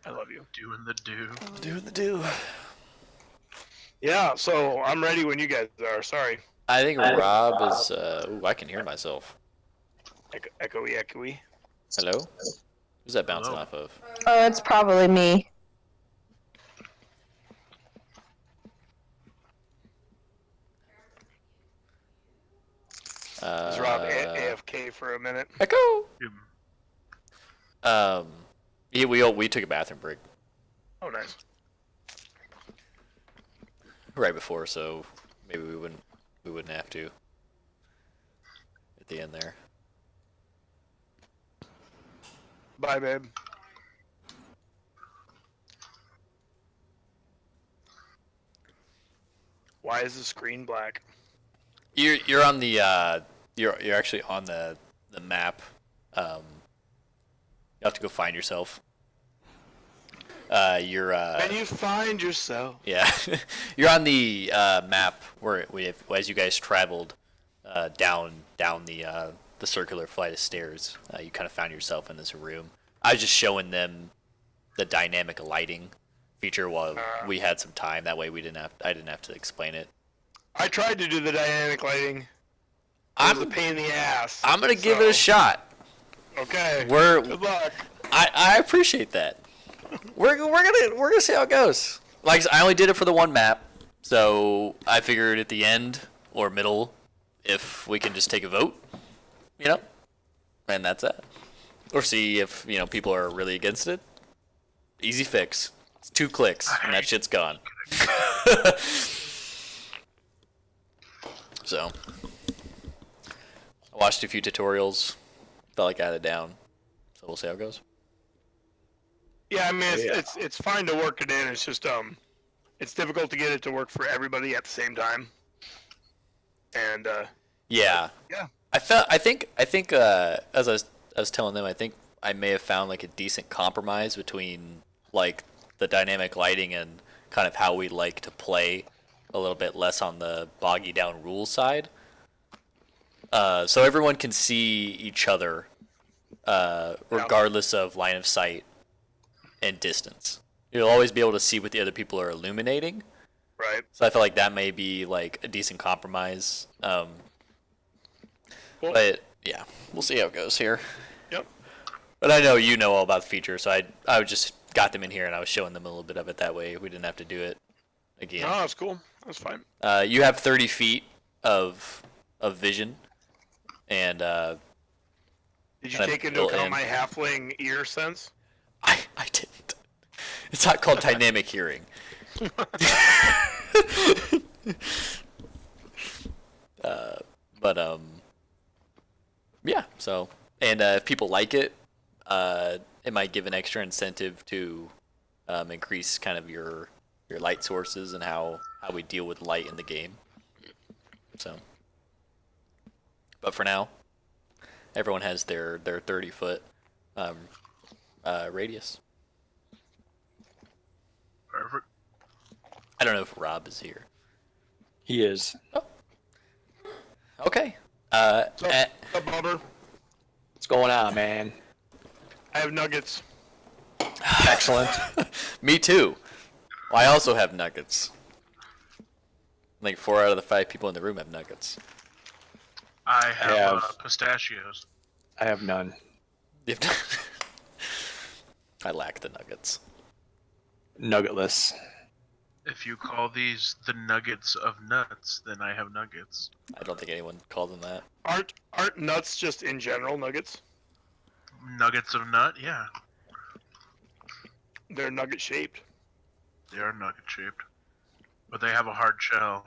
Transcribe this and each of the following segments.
I love you. Doing the do. Doing the do. Yeah, so I'm ready when you guys are. Sorry. I think Rob is. Ooh, I can hear myself. Echoey, echoey. Hello? Who's that bouncing Hello. off of? Oh, it's probably me. Is Rob AFK for a minute? Echo. Yeah. Yeah, we took a bathroom break Oh, nice. right before, so maybe we wouldn't have to at the end there. Bye, babe. Why is the screen black? You're on the you're actually on the map. You have to go find yourself. You're When you find yourself. yeah, you're on the map where as you guys traveled down the circular flight of stairs, you kind of found yourself in this room. I was just showing them the dynamic lighting feature while we had some time. That way I didn't have to explain it. I tried to do the dynamic lighting. It was a pain in the ass. I'm gonna give it a shot. Okay. Good luck. I appreciate that. We're gonna see how it goes. Like I only did it for the one map, so I figured at the end or middle, if we can just take a vote, and that's it. Or see if people are really against it. Easy fix. It's 2 clicks and that shit's gone. So I watched a few tutorials. Felt like I had it down. So we'll see how it goes. Yeah, I mean it's fine to work it in. It's just it's difficult to get it to work for everybody at the same time. And yeah. I think as I was telling them, I think I may have found like a decent compromise between like the dynamic lighting and kind of how we like to play, a little bit less on the boggy down rules side. So everyone can see each other regardless of line of sight and distance. You'll always be able to see what the other people are illuminating. Right. So I feel like that may be like a decent compromise. Cool. But yeah, we'll see how it goes here. Yep. But I know you know all about the feature, so I just got them in here and I was showing them a little bit of it. That way we didn't have to do it again. No, that's cool. That's fine. You have 30 feet of vision, and Did you take into account my halfling ear sense? I didn't. It's not called dynamic hearing. But yeah. So, and if people like it, it might give an extra incentive to increase kind of your light sources and how we deal with light in the game. So, but for now, everyone has their 30-foot radius. Perfect. I don't know if Rob is here. He is. Oh. Okay. What's up, Bubber? What's going on, man? I have nuggets. Excellent. Me too. Well, I also have nuggets. Like 4 out of the 5 people in the room have nuggets. I have have- pistachios. I have none. I lack the nuggets. Nuggetless. If you call these the nuggets of nuts, then I have nuggets. I don't think anyone called them that. Aren't nuts just in general nuggets? Nuggets of nut? Yeah. They're nugget shaped. They are nugget shaped. But they have a hard shell.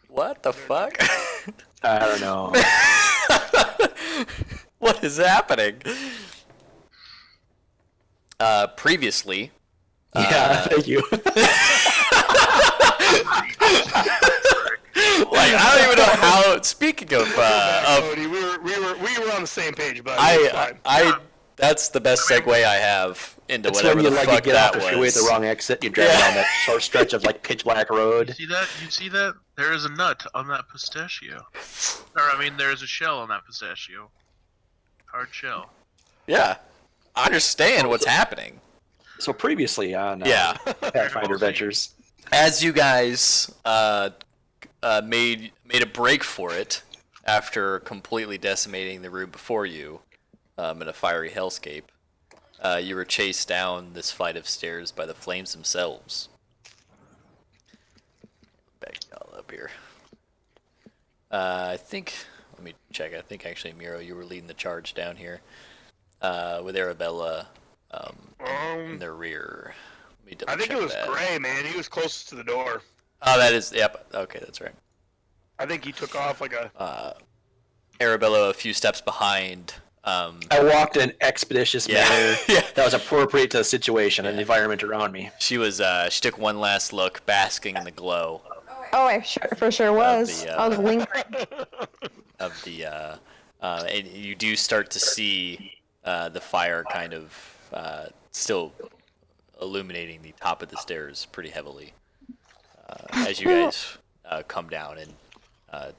What the fuck? I don't know. What is happening? Previously. Yeah, thank you. Like I don't even know how. Speaking of Cody, we were on the same page, but that's the best segue I have into It's whatever when you the like fuck you get off that the freeway at the was. wrong exit, you drive down that short stretch of like pitch black road. You see that? There is a nut on that pistachio. Or, I mean, there is a shell on that pistachio. Hard shell. Yeah, I understand what's happening. So previously on Yeah. Pathfinder Adventures. As you guys made a break for it after completely decimating the room before you in a fiery hellscape, you were chased down this flight of stairs by the flames themselves. Back y'all up here. I think. Let me check. I think actually, Miro, you were leading the charge down here with Arabella in the rear. Let me double I think check it was that. Gray, man. He was closest to the door. Oh, that is. Yep. Okay, that's right. I think he took off like a. Arabella a few steps behind. I walked in expeditious manner Yeah. that was appropriate to the situation and the environment around me. She was. She took one last look, basking in the glow Oh, I for sure was. the, I was lingering. of the. And you do start to see the fire kind of still illuminating the top of the stairs pretty heavily as you guys come down and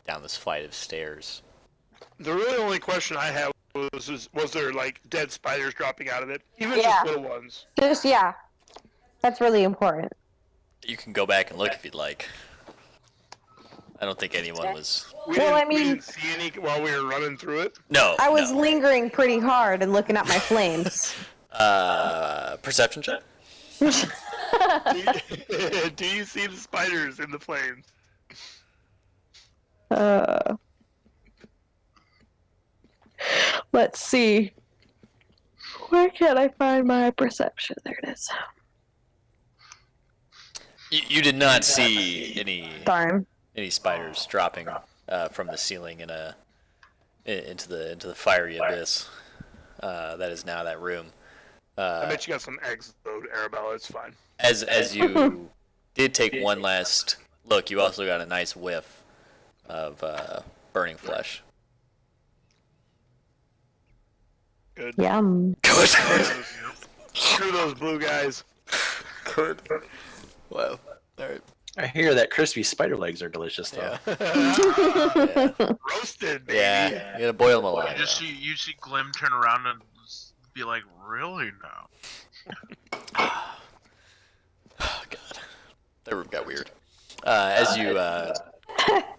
down this flight of stairs. The really only question I had was there like dead spiders dropping out of it, even Yeah. just little ones? Just yeah, that's really important. You can go back and look if you'd like. I don't think anyone was. We Well, didn't see any while we were running through it. No. I was no. lingering pretty hard and looking at my flames. Perception check. Do you see the spiders in the flames? Let's see. Where can I find my perception? There it is. You did not see Darn. any spiders dropping from the ceiling into the fiery abyss that is now that room. I bet you got some eggs though, Arabella. It's fine. As you did take one last look, you also got a nice whiff of burning flesh. Good. Yum. Good. Screw those blue guys. Good. Well, all right. I hear that crispy spider legs are delicious, though. Yeah. Roasted, baby. Yeah. You gotta boil them a lot. You see Glim turn around and be like, "Really now?" Oh, God. That room got weird. As you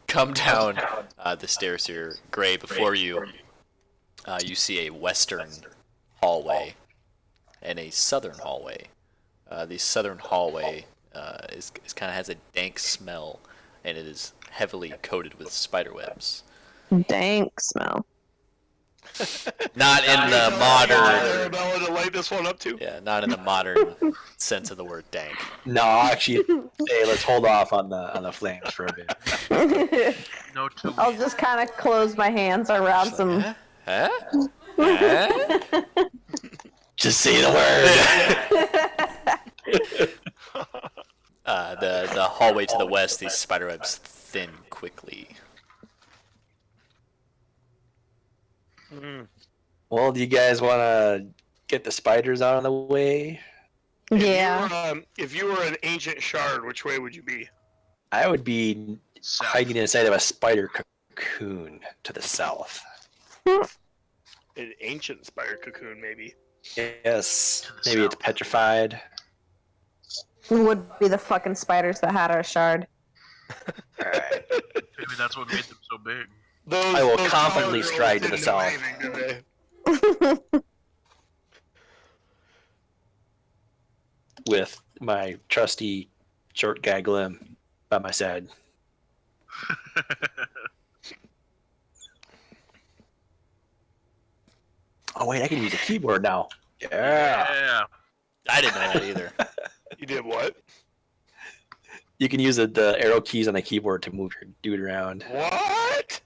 come down the stairs here, Gray, before you, you see a western hallway and a southern hallway. The southern hallway is kind of has a dank smell, and it is heavily coated with spider webs. Dank smell. Not in the modern, Arabella to light this one up too. yeah, not in the modern sense of the word dank. No, actually, hey, let's hold off on the flames for a bit. No, too. I'll just kind of close my hands around some. Huh? Huh? Just say the word. The hallway to the west, these spider webs thin quickly. Well, do you guys want to get the spiders out of the way? Yeah. If you were an ancient shard, which way would you be? I would be South. hiding inside of a spider cocoon to the south. An ancient spider cocoon, maybe. Yes, To the maybe it's south. petrified. Would be the fucking spiders that had our shard. Alright. Maybe that's what made them so big. I will those confidently collar stride girls to the didn't know anything, did they? With my trusty short guy Glim by my side. Oh wait, I can use a keyboard now. Yeah. Yeah. I didn't know that either. You did what? You can use the arrow keys on the keyboard to move your dude around. What?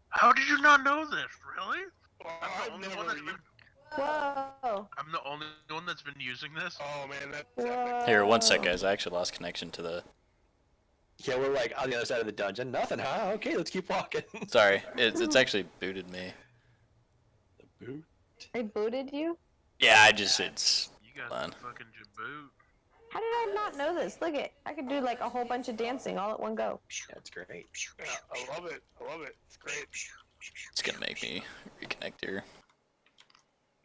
How did you not know this? Really? I've I'm the only never. one that's been. Whoa. I'm the only one that's been using this. Oh man, that. Whoa. Here, one sec, guys. I actually lost connection to the. Yeah, we're like on the other side of the dungeon. Nothing, huh? Okay, let's keep walking. Sorry, it's actually booted me. They booted you? Yeah, it's. You got Fun. the fucking jaboot. How did I not know this? Look it. I could do like a whole bunch of dancing all at one go. That's great. Yeah, I love it. I love it. It's great. It's gonna make me reconnect here.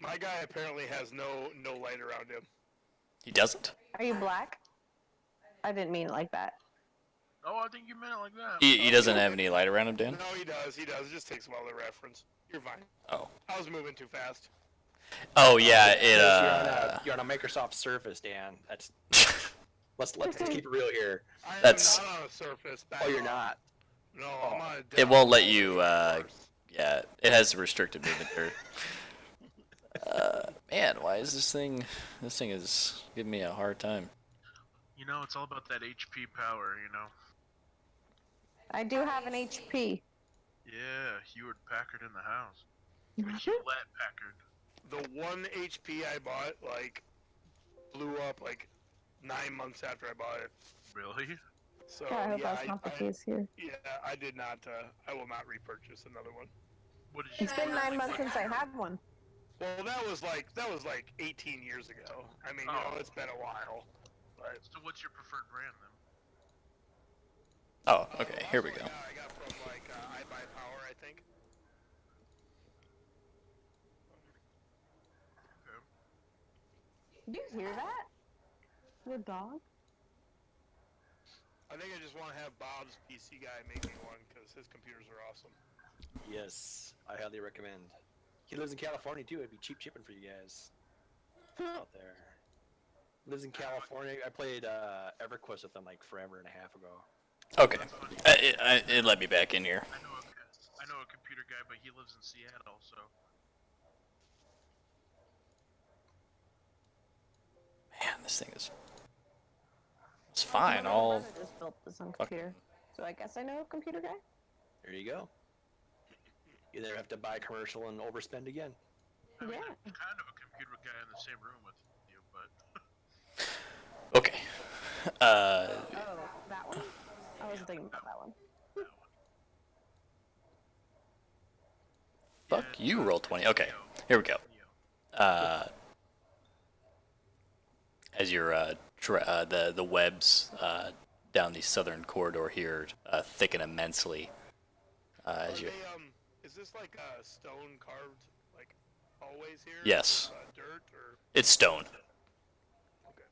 My guy apparently has no light around him. He doesn't. Are you black? I didn't mean it like that. Oh, I think you meant it like that. He doesn't have any light around him, Dan? No, he does. It just takes a while to reference. You're fine. Oh. I was moving too fast. Oh yeah, You're on a Microsoft Surface, Dan. That's let's keep it real here. I am That's- not on a Surface. Oh, you're not. No, I'm on a It won't let Dell. you. Yeah, it has restricted movement there. Man, why is this thing? This thing is giving me a hard time. You know, it's all about that HP power, you know. I do have an HP. Yeah, Hewlett Packard in the house. Hewlett Packard. The 1 HP I bought like blew up like 9 months after I bought it. Really? So Yeah, I hope that's not the case here. Yeah, I did not. I will not repurchase another one. What did you It's been do? 9 months since I had one. Well, that was like 18 years ago. I mean, you know, it's been a while. But So what's your preferred brand then? Oh, okay. Here we go. I got from like I Buy Power, I think. Did you hear that? The dog? I think I just want to have Bob's PC guy make me one because his computers are awesome. Yes, I highly recommend. He lives in California too. It'd be cheap shipping for you guys out there. Lives in California. I played EverQuest with him like forever and a half ago. Okay. It let me back in here. I know a computer guy, but he lives in Seattle, so. Man, this thing is. It's fine. All. I just built this on computer. So I guess I know a computer guy? There you go. You never have to buy commercial and overspend again. I mean, Yeah. I'm kind of a computer guy in the same room with you, but. Okay. Oh, that one? I wasn't thinking about that one. Fuck you, roll 20. Okay. Here we go. As your the webs down the southern corridor here thicken immensely. As you. Is this like a stone carved like hallways here? Yes. Dirt or? It's stone. Okay.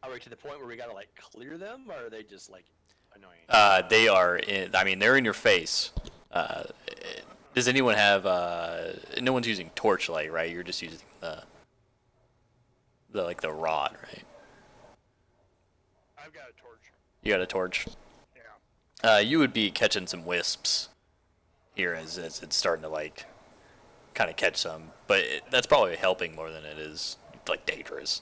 Are we to the point where we gotta like clear them, or are they just like annoying? They are. I mean, they're in your face. Does anyone have? No one's using torchlight, right? You're just using the rod, right? I've got a torch. You got a torch. Yeah. You would be catching some wisps here as it's starting to like kind of catch some, but that's probably helping more than it is like dangerous.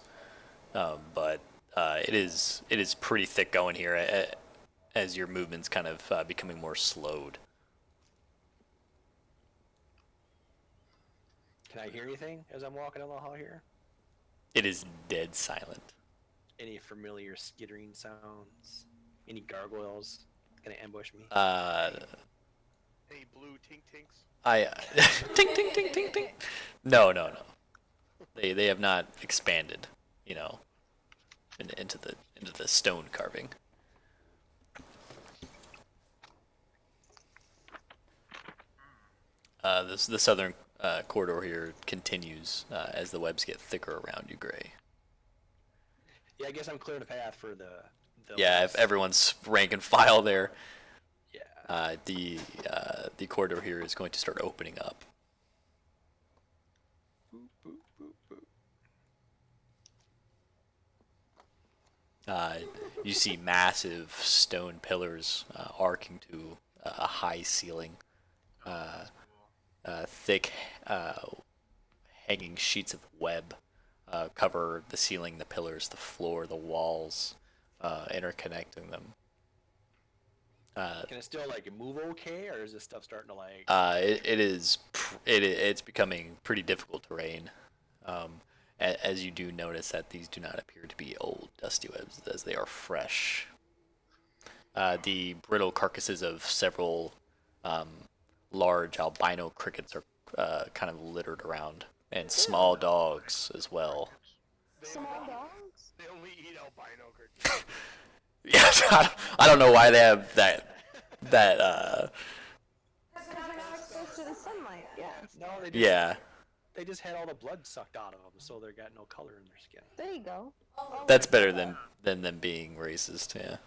But it is pretty thick going here as your movement's kind of becoming more slowed. Can I hear anything as I'm walking down the hall here? It is dead silent. Any familiar skittering sounds? Any gargoyles gonna ambush me? Any blue tink tinks? Tink tink tink tink tink. No. They have not expanded, you know, into the stone carving. The southern corridor here continues as the webs get thicker around you, Gray. Yeah, I guess I'm clearing the path for the Yeah, if everyone's rank and file there, yeah. the corridor here is going to start opening up. Boop, boop, boop, boop. You see massive stone pillars arcing to a high ceiling. Thick hanging sheets of web cover the ceiling, the pillars, the floor, the walls, interconnecting them. Can it still like move okay, or is this stuff starting to like? It's becoming pretty difficult terrain. As you do notice that these do not appear to be old dusty webs, as they are fresh. The brittle carcasses of several large albino crickets are kind of littered around, and small dogs as well. Small dogs? They only eat albino crickets. Yes, I don't know why they have that that Because they're not exposed to the sunlight. Yeah. No, yeah, they just had all the blood sucked out of them, so they got no color in their skin. There you go. that's better than them being racist. Yeah.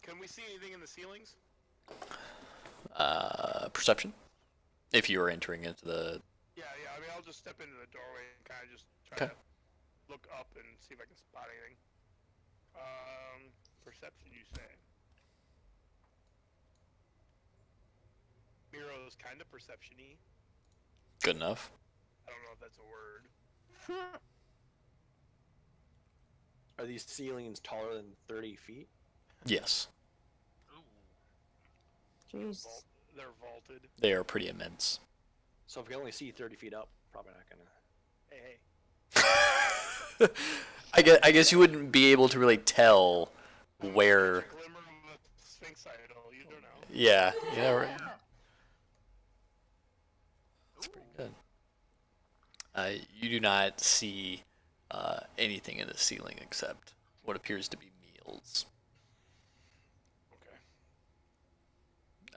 Can we see anything in the ceilings? Perception. If you were entering into the Yeah. I mean, I'll just step into the doorway and kind of just try Okay. to look up and see if I can spot anything. Perception, you say? Miro's kind of perception-y. good enough. I don't know if that's a word. Are these ceilings taller than 30 feet? Yes, Ooh. Jeez. They're vaulted. they are pretty immense. So if we can only see 30 feet up, probably not gonna. Hey. I guess you wouldn't be able to really tell where. Glimmer of a sphinx idol. You don't know. Yeah, yeah, right. That's pretty good. You do not see anything in the ceiling except what appears to be meals.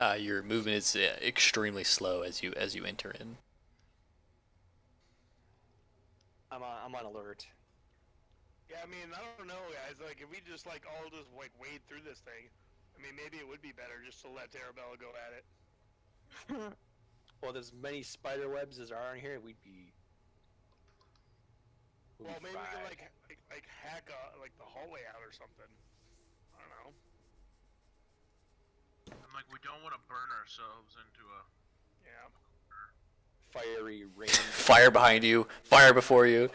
Okay. Your movement is extremely slow as you enter in. I'm on alert. Yeah, I mean, I don't know, guys. Like, if we just like all just like wade through this thing, I mean, maybe it would be better just to let Arabella go at it. Well, there's many spider webs as are in here. We'd be. Well, maybe we fried. can like hack like the hallway out or something. I don't know. And like we don't want to burn ourselves into a. Yeah. Fiery rain. Fire behind you, fire before you.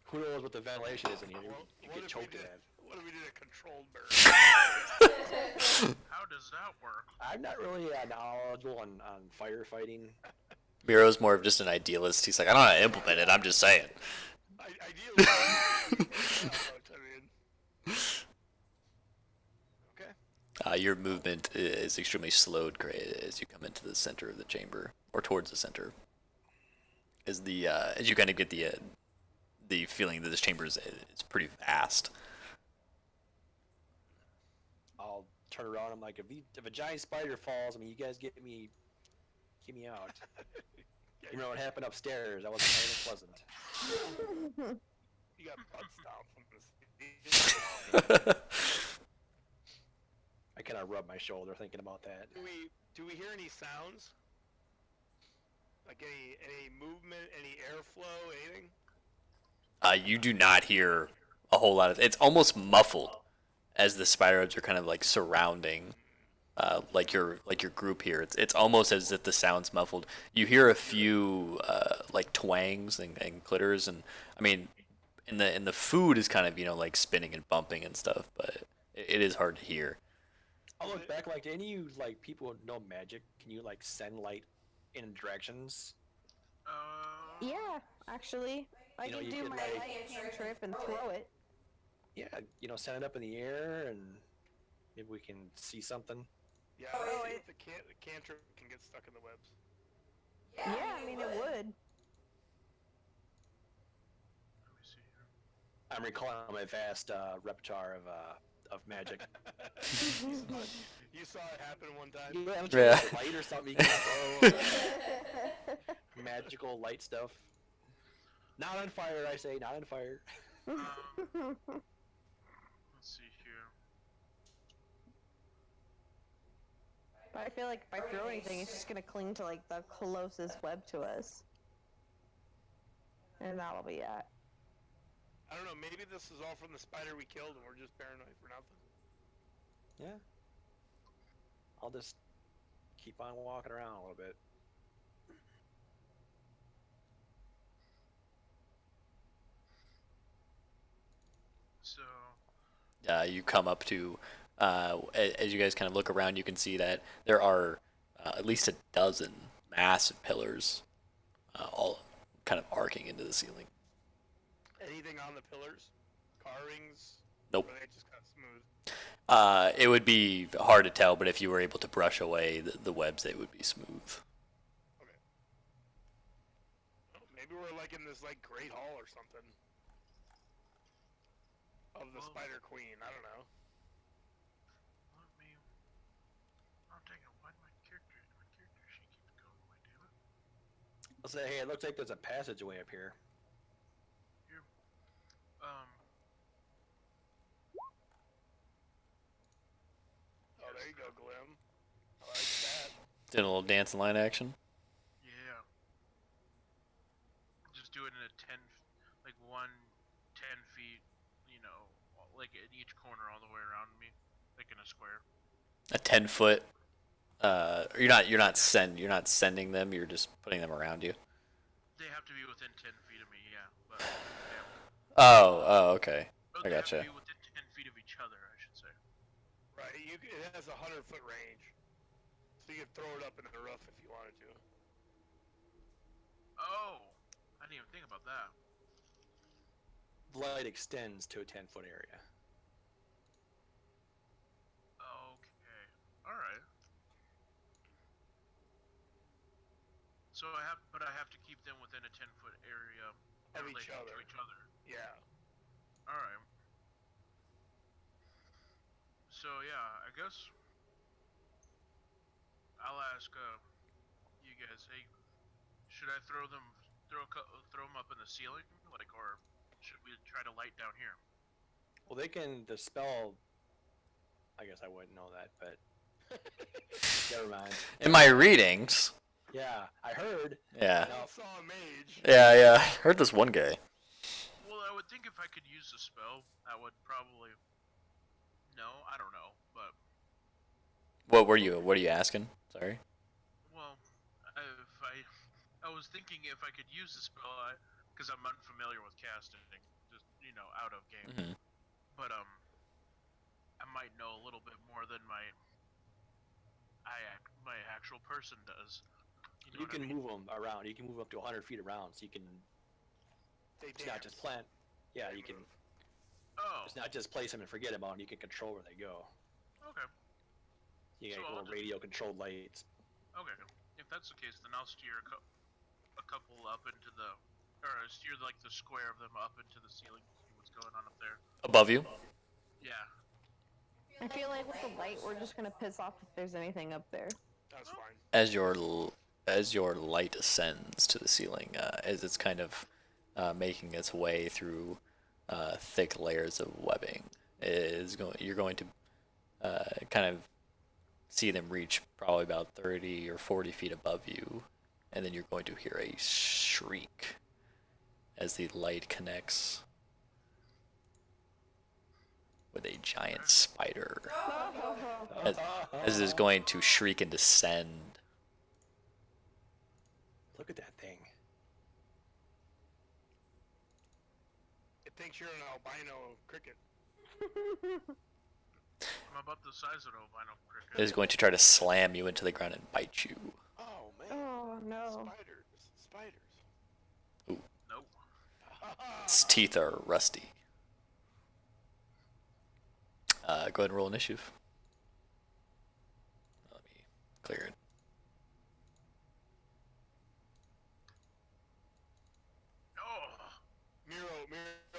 Who knows what the ventilation is in here? Well, You what get if choked we to did? death. What if we did a controlled burn? How does that work? I'm not really knowledgeable on firefighting. Miro's more of just an idealist. He's like, I don't know how to implement it. I'm just saying. Ideally. I mean. Okay. Your movement is extremely slowed as you come into the center of the chamber, or towards the center. As you kind of get the feeling that this chamber is pretty vast. I'll turn around. I'm like, if a giant spider falls, I mean, you guys get me out. You know what happened upstairs? That wasn't even pleasant. You got butt stomped from this. I kind of rub my shoulder thinking about that. Do we hear any sounds? Like any movement, any airflow, anything? You do not hear a whole lot of. It's almost muffled as the spider webs are kind of like surrounding, like your group here. It's almost as if the sound's muffled. You hear a few like twangs and clitters, and I mean, in the food is kind of like spinning and bumping and stuff, but it is hard to hear. I'll look back. Like, any of you like people who know magic? Can you like send light in directions? Yeah, actually. I You know, can you do could, my like- light cantrip and throw it. Yeah, send it up in the air and maybe we can see something. Yeah, Oh, I it- think the cantrip can get stuck in the webs. Yeah, I mean, it would. Let me see here. I'm recalling my vast repertoire of magic. You saw it happen one time. Yeah, I'm Yeah. trying to light or something. You can throw magical light stuff. Not on fire, I say. Not on fire. Let's see here. But I feel like if I throw anything, it's just gonna cling to like the closest web to us. And that'll be it. I don't know. Maybe this is all from the spider we killed, and we're just paranoid for nothing. Yeah. I'll just keep on walking around a little bit. So You come up to, as you guys kind of look around, you can see that there are at least a dozen massive pillars, all kind of arcing into the ceiling. Anything on the pillars? Carvings? Nope. Or are they just kind of smooth? It would be hard to tell, but if you were able to brush away the webs, they would be smooth. Oh, maybe we're like in this like great hall or something. Of the Well- Spider Queen. I don't know. I'll say, hey, it looks like there's a passageway up here. Oh, there you go, Glim. I like that. Doing a little dance and line action. Yeah. Just do it in a 10, like 10 feet, like at each corner all the way around me, like in a square. A 10-foot. You're not sending them. You're just putting them around you. They have to be within 10 feet of me, yeah. But yeah. Oh, okay. I They have gotcha. to be within 10 feet of each other, I should say. Right, it has a 100-foot range. So you could throw it up into the roof if you wanted to. Oh, I didn't even think about that. The light extends to a 10-foot area. Okay, all right. So I have to keep them within a 10-foot area in Of each relation other. to each other. Yeah. All right. So yeah, I guess I'll ask you guys. Hey, should I throw them up in the ceiling, like, or should we try to light down here? Well, they can dispel. I guess I wouldn't know that, but never mind. In my readings, Yeah, I heard. yeah, I saw a mage. yeah. I heard this one guy. Well, I would think if I could use the spell, that would probably. No, I don't know, but What were you asking? Sorry. well, I was thinking if I could use the spell, because I'm unfamiliar with casting, just out of game. Mm-hmm. But I might know a little bit more than my actual person does. You can move them around. You can move up to 100 feet around, so you can. It's not just plant. Yeah, you can. Oh, It's not just place them and forget about them. You can control where they go. okay, You got So I'll little just- radio-controlled lights. okay. If that's the case, then I'll steer a couple up into steer like the square of them up into the ceiling. See what's going on up there. Above you. Yeah. I feel like with the light, we're just gonna piss off if there's anything up there. That's fine. As your light ascends to the ceiling, as it's kind of making its way through thick layers of webbing, you're going to kind of see them reach probably about 30 or 40 feet above you, and then you're going to hear a shriek as the light connects with a giant spider as it is going to shriek and descend. Look at that thing. It thinks you're an albino cricket. I'm about the size of an albino cricket. It is going to try to slam you into the ground and bite you. Oh, man. Oh no. Spiders. Nope. Its teeth are rusty. Go ahead and roll initiative. Let me clear it. Oh, Miro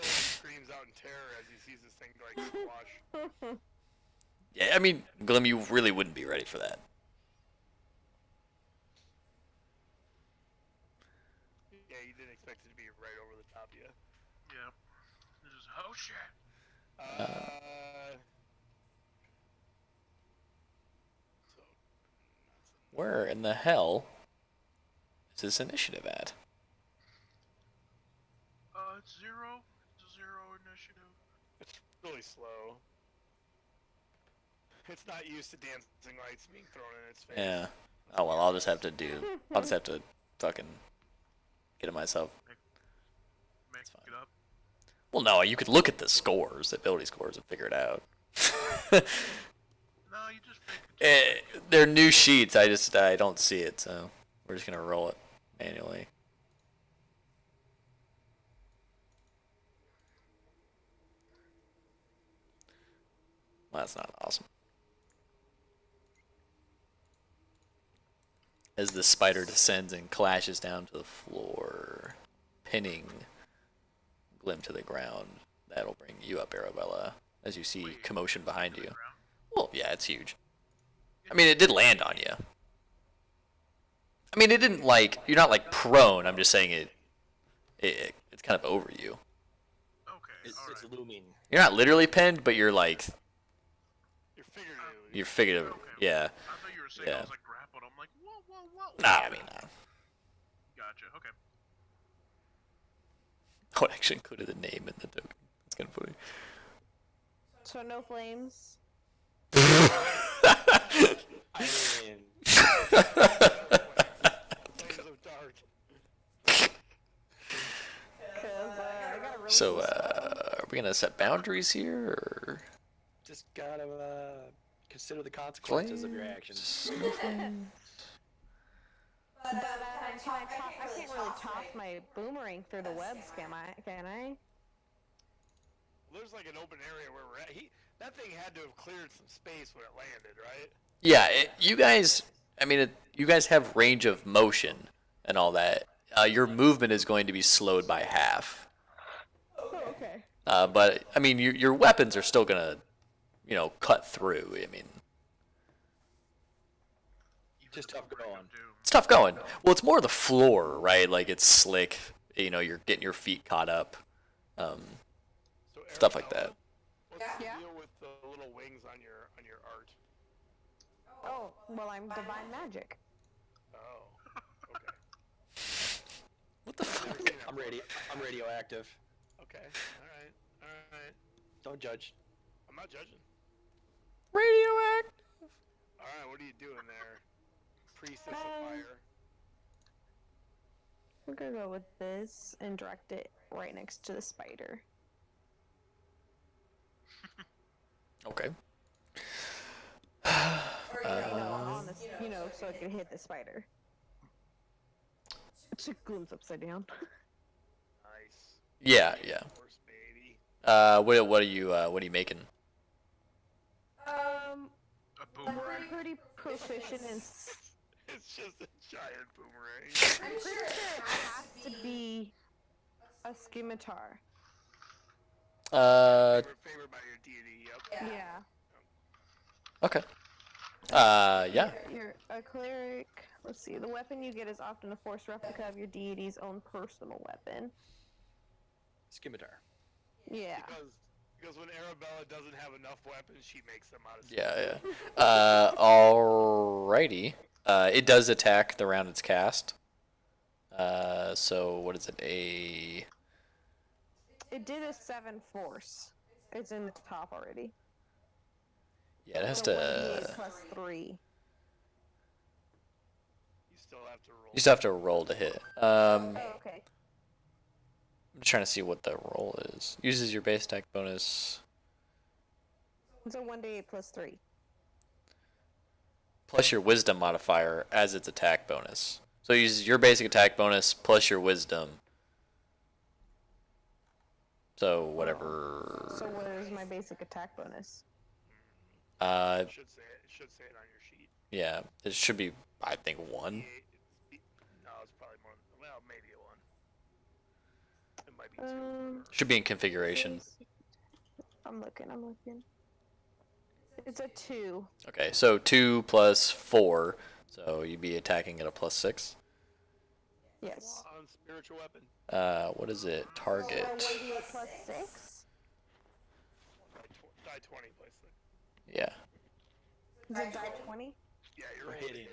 screams out in terror as he sees this thing like squash. Yeah, I mean, Glim, you really wouldn't be ready for that. Yeah, you didn't expect it to be right over the top of you. yeah. This is oh shit. So, Where in the hell is this initiative at? It's zero. It's a 0 initiative. it's really slow. It's not used to dancing lights being thrown in its face. Yeah. Oh well, I'll just have to fucking get it myself. Make fine. it up. Well, no, you could look at the scores, the ability scores, and figure it out. No, you just make it. They're new sheets. I don't see it, so we're just gonna roll it manually. Well, that's not awesome. As the spider descends and clashes down to the floor, pinning Glim to the ground. That'll bring you up, Arabella, as you see Wait, commotion behind to the you. ground. Well, yeah, it's huge. I mean, it did land on you. I mean, it didn't like you're not like prone. I'm just saying it's kind of over you. Okay, It's alright. looming. You're not literally pinned, but you're like You're figurative. you're figurative. Okay. Yeah. I thought you were saying Yeah. I was like grappled. I'm like, whoa, whoa, whoa. Nah, I mean, nah. Gotcha. Okay. Oh, it actually included the name in the token. That's kind of funny. So no flames. I mean, Flames of dark. Cause I gotta really So, are we gonna set boundaries here, or just gotta consider the consequences of your actions. No flames? But I can't really toss my boomerang through the webs, can I? There's like an open area where we're at. That thing had to have cleared some space when it landed, right? Yeah, you guys. I mean, you guys have range of motion and all that. Your movement is going to be slowed by half. Oh, okay. But I mean, your weapons are still gonna, cut through. I mean, Just tough going. it's tough going. Well, it's more the floor, right? Like it's slick. You're getting your feet caught up. So Stuff like Arabella, that. What's the Yeah. deal with the little wings on your art? Oh, well, I'm divine magic. Oh, okay. What the Never fuck? seen that I'm before. I'm radioactive. Okay. All right. Don't judge. I'm not judging. Radioactive. All right. What are you doing there, priestess of fire? We're gonna go with this and direct it right next to the spider. Okay. On this, so it can hit the spider. It glooms upside down. Nice. Yeah. Horse baby. What are you making? A I'm boomerang. pretty proficient in. It's just a giant boomerang. I'm pretty sure it has to be a scimitar. Favored by your deity. Yep. Yeah. Okay. Yeah. You're a cleric. Let's see. The weapon you get is often a forced replica of your deity's own personal weapon. Scimitar. Yeah. Because when Arabella doesn't have enough weapons, she makes them out of. Yeah. Alrighty. It does attack the round it's cast. So what is it? It did a 7 force. It's in the top already. Yeah, it has So to. 1d8 plus 3. You still have to roll. You still have to roll to hit. Oh, okay. I'm trying to see what the roll is. Uses your base attack bonus It's a 1d8 plus 3. plus your wisdom modifier as its attack bonus. So it uses your basic attack bonus plus your wisdom. So whatever. So what is my basic attack bonus? It should say it on your sheet. Yeah, it should be. I think 1. No, it's probably more. Well, maybe a 1. It might be 2. Should be in configuration. I'm looking. It's a 2. Okay, so 2 plus 4. So you'd be attacking at a plus 6. Yes. On spiritual weapon. What is it? Target. 1d8 plus 6? Die 20 plus 6. Yeah. Is it die 20? Yeah, you're For rolling hitting. it.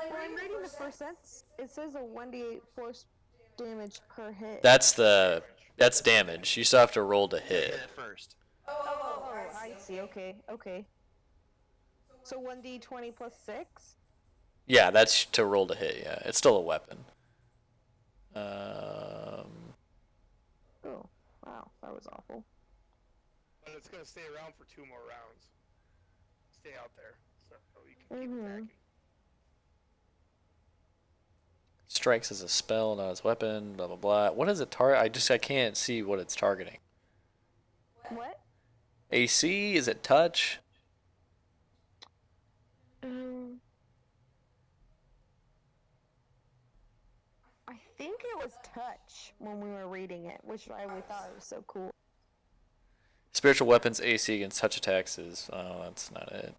Well, I'm reading the first sentence. It says a 1d8 force damage per hit. That's damage. You still have to roll to hit. Hit it first. Oh, I see. Okay. So 1d20 plus 6? Yeah, that's to roll to hit. Yeah, it's still a weapon. Oh, wow. That was awful. But it's gonna stay around for 2 more rounds. Stay out there, so you can keep attacking. Strikes as a spell, not as a weapon. Blah blah blah. What is it target? I can't see what it's targeting. What? AC? Is it touch? I think it was touch when we were reading it, which we thought it was so cool. Spiritual weapons AC against touch attacks is. Oh, that's not it.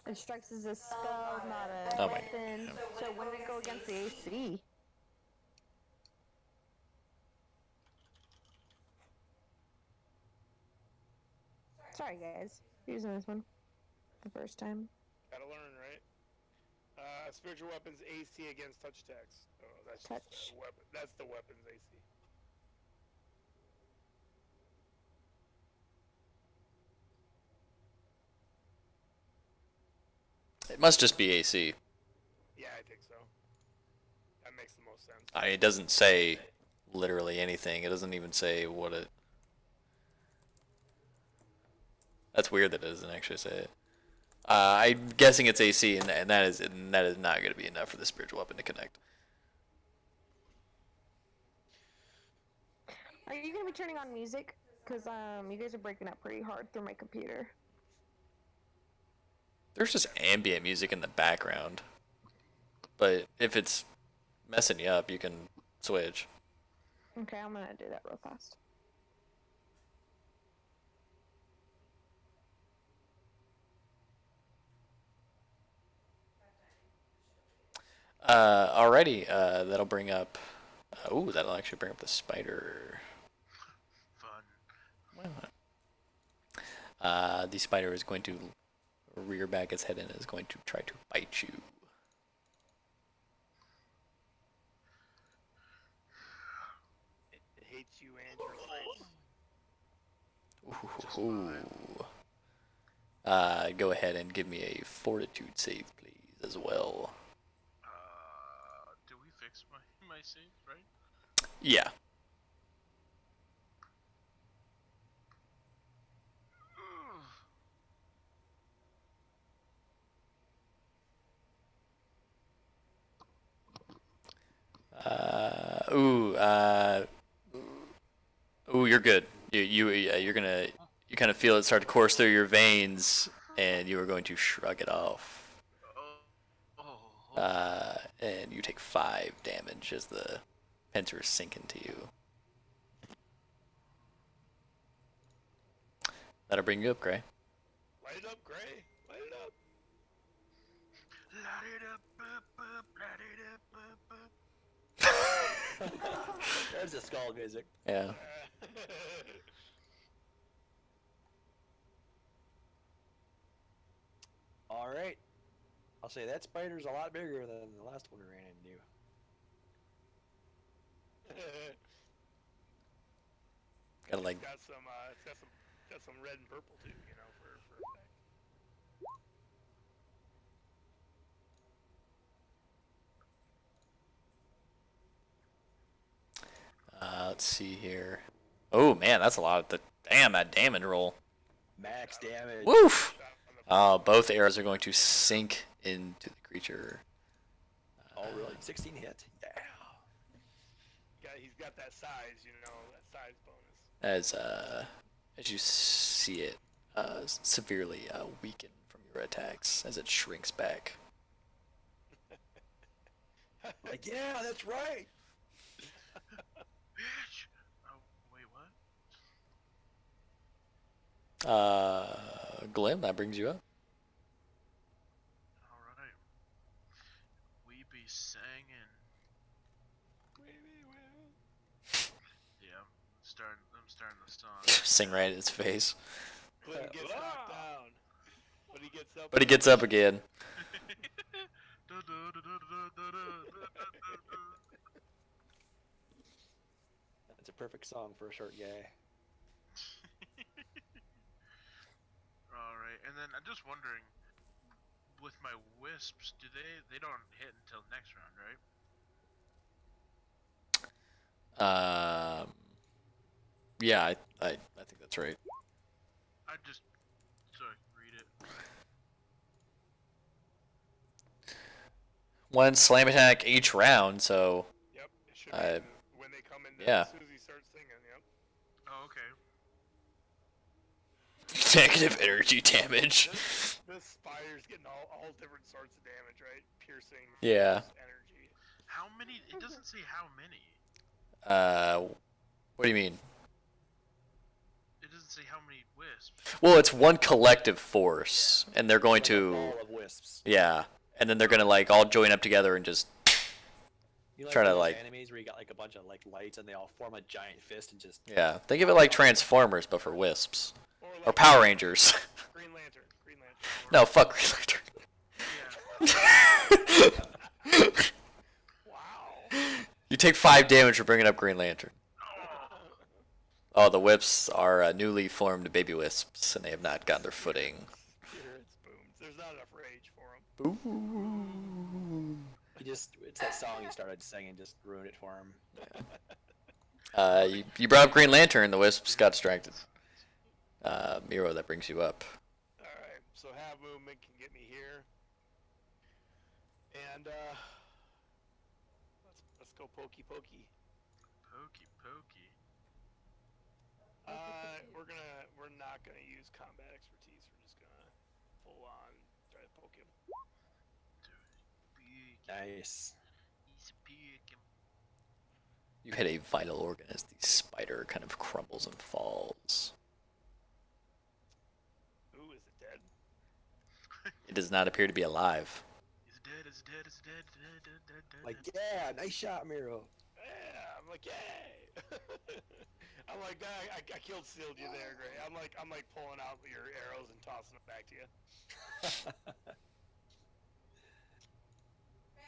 It strikes as a spell, not a Oh my weapon. So when did it go against the AC? Sorry, guys. Using this one the first time. Gotta learn, right? Spiritual weapons AC against touch attacks. Oh, that's Touch. just the weapon. That's the weapons AC. It must just be AC. Yeah, I think so. That makes the most sense. I mean, it doesn't say literally anything. It doesn't even say what it. That's weird that it doesn't actually say it. I'm guessing it's AC, and that is not going to be enough for the spiritual weapon to connect. Are you gonna be turning on music? Cause you guys are breaking up pretty hard through my computer. There's just ambient music in the background, but if it's messing you up, you can switch. Okay, I'm gonna do that real fast. Alrighty, that'll bring up. Ooh, that'll actually bring up the spider. Fun. The spider is going to rear back its head and is going to try to bite you. It hates you and your life. Ooh. Go ahead and give me a fortitude save, please, as well. Do we fix my save, right? Yeah. Ooh, you're good. You're gonna, you kind of feel it start to course through your veins, and you are going to shrug it off. And you take 5 damage as the pincers sink into you. That'll bring you up, Gray. Light it up, Gray. Light it up. Light it up, light it up, There's the skull music. Yeah. All right. I'll say that spider's a lot bigger than the last one we ran into. Gotta like. It's got some red and purple too, you know, for effect. Let's see here. Oh man, that's a lot of the. Damn, that damage roll. Max damage. Woof! Both arrows are going to sink into the creature. Oh, really? 16 hit? Yeah. He's got that size, you know, that size bonus. As you see it severely weaken from your attacks as it shrinks back. Like, yeah, that's right. Bitch! Oh, wait, what? Glim, that brings you up. Alright. We be singing. Yeah, I'm starting the song. Sing right at his face. Glenn gets knocked down, but he gets up. But he gets up again. That's a perfect song for a short guy. Alright, and then I'm just wondering, with my wisps, they don't hit until next round, right? Yeah, I think that's right. I just so I can read it. One slam attack each round, so Yep, it should be when they come in. yeah. As soon as he starts singing, yep. Oh, okay. Negative energy damage. This spider's getting all different sorts of damage, right? Piercing. Yeah. Force, energy. How many? It doesn't say how many. What do you mean? It doesn't say how many wisps. Well, it's one collective force, and they're going Like a to, ball of wisps. yeah, and then they're gonna like all join up together and just You know, try to, those like- animes where you got like a bunch of like lights and they all form a giant fist and just. yeah. Think of it like Transformers, but for wisps or like Power Rangers. Green Lantern. Green Lantern. No, fuck Green Lantern. Yeah. Wow. You take 5 damage for bringing up Green Lantern. Oh, the wisps are newly formed baby wisps, and they have not gotten their footing. Spirits, booms. There's not enough rage for them. It's that song he started singing, just ruined it for him. You brought up Green Lantern, the wisps got distracted. Miro, that brings you up. Alright, so half movement can get me here. And let's go pokey pokey. Pokey pokey. We're not gonna use combat expertise. We're just gonna full on try to poke him. Big. Nice. He's big. You hit a vital organ as the spider kind of crumbles and falls. Ooh, is it dead? It does not appear to be alive. It's dead. It's dead. It's dead. Dead. Like, yeah, nice shot, Miro. Yeah, I'm like, yay! I'm like, I killed sealed you there, Gray. I'm like pulling out your arrows and tossing them back to you.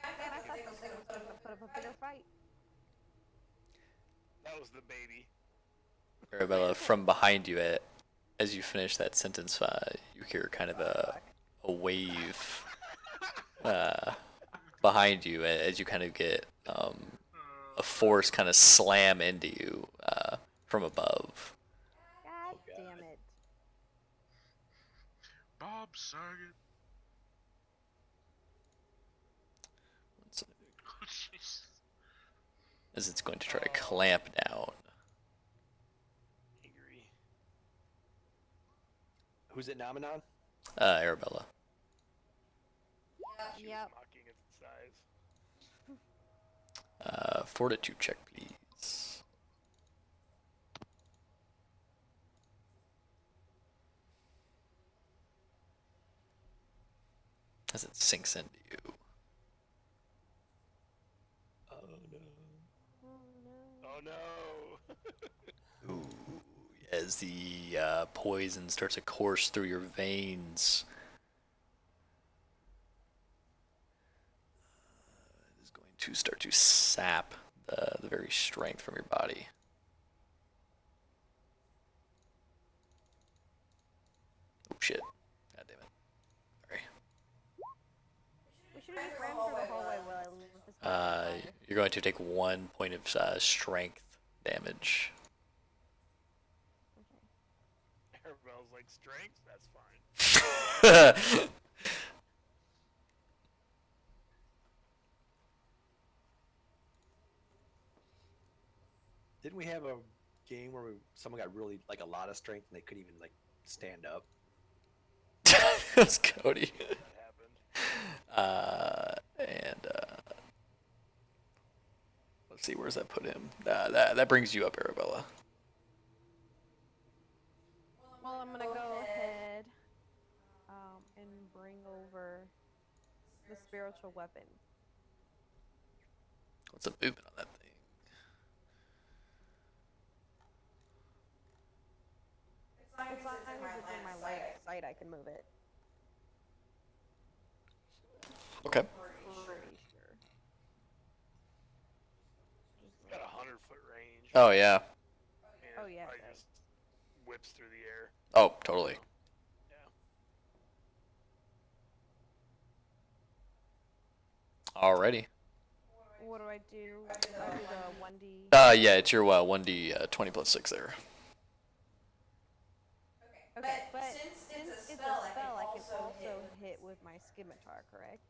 I thought they was gonna put up a bigger fight. That was the baby. Arabella, from behind you, as you finish that sentence, you hear kind of a wave behind you as you kind of get a force kind of slam into you from above. God damn it. Bob Saget. Oh, jeez. As it's going to try to clamp down. Angry. Who's it, Nomenon? Arabella. She was Yep. mocking its size. Fortitude check, please. As it sinks into you. Oh no. Oh no! Ooh, as the poison starts to course through your veins. It is going to start to sap the very strength from your body. Oh shit. God damn it. Sorry. We should have just ran through the hallway while I lit this guy on fire. You're going to take 1 point of strength damage. Arabella's like, strength? That's fine. Didn't we have a game where someone got really like a lot of strength and they couldn't even like stand up? That's Cody. That happened. Let's see, where's that put him? That brings you up, Arabella. Well, I'm gonna go ahead and bring over the spiritual weapon. What's the movement on that thing? As long as it's in my line of sight, I can move it. Okay. Pretty sure. It's got 100-foot range. Oh yeah. And Oh, yeah, it probably does. just whips through the air. Oh, totally. Yeah. Alrighty. What do I do? Do I do the 1D? Yeah, it's your 1d 20 plus 6 there. Okay, but since it's a spell, I can also hit with my scimitar, correct?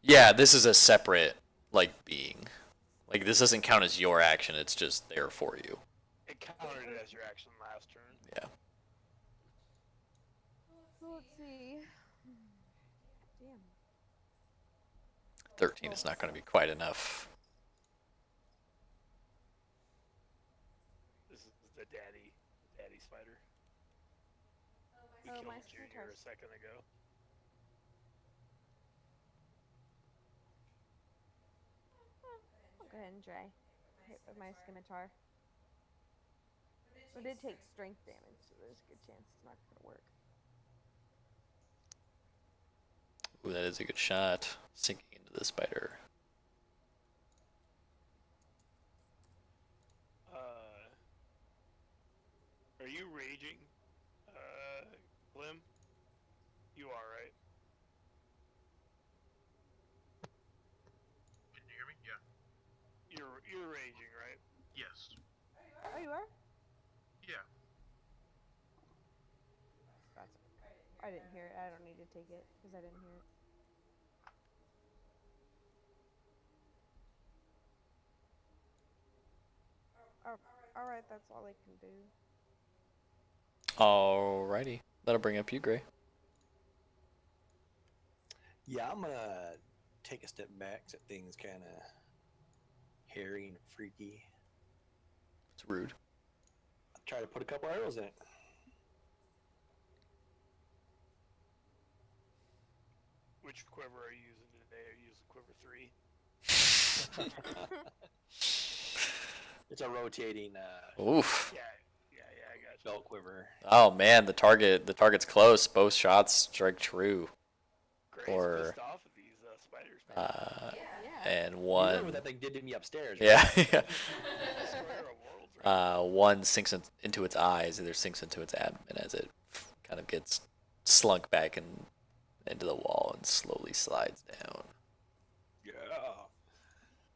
Yeah, this is a separate like being. Like this doesn't count as your action, it's just there for you. It counted it as your action last turn. Yeah. So let's see. Damn. 13 is not going to be quite enough. This is the daddy spider. We Oh, killed my a junior a scimitar's- second ago. I'll go ahead and try. Hit with my scimitar. But it takes strength damage, so there's a good chance it's not gonna work. Ooh, that is a good shot. Sinking into the spider. Are you raging, Glim? You are, right? Can you hear me? Yeah. You're raging, right? Yes. Oh, you are? Yeah. That's. I didn't hear it. I don't need to take it because I didn't hear it. Oh, all right. That's all I can do. Alrighty. That'll bring up you, Gray. Yeah, I'm gonna take a step back. So things kind of hairy and freaky. It's rude. I'll try to put a couple arrows in it. Which quiver are you using today? Are you using quiver 3? It's a rotating Oof. Yeah, I got you. belt quiver. Oh man, the target's close. Both shots strike true. Gray's Or, pissed off at these spiders, man. Yeah. And You remember what one. that thing did to me upstairs? Yeah. Destroyer of worlds, right? One sinks into its eyes, either sinks into its abdomen as it kind of gets slunk back into the wall and slowly slides down. Yeah.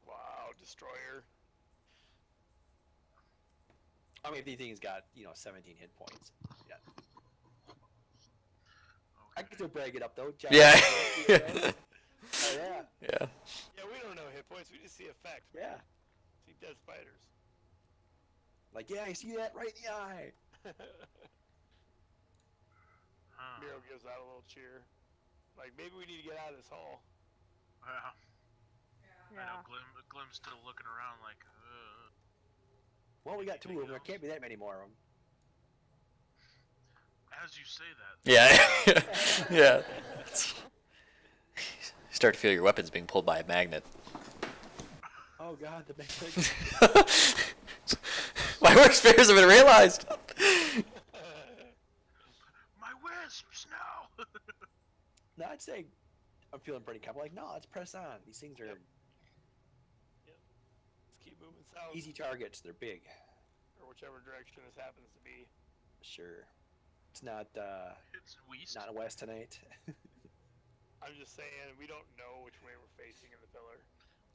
Wow, destroyer. I mean, if these things got 17 hit points. Yeah. I Okay. can still brag it up though. Jack. Yeah. Oh yeah. Yeah. Yeah, we don't know hit points. We just see effect. Yeah. See dead spiders. Like, yeah, I see that right in the eye. Huh. Miro gives out a little cheer. Like, maybe we need to get out of this hall. Wow. I Yeah. know Glim's still looking around like, Well, we got two of them. There can't be that many more of them. as you say that. Yeah. Yeah. You start to feel your weapons being pulled by a magnet. Oh god, the big My worst fears have been realized. My wisps now. No, I'd say I'm feeling pretty confident. Like, no, let's press on. These things are Let's keep moving south. easy targets. They're big. Or whichever direction this happens to be. Sure. It's not It's west. not west tonight. I'm just saying, we don't know which way we're facing in the pillar.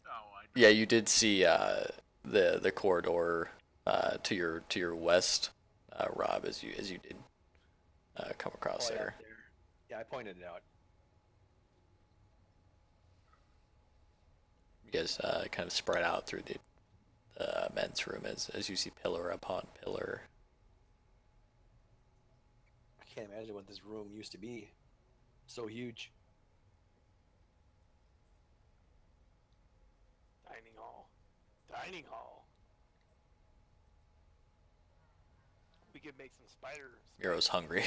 Oh, I. Yeah, you did see the corridor to your west, Rob, as you did come across Oh, yeah, there. Yeah, I pointed it out. You guys kind of spread out through the men's room as you see pillar upon pillar. I can't imagine what this room used to be. So huge. Dining hall. Dining hall. We could make some spiders. Miro's hungry.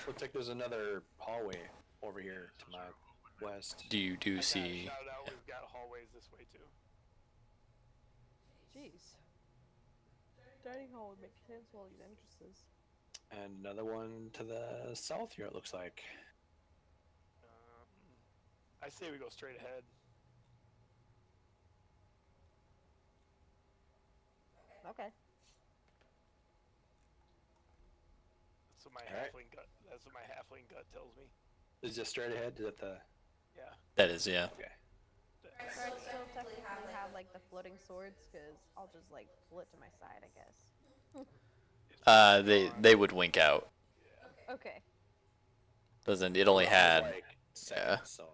Looks like there's another hallway over here to my west. Do you see? Shout out, we've got hallways this way too. Jeez. Dining hall would make sense with all these entrances. And another one to the south here, it looks like. I say we go straight ahead. Okay. That's what my Alright. halfling gut. That's what my halfling gut tells me. Is this straight ahead? Is that the... Yeah. That is, yeah. Okay. So I still technically have like the floating swords because I'll just like pull it to my side, I guess. They would wink out. Okay. Doesn't it only had? Like Yeah. seconds, so...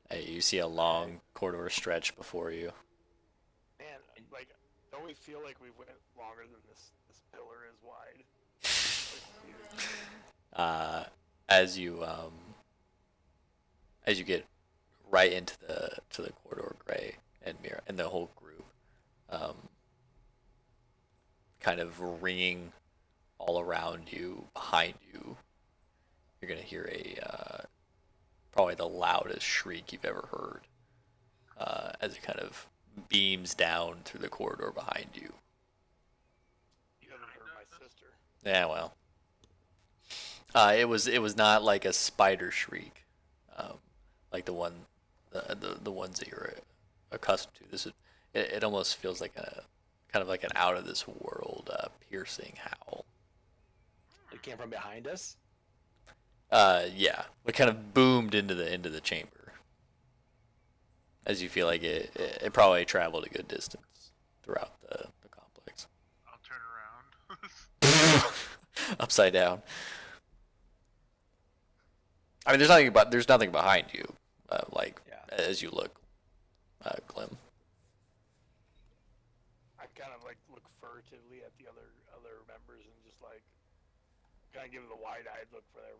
Hey, you see a long corridor stretch before you. Man, like, don't we feel like we went longer than this pillar is wide? As you get right into the corridor, Gray and Mira and the whole group, kind of ringing all around you, behind you. You're gonna hear probably the loudest shriek you've ever heard, as it kind of beams down through the corridor behind you. You haven't heard my sister. Yeah, well, it was not like a spider shriek, like the ones that you're accustomed to. It almost feels like a kind of like an out of this world piercing howl. It came from behind us. Yeah, it kind of boomed into the chamber, as you feel like it probably traveled a good distance throughout the complex. I'll turn around. Upside down. I mean, there's nothing behind you, as you look, Clem. I kind of like look furtively at the other members and just like kind of give the wide-eyed look for their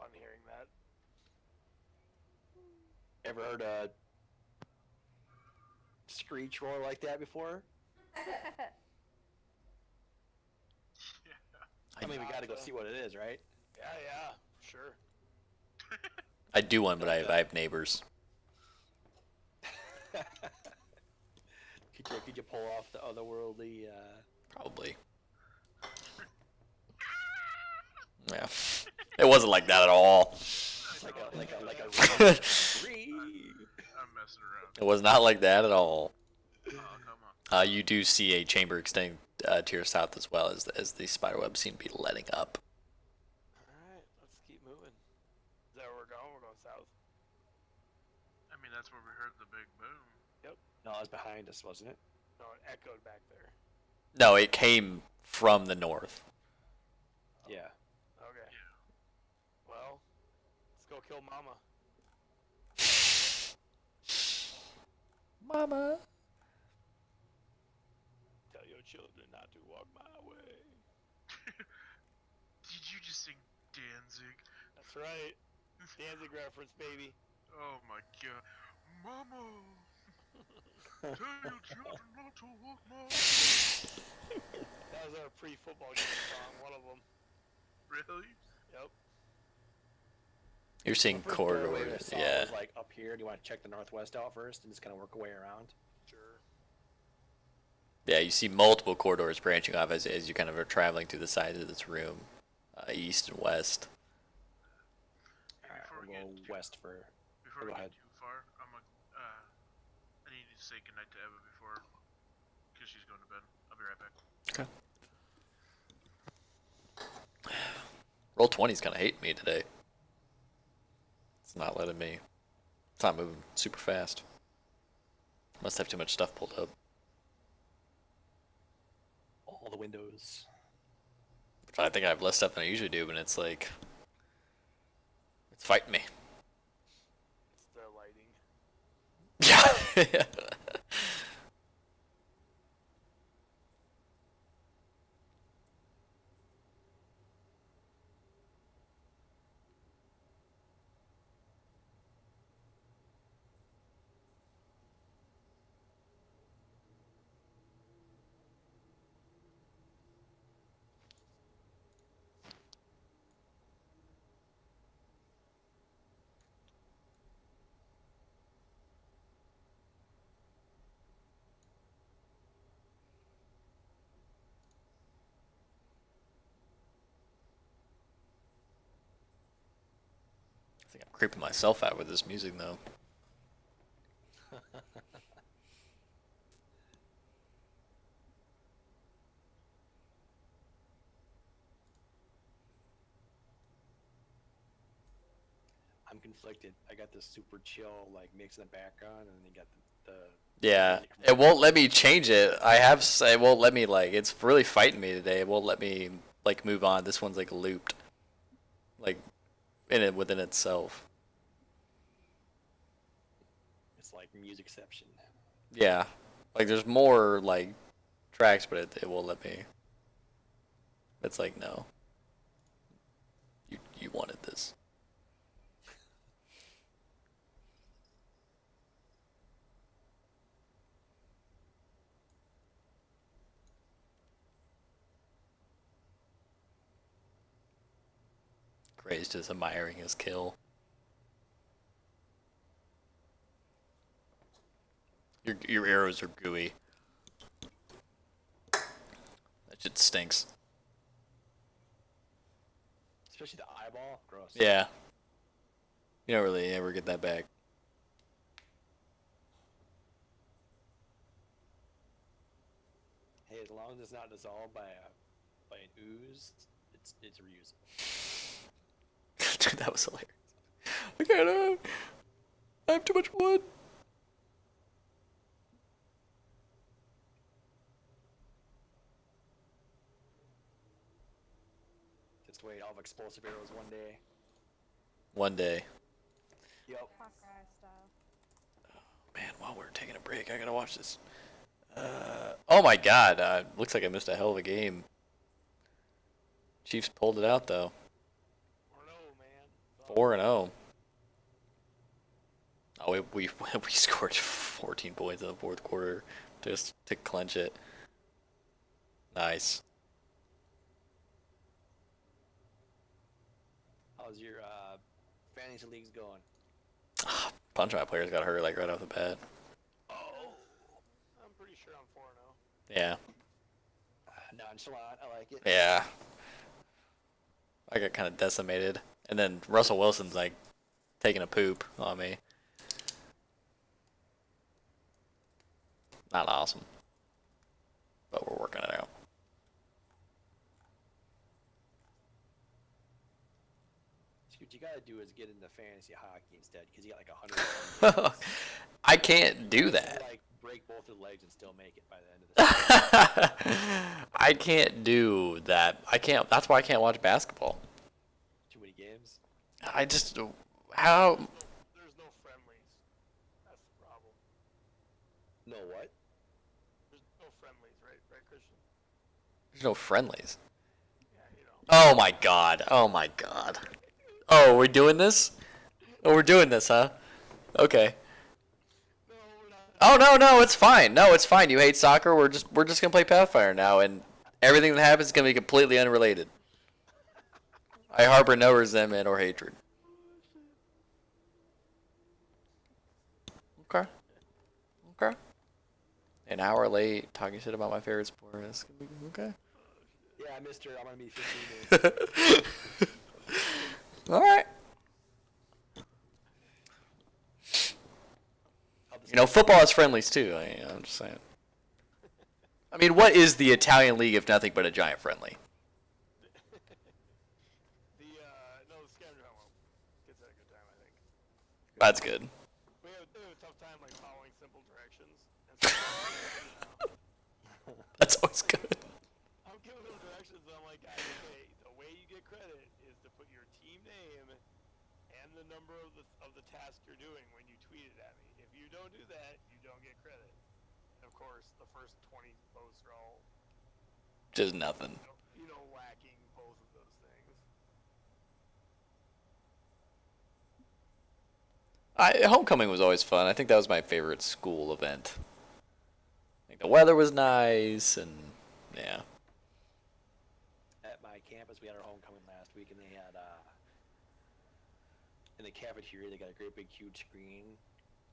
on hearing that. Ever heard a screech roar like that before? I mean, we gotta go see what it is, right? Yeah, sure. I do one, but I have neighbors. Could you pull off the otherworldly? Probably. Yeah. It wasn't like that at all. It's like a I'm messing around. It was not like that at all. Oh, come on. You do see a chamber extending to your south as well as the spiderweb seem to be letting up. Alright, let's keep moving. Is that where we're going? We're going south. I mean, that's where we heard the big boom. No, it was behind us, wasn't it? No, it echoed back there. No, it came from the north. Yeah. Okay. Well, let's go kill Mama. Mama. Tell your children not to walk my way. Did you just sing Danzig? That's right. Danzig reference, baby. Oh my god. Mama! Tell your children not to walk my way. That was our pre-football game song, one of them. Really? Yep. You're seeing The first doorway we corridors. saw Yeah. was like up here. Do you want to check the northwest out first and just kind of work our way around? Sure. Yeah, you see multiple corridors branching off as you kind of are traveling through the sides of this room, east and west. Alright, Before we'll we go get too- west for. Before Go we ahead. get too far, I need to say goodnight to Eva before, because she's going to bed. I'll be right back. Okay. Roll 20's kind of hating me today. It's not letting me. It's not moving super fast. Must have too much stuff pulled up. All the windows. I think I have less stuff than I usually do, but it's like it's fighting me. It's the lighting. Yeah. I think I'm creeping myself out with this music though. I'm conflicted. I got this super chill like mix in the background, and then you got the Yeah, it won't let me change it. It won't let me it's really fighting me today. It won't let me move on. This one's looped, within itself. It's like musicception. Yeah, there's more tracks, but it won't let me. It's no. You wanted this. Gray's just admiring his kill. Your arrows are gooey. That shit stinks. Especially the eyeball. Gross. Yeah. You don't really ever get that back. Hey, as long as it's not dissolved by an ooze, it's reusable. Dude, that was hilarious. I can't. I have too much wood. Just wait, I'll have explosive arrows one day. One day. Yep. Hawkeye style. Man, while we're taking a break, I gotta watch this. Oh my god, looks like I missed a hell of a game. Chiefs pulled it out though. 4-0, man. 4-0. Oh, we scored 14 points in the fourth quarter just to clinch it. Nice. How's your fantasy leagues going? Bunch of my players got hurt like right off the bat. Oh, I'm pretty sure I'm 4-0. Yeah. Nonchalant, I like it. Yeah. I got kind of decimated. And then Russell Wilson's like taking a poop on me. Not awesome. But we're working it out. So what you gotta do is get into fantasy hockey instead, because you got like 100. I can't do that. Like break both of the legs and still make it by the end of the season. I can't do that. I can't. That's why I can't watch basketball. Too many games. I just how There's no friendlies. That's the problem. No what? There's no friendlies, right, Christian? there's no friendlies. Yeah, you know. Oh my god. Oh my god. Oh, we're doing this? Oh, we're doing this, huh? Okay. No, we're not. Oh no, it's fine. No, it's fine. You hate soccer. We're just gonna play Pathfinder now, and everything that happens is gonna be completely unrelated. I harbor no resentment or hatred. Okay. Okay. An hour late, talking shit about my favorite sport. That's gonna be okay. Yeah, I missed her. I'm gonna be 15 minutes. All right. You know, football has friendlies too. I'm just saying. I mean, what is the Italian league if nothing but a giant friendly? No, the scavenger hunt gets at a good time, I think. That's good. We have a tough time like following simple directions. And so, That's always good. I'm giving them directions, and I'm like, guys, okay, the way you get credit is to put your team name and the number of the task you're doing when you tweet it at me. If you don't do that, you don't get credit. And of course, the first 20 posts are all, Just nothing. lacking both of those things. Homecoming was always fun. I think that was my favorite school event. Like the weather was nice, and yeah. At my campus, we had our homecoming last week, and they had in the cafeteria they got a great big huge screen,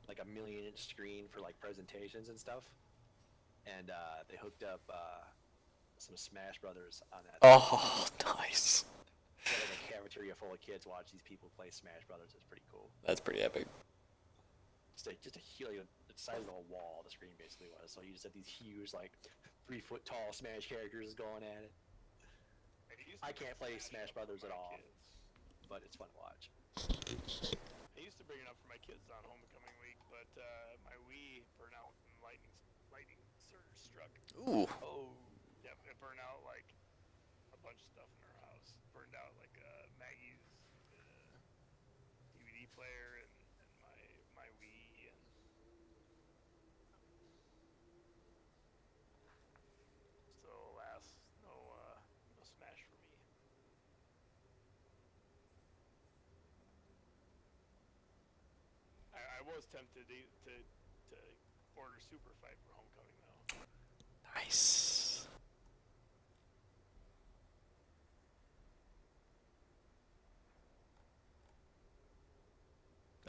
like a 1,000,000-inch screen for like presentations and stuff, and they hooked up some Smash Brothers on that. Oh, nice. They had, like a cafeteria full of kids watch these people play Smash Brothers. It's pretty cool. That's pretty epic. Just a huge, the size of a wall. The screen basically was. So you just had these huge, like 3-foot tall Smash characters going at it. I can't play Smash Brothers at all, but it's fun to watch. I used to bring it up for my kids on homecoming week, but my Wii burned out and lightning surge struck. Ooh. Oh, Yep, it burned out like a bunch of stuff in our house. Burned out like Maggie's DVD player and my Wii and so alas, no Smash for me. I was tempted to order Super Fight for homecoming though. Nice.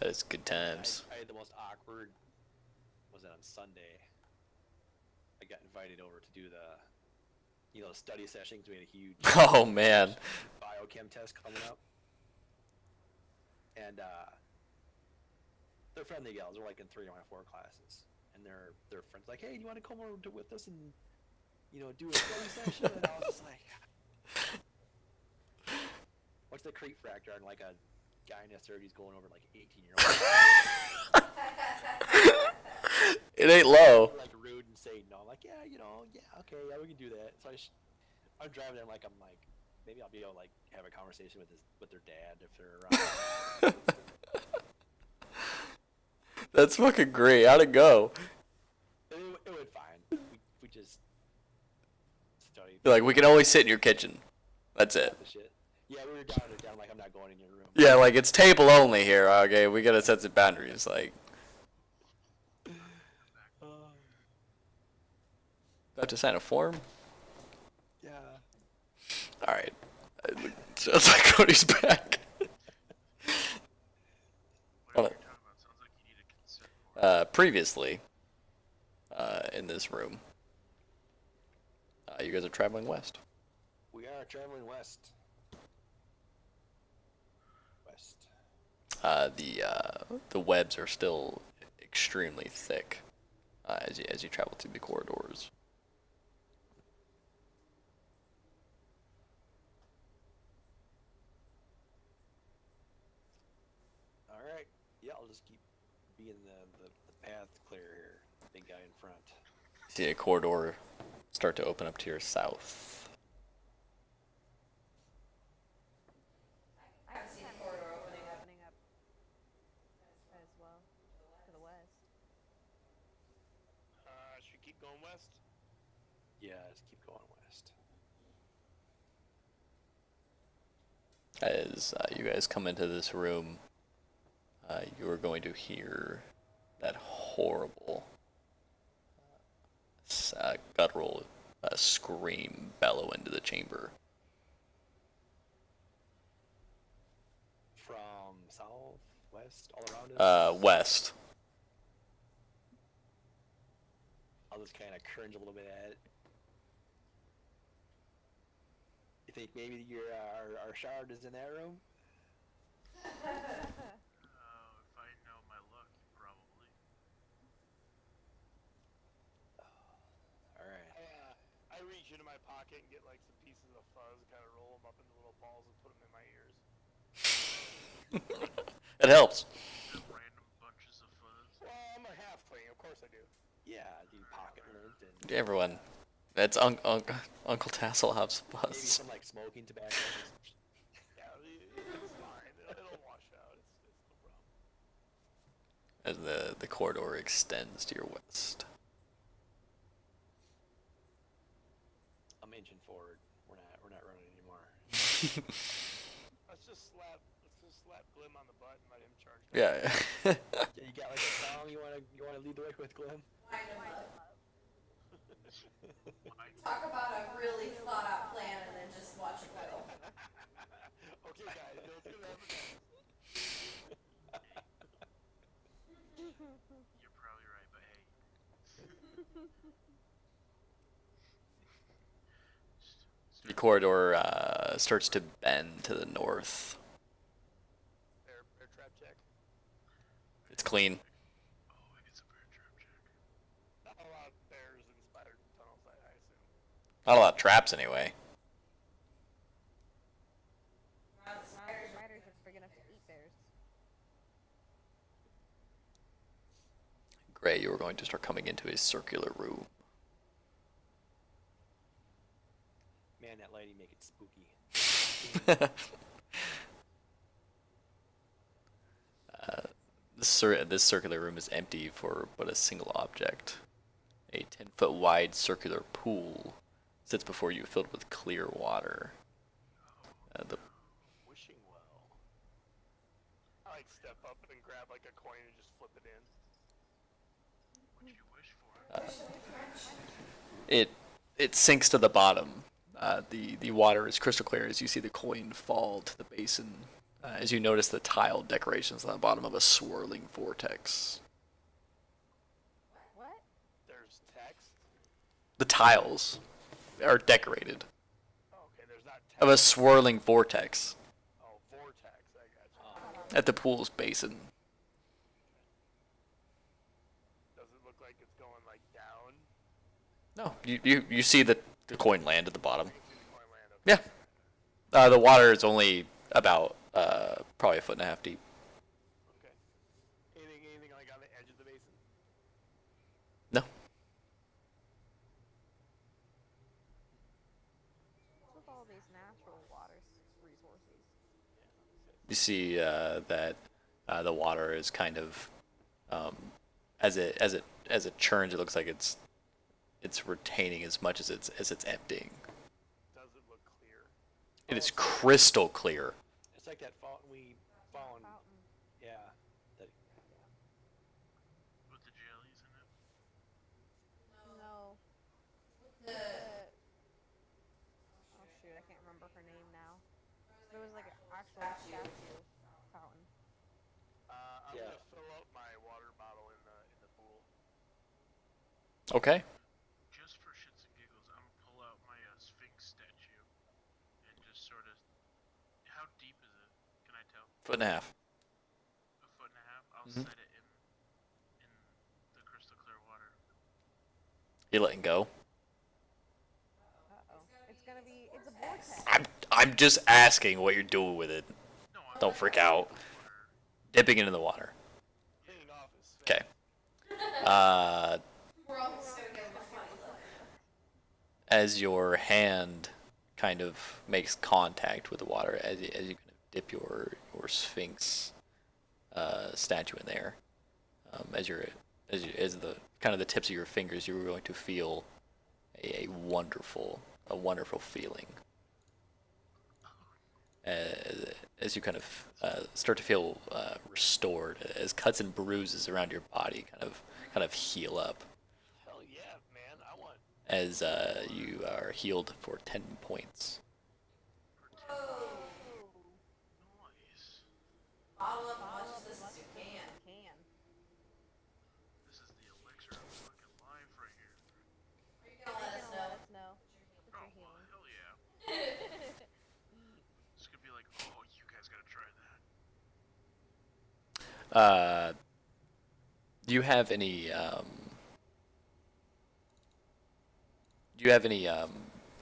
That's good times. I had the most awkward. Was it on Sunday? I got invited over to do the study sessions. We had a huge Oh man. biochem test coming up, and they're friendly gals. They're like in 3 of my 4 classes, and their friends like, hey, do you want to come over with us and do a study session? And I was just like, what's the creep factor on like a guy in his 30s going over like 18-year-old? It ain't low. Like rude and say no. I'm like, yeah, okay, yeah, we can do that. So I'm driving there. I'm like, maybe I'll be able to like have a conversation with their dad if they're around. That's fucking great. How'd it go? It went fine. We just studied. You're like, we can always sit in your kitchen. That's it. The shit. Yeah, we were down. Like, I'm not going in your room. Yeah, like it's table only here. Okay, we gotta set some boundaries. Like, about to sign a form. Yeah. All right. Sounds like Cody's back. What are you talking about? Sounds like you need a consent form. Previously, in this room, you guys are traveling west. We are traveling west. The webs are still extremely thick as you travel through the corridors. All right. Yeah, I'll just keep being the path clear here. Big guy in front. See a corridor start to open up to your south. I can see the corridor opening up. As well to the west. Should we keep going west? Yeah, just keep going west. As you guys come into this room, you are going to hear that horrible, guttural scream bellow into the chamber. From south, west, all around us. West. I'll just kind of cringe a little bit at it. You think maybe our shard is in that room? If I know my luck, probably. All right. I reach into my pocket and get like some pieces of fuzz, kind of roll them up into little balls and put them in my ears. It helps. Just random bunches of fuzz. Well, I'm a halfling, of course I do. Yeah, do pocket lint and Everyone. That's Uncle Tassel has maybe buzz. some like smoking tobacco. Yeah, it's fine. It'll wash out. It's no problem. As the corridor extends to your west. I'm inching forward. We're not running anymore. Let's just slap Glim on the butt and let him charge. Yeah. Yeah, you got like a song you wanna lead the way with, Glim? Talk about a really thought out plan and then just watch it go. Okay, guys, let's do that. You're probably right, but hey. The corridor starts to bend to the north. Bear trap check. It's clean. Oh, it's a bear trap check. Not a lot of bears inspired tunnels, I assume. Not a lot of traps anyway. Spiders are big enough to eat bears. Gray, you are going to start coming into a circular room. Man, that lady make it spooky. This circular room is empty for but a single object. A 10-foot wide circular pool sits before you filled with clear water. The Wishing well. I like step up and grab like a coin and just flip it in. What'd you wish for? it sinks to the bottom. The water is crystal clear as you see the coin fall to the basin as you notice the tile decorations on the bottom of a swirling vortex. What? There's text. The tiles are decorated Oh, okay, there's not text. of a swirling vortex Oh, vortex. I got you. at the pool's basin. Does it look like it's going like down? No, you see the coin land at the bottom. I can see the coin land. Okay. Yeah. The water is only about probably a foot and a half deep. Okay. Anything like on the edge of the basin? No. What's with all these natural water resources? You see that the water is kind of as it churns, it looks like it's retaining as much as it's emptying. Does it look clear? It is crystal clear. It's like that fountain we found. Fountain. Yeah. That, With the jellies in it. No. Oh shoot, I can't remember her name now. There was like an actual statue fountain. I'm Yeah. gonna fill up my water bottle in the pool. Okay. Just for shits and giggles, I'm gonna pull out my Sphinx statue and just sort of. How deep is it? Can I tell? Foot and a half. A foot and a half. I'll Mhm. set it in the crystal clear water. You letting go? Uh-oh. It's gonna be, it's a vortex. I'm just asking what you're doing with it. No, Don't freak out. Dipping it in the water. Hitting off his face. Okay. We're all just gonna give him a funny look. As your hand kind of makes contact with the water, as you kind of dip your Sphinx statue in there, as the kind of the tips of your fingers, you were going to feel a wonderful feeling. As you kind of start to feel restored, as cuts and bruises around your body kind of heal up, Hell yeah, man! I want. as you are healed for 10 points. Nice. Bottle up as much of this as you can. Can. This is the elixir of fucking life right here. Are you gonna let us know? Let us know. That Oh, you're well, healing. hell yeah. It's gonna be like, oh, you guys gotta try that. Do you have any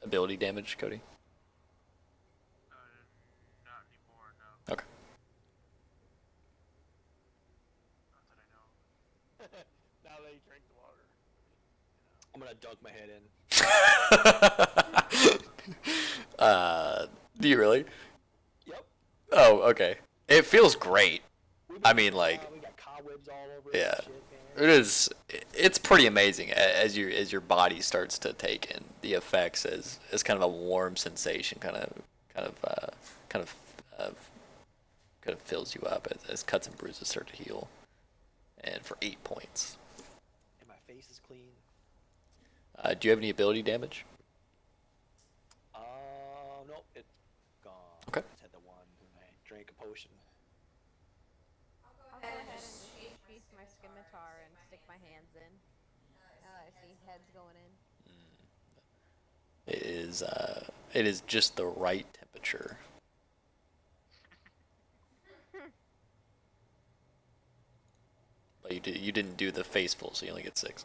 ability damage, Cody? Not anymore, no. Okay. Not that I know. Now that you drank the water. I'm gonna dunk my head in. Do you really? Yep. Oh, okay. It feels great. I mean, like, we got cobwebs all over yeah. it. and shit, man. It is. It's pretty amazing as your body starts to take in the effects as kind of a warm sensation, kind of fills you up as cuts and bruises start to heal, and for 8 points. And my face is clean. Do you have any ability damage? Nope, it's gone. Okay. I just had the one when I drank a potion. I'll go ahead and sheath my scimitar and stick my hands in. Now that I see heads going in. It is just the right temperature. But you didn't do the face full, so you only get 6.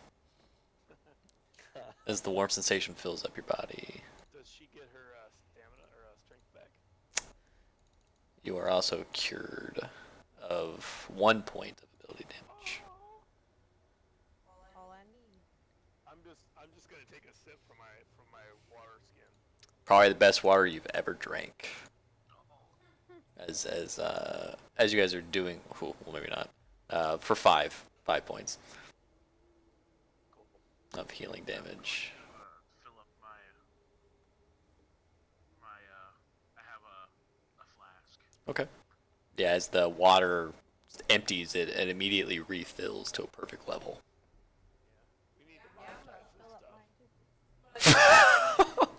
As the warm sensation fills up your body, Does she get her stamina or strength back? you are also cured of 1 point of ability damage. All I need. I'm just gonna take a sip from my water skin. Probably the best water you've ever drank. As you guys are doing, well, maybe not. For 5 points of healing damage. Fill up my I have a flask. Okay. Yeah, as the water empties, it immediately refills to a perfect level. We need to Yeah, I'm gonna monetize fill up this mine too. stuff.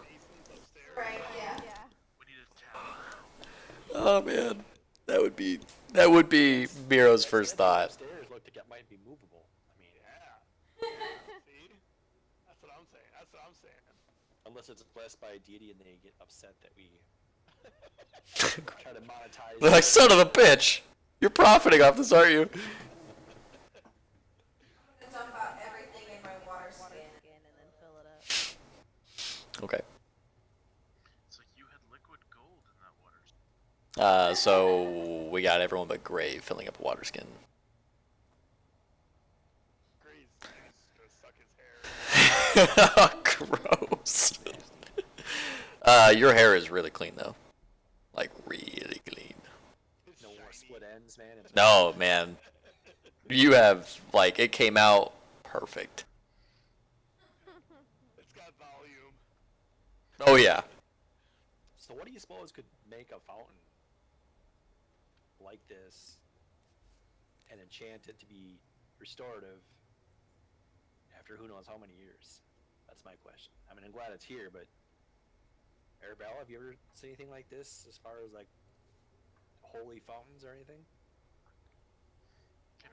Basins upstairs. Right, yeah. Yeah. We need to Oh man, that would be Miro's first thought. Upstairs looked like it might be movable. I mean, Yeah. See? That's what I'm saying. That's what I'm saying. unless it's blessed by a deity and they get upset that we try to monetize. They're like, son of a bitch, you're profiting off this, aren't you? I'm gonna dump out everything in my water skin. And then fill it up. Okay. It's like you had liquid gold in that water. So we got everyone but Gray filling up water skin. Gray's gonna suck his hair. Gross. Your hair is really clean though, like really clean. It's No more shiny. split ends, man. It's No man, you have like it came out perfect. It's got volume. Oh yeah. So what do you suppose could make a fountain like this and enchant it to be restorative after who knows how many years? That's my question. I mean, I'm glad it's here, but Arabella, have you ever seen anything like this as far as like holy fountains or anything? Can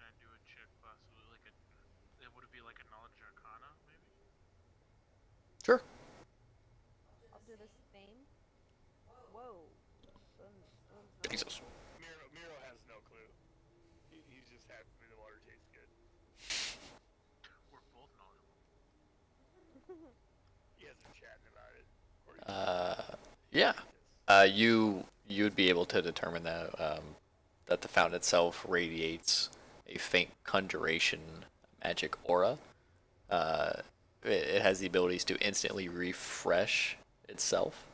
I do a check possibly like a? Would it be like a knowledge arcana maybe? Sure. I'll do the same. Whoa. Jesus. Miro has no clue. He's just happy the water tastes good. We're both knowledgeable. He hasn't chatting about it. Or Yeah. You'd be able to determine that that the fountain itself radiates a faint conjuration magic aura. It has the abilities to instantly refresh itself,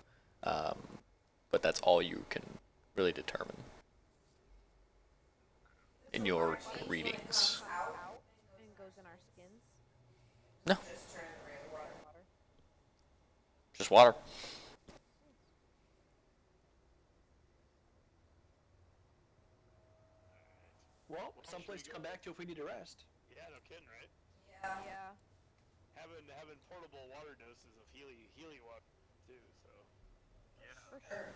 but that's all you can really determine in your readings. Out. And goes in our skins. No, Just turn it right water. Water. just water. Well, someplace to come back to if we need a rest. yeah, no kidding, right? Yeah. Yeah. Having portable water doses of healing water too. So Yeah. For sure.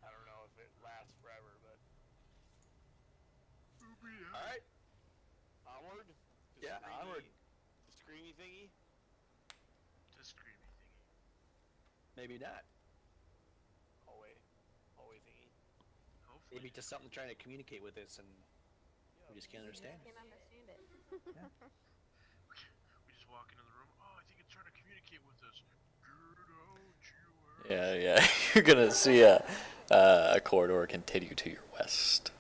I don't know if it lasts forever, but All right. onward. To Yeah, screamy- onward. To screamy thingy. To screamy thingy. Maybe not. Hallway thingy. Hopefully. Maybe to something trying to communicate with us and we just can't understand it. Can't understand it. We just walk into the room. Oh, I think it's trying to communicate with us. Get out, you Yeah. You're gonna see a corridor continue to your west.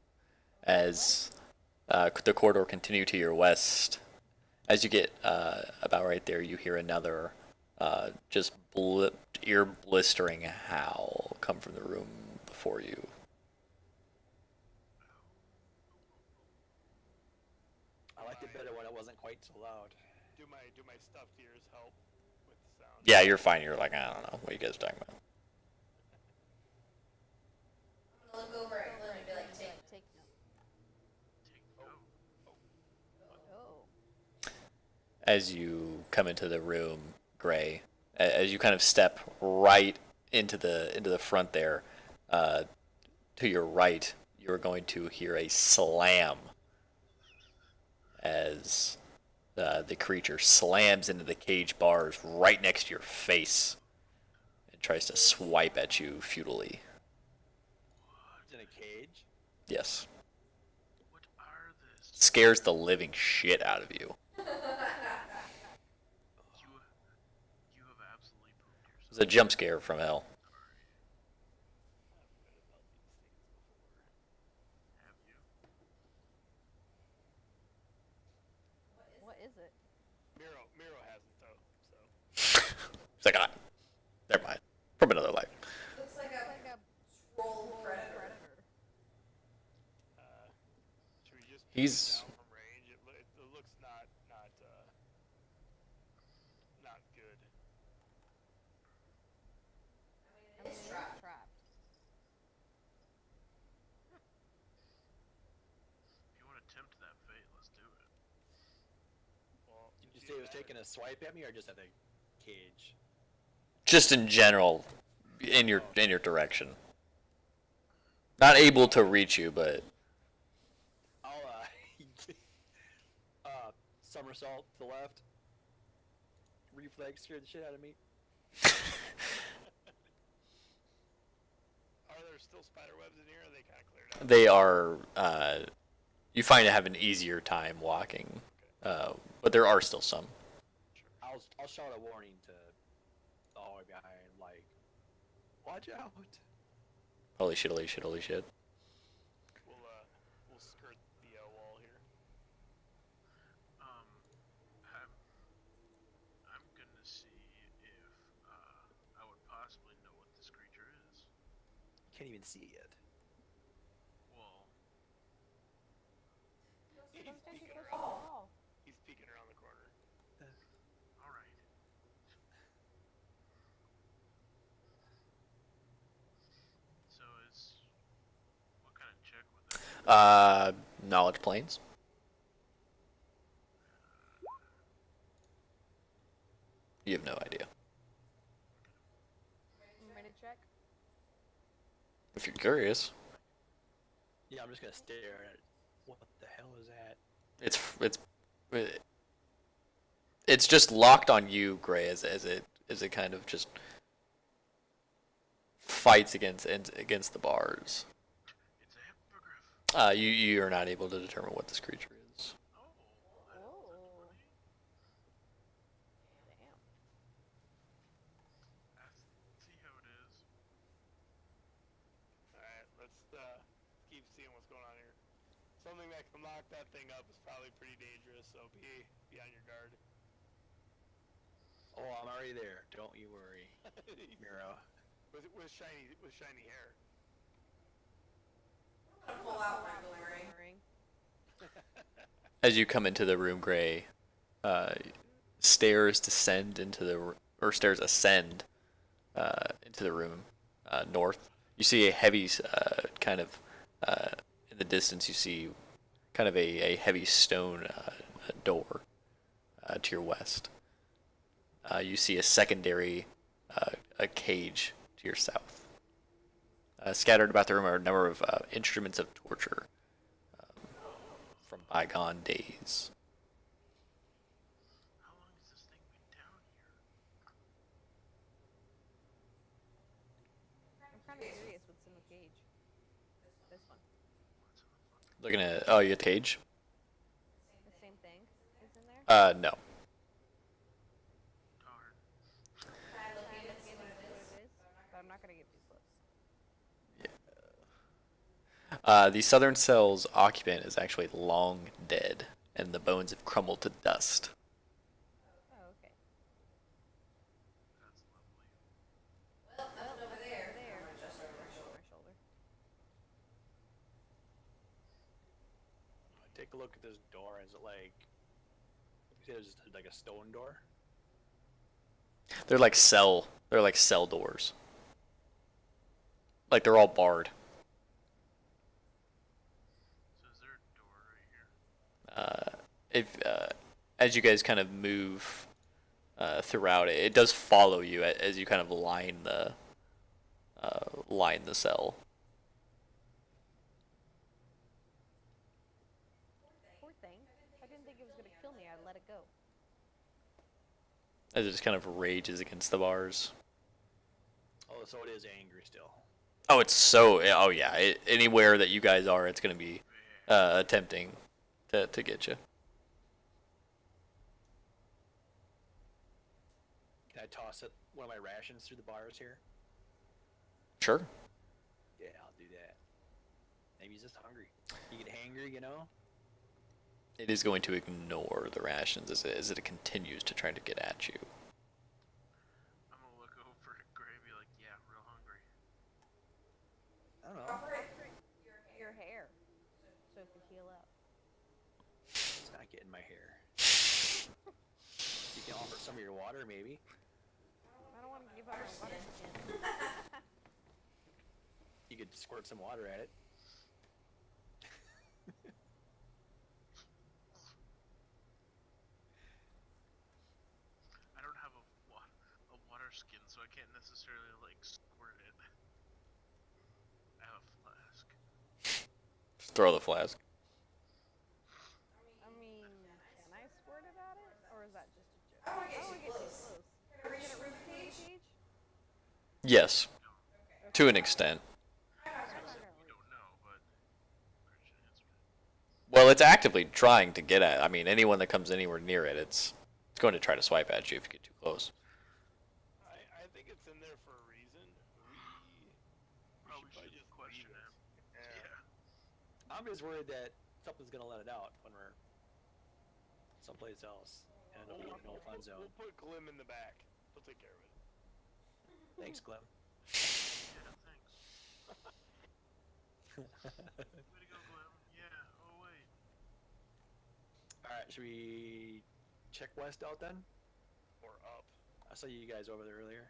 As the corridor continue to your west, as you get about right there, you hear another just ear blistering howl come from the room before you. I liked it better when it wasn't quite so loud. Do my stuffed ears help with the sound? Yeah, you're fine. You're like, I don't know what you guys are talking about. I'm gonna look over at Glenn and be like, take. Take note. Oh. As you come into the room, Gray, as you kind of step right into the front there, to your right, you're going to hear a slam as the creature slams into the cage bars right next to your face and tries to swipe at you futilely. It's in a cage. Yes. What are this? Scares the living shit out of you. You have absolutely pooped yourself. It's a jump scare from hell. Have you? What is it? Miro hasn't though. So It's like, ah, never mind. From another life. Looks like a Like a troll predator. should we just He's- down from range? It looks not good. I mean, It's trapped. If you want to tempt that fate, let's do it. Well, Did you say it was taking a swipe at me or just at the cage? just in general, in your direction. Not able to reach you, but I'll somersault to the left. Reflex scared the shit out of me. Are there still spider webs in here? Or are they kind of cleared out? they are. You find to have an easier time walking, but there are still some. I'll shout a warning to the hallway behind, like, watch out. Holy shit! Holy shit! Holy shit! We'll skirt the wall here. I'm gonna see if I would possibly know what this creature is. Can't even see it. Well, Don't stand too close to the wall. He's peeking around the corner. all right. So it's what kind of check would that? Knowledge planes. You have no idea. I'm ready to check. If you're curious, Yeah, I'm just gonna stare at it. What the hell is that? it's just locked on you, Gray, as it kind of just fights against the bars. It's a hippogriff. You are not able to determine what this creature is. Oh, Oh. Damn. I see how it is. Alright, let's keep seeing what's going on here. Something that can lock that thing up is probably pretty dangerous, so be on your guard. Oh, I'm already there. Don't you worry, Miro. with shiny hair. I'm gonna pull out my boomerang. As you come into the room, Gray, stairs ascend into the room north. You see a heavy kind of in the distance. You see kind of a heavy stone door to your west. You see a secondary a cage to your south. Scattered about the room are a number of instruments of torture from bygone days. How long has this thing been down here? I'm kind of curious what's in the cage. This one. Looking at you at the cage? The same thing is in there? No. Darn. Can I look at it and see what it is? But I'm not gonna get too close. The southern cell's occupant is actually long dead, and the bones have crumbled to dust. Oh, okay. That's lovely. Well, nothing over there. There. I'm gonna adjust over my shoulder. My shoulder. Take a look at this door. Is it like? You said it was just like a stone door. They're like cell doors. Like they're all barred. So is there a door right here? If as you guys kind of move throughout it, it does follow you as you kind of line the cell. Poor thing. I didn't think it was gonna kill me. I let it go. As it just kind of rages against the bars. Oh, so it is angry still. Oh, oh yeah. Anywhere that you guys are, it's gonna be attempting to get you. Can I toss it one of my rations through the bars here? Sure. Yeah, I'll do that. Maybe he's just hungry. You get hangry, you know? It is going to ignore the rations as it continues to try to get at you. I'm gonna look over at Gray and be like, yeah, real hungry. I don't know. Offer it. Your hair. So it could heal up. It's not getting my hair. You can offer some of your water, maybe. I don't want to give up my water skin. You could squirt some water at it. I don't have a water skin, so I I can't necessarily like squirt it. I have a flask. Just throw the flask. I mean, can I squirt it at it, or is that just a joke? I don't want to get Oh, too I get too close. close. Can I reach Can it through reach the through the cage? cage? Yes, Okay. to an extent. I'm not I'm gonna not reach. gonna You reach. don't know, but where's your answer? Well, it's actively trying to get at. I mean, anyone that comes anywhere near it, it's going to try to swipe at you if you get too close. I think it's in there for a reason. Probably should should just question leave him. it. Yeah. I'm just worried that something's gonna let it out when we're someplace else, and it'll be no fun zone. We'll put Glim in the back. He'll take care of it. Thanks, Clem. Yeah, thanks. Way to go, Glim. Yeah. Oh wait. All right, should we check west out then? Or up. I saw you guys over there earlier.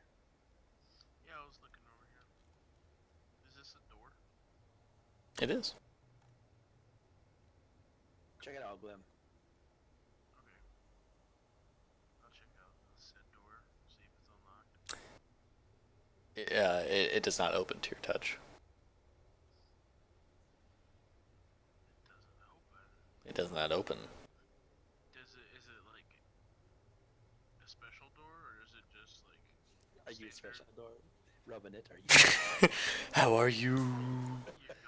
Yeah, I was looking over here. Is this a door? It is. Check it out, Glim. Okay. I'll check out the said door. See if it's unlocked. It does not open to your touch. It doesn't open. It does not open. Is it like a special door, or is it just like Are you standard? special door? Rubbing it? Are you? How are you? You know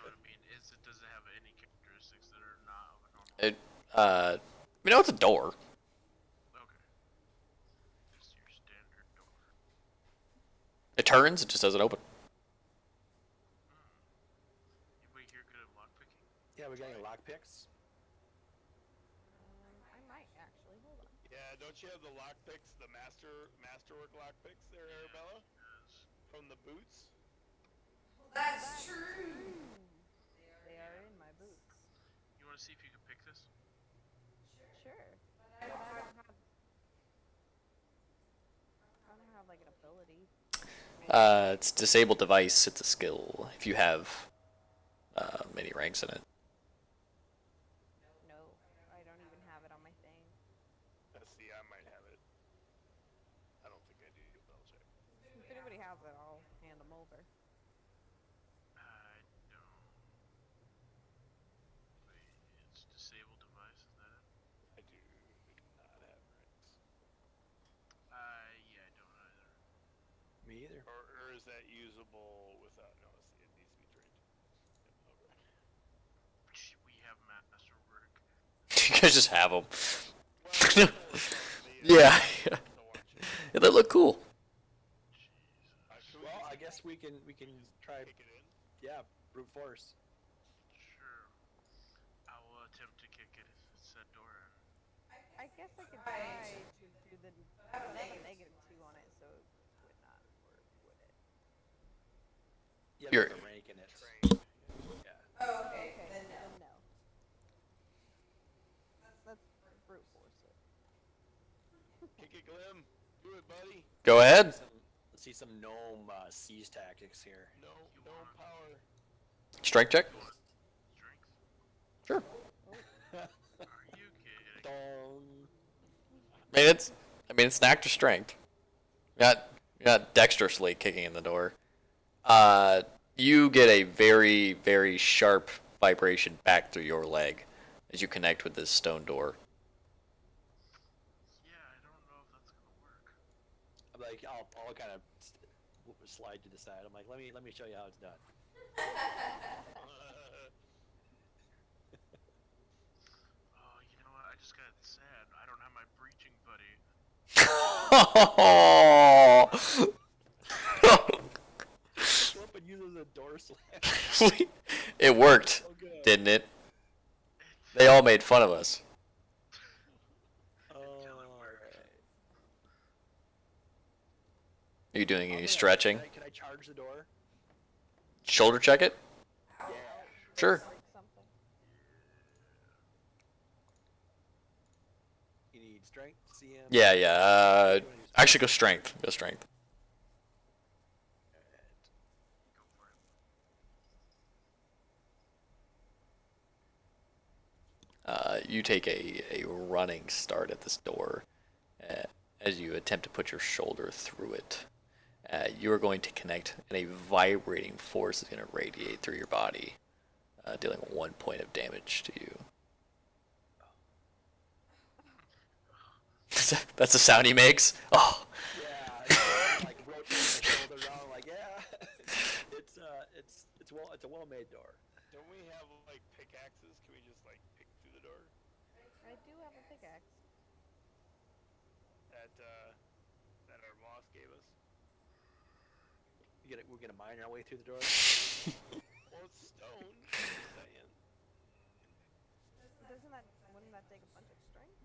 what I mean? Does it have any characteristics that are not of a normal? You know, it's a door. Okay. Just your standard door. It turns, it just doesn't open. Anybody here good at lockpicking? Yeah, we got any lockpicks? I might actually. Hold on. Yeah, don't you have the lockpicks, the masterwork lockpicks there, Arabella? Yes. From the boots? That's true. They are in my boots. You want to see if you can pick this? Sure. I don't have. I don't have like an ability. It's disabled device. It's a skill. If you have many ranks in it. No, I don't even have it on my thing. Let's see, I might have it. I don't think I do. I'll check. If anybody has it, I'll hand them over. I don't. Wait, it's disabled device, is that it? I do not have ranks. Yeah, I don't either. Me either. Or is that usable without? No, it needs to be trained. Yep, okay. We have masterwork. You guys just have them. Well, Yeah. to watch it. Yeah, they look cool. Can we Well, just I guess we can try. kick it in? Yeah, brute force. Sure. I will attempt to kick it said door. I guess I could try to do the. I have a -2 on it, so it would not work, would it? You have You're- like a rank in it. Trained. Yeah. Oh, okay. Okay, Then then no. no. Let's brute force it. Kick it, Glim. Do it, buddy. Go ahead. Let's see some gnome siege tactics here. No, You no want- power. Strength check. You want strength? Sure. Are you kidding? Dong. I mean, it's an act of strength. You're not dexterously kicking in the door. You get a very, very sharp vibration back through your leg as you connect with this stone door. Yeah, I don't know if that's gonna work. I'm like, I'll kind of slide to the side. I'm like, let me show you how it's done. Oh, you know what? I just got sad. I don't have my breaching buddy. Go up and use it as a door slam. It worked, Oh, good. didn't it? They all made fun of us. Alright. Are you doing I'll any do that. stretching? Can I charge the door? Shoulder check it? Yeah. Sure. Break something. You need strength, CM. Yeah, yeah. You wanna use- Actually, go strength. Go strength. Alright. Go for it. You take a running start at this door as you attempt to put your shoulder through it. You are going to connect, and a vibrating force is going to radiate through your body, dealing 1 point of damage to you. That's the sound he makes. Oh. Yeah, it's like rotating my shoulder around, like it's a well-made door. Don't we have like pickaxes? Can we just like pick through the door? I do have a pickaxe. That our boss gave us. We're gonna mine our way through the door. Well, it's stone. Just saying. Wouldn't that take a bunch of strength?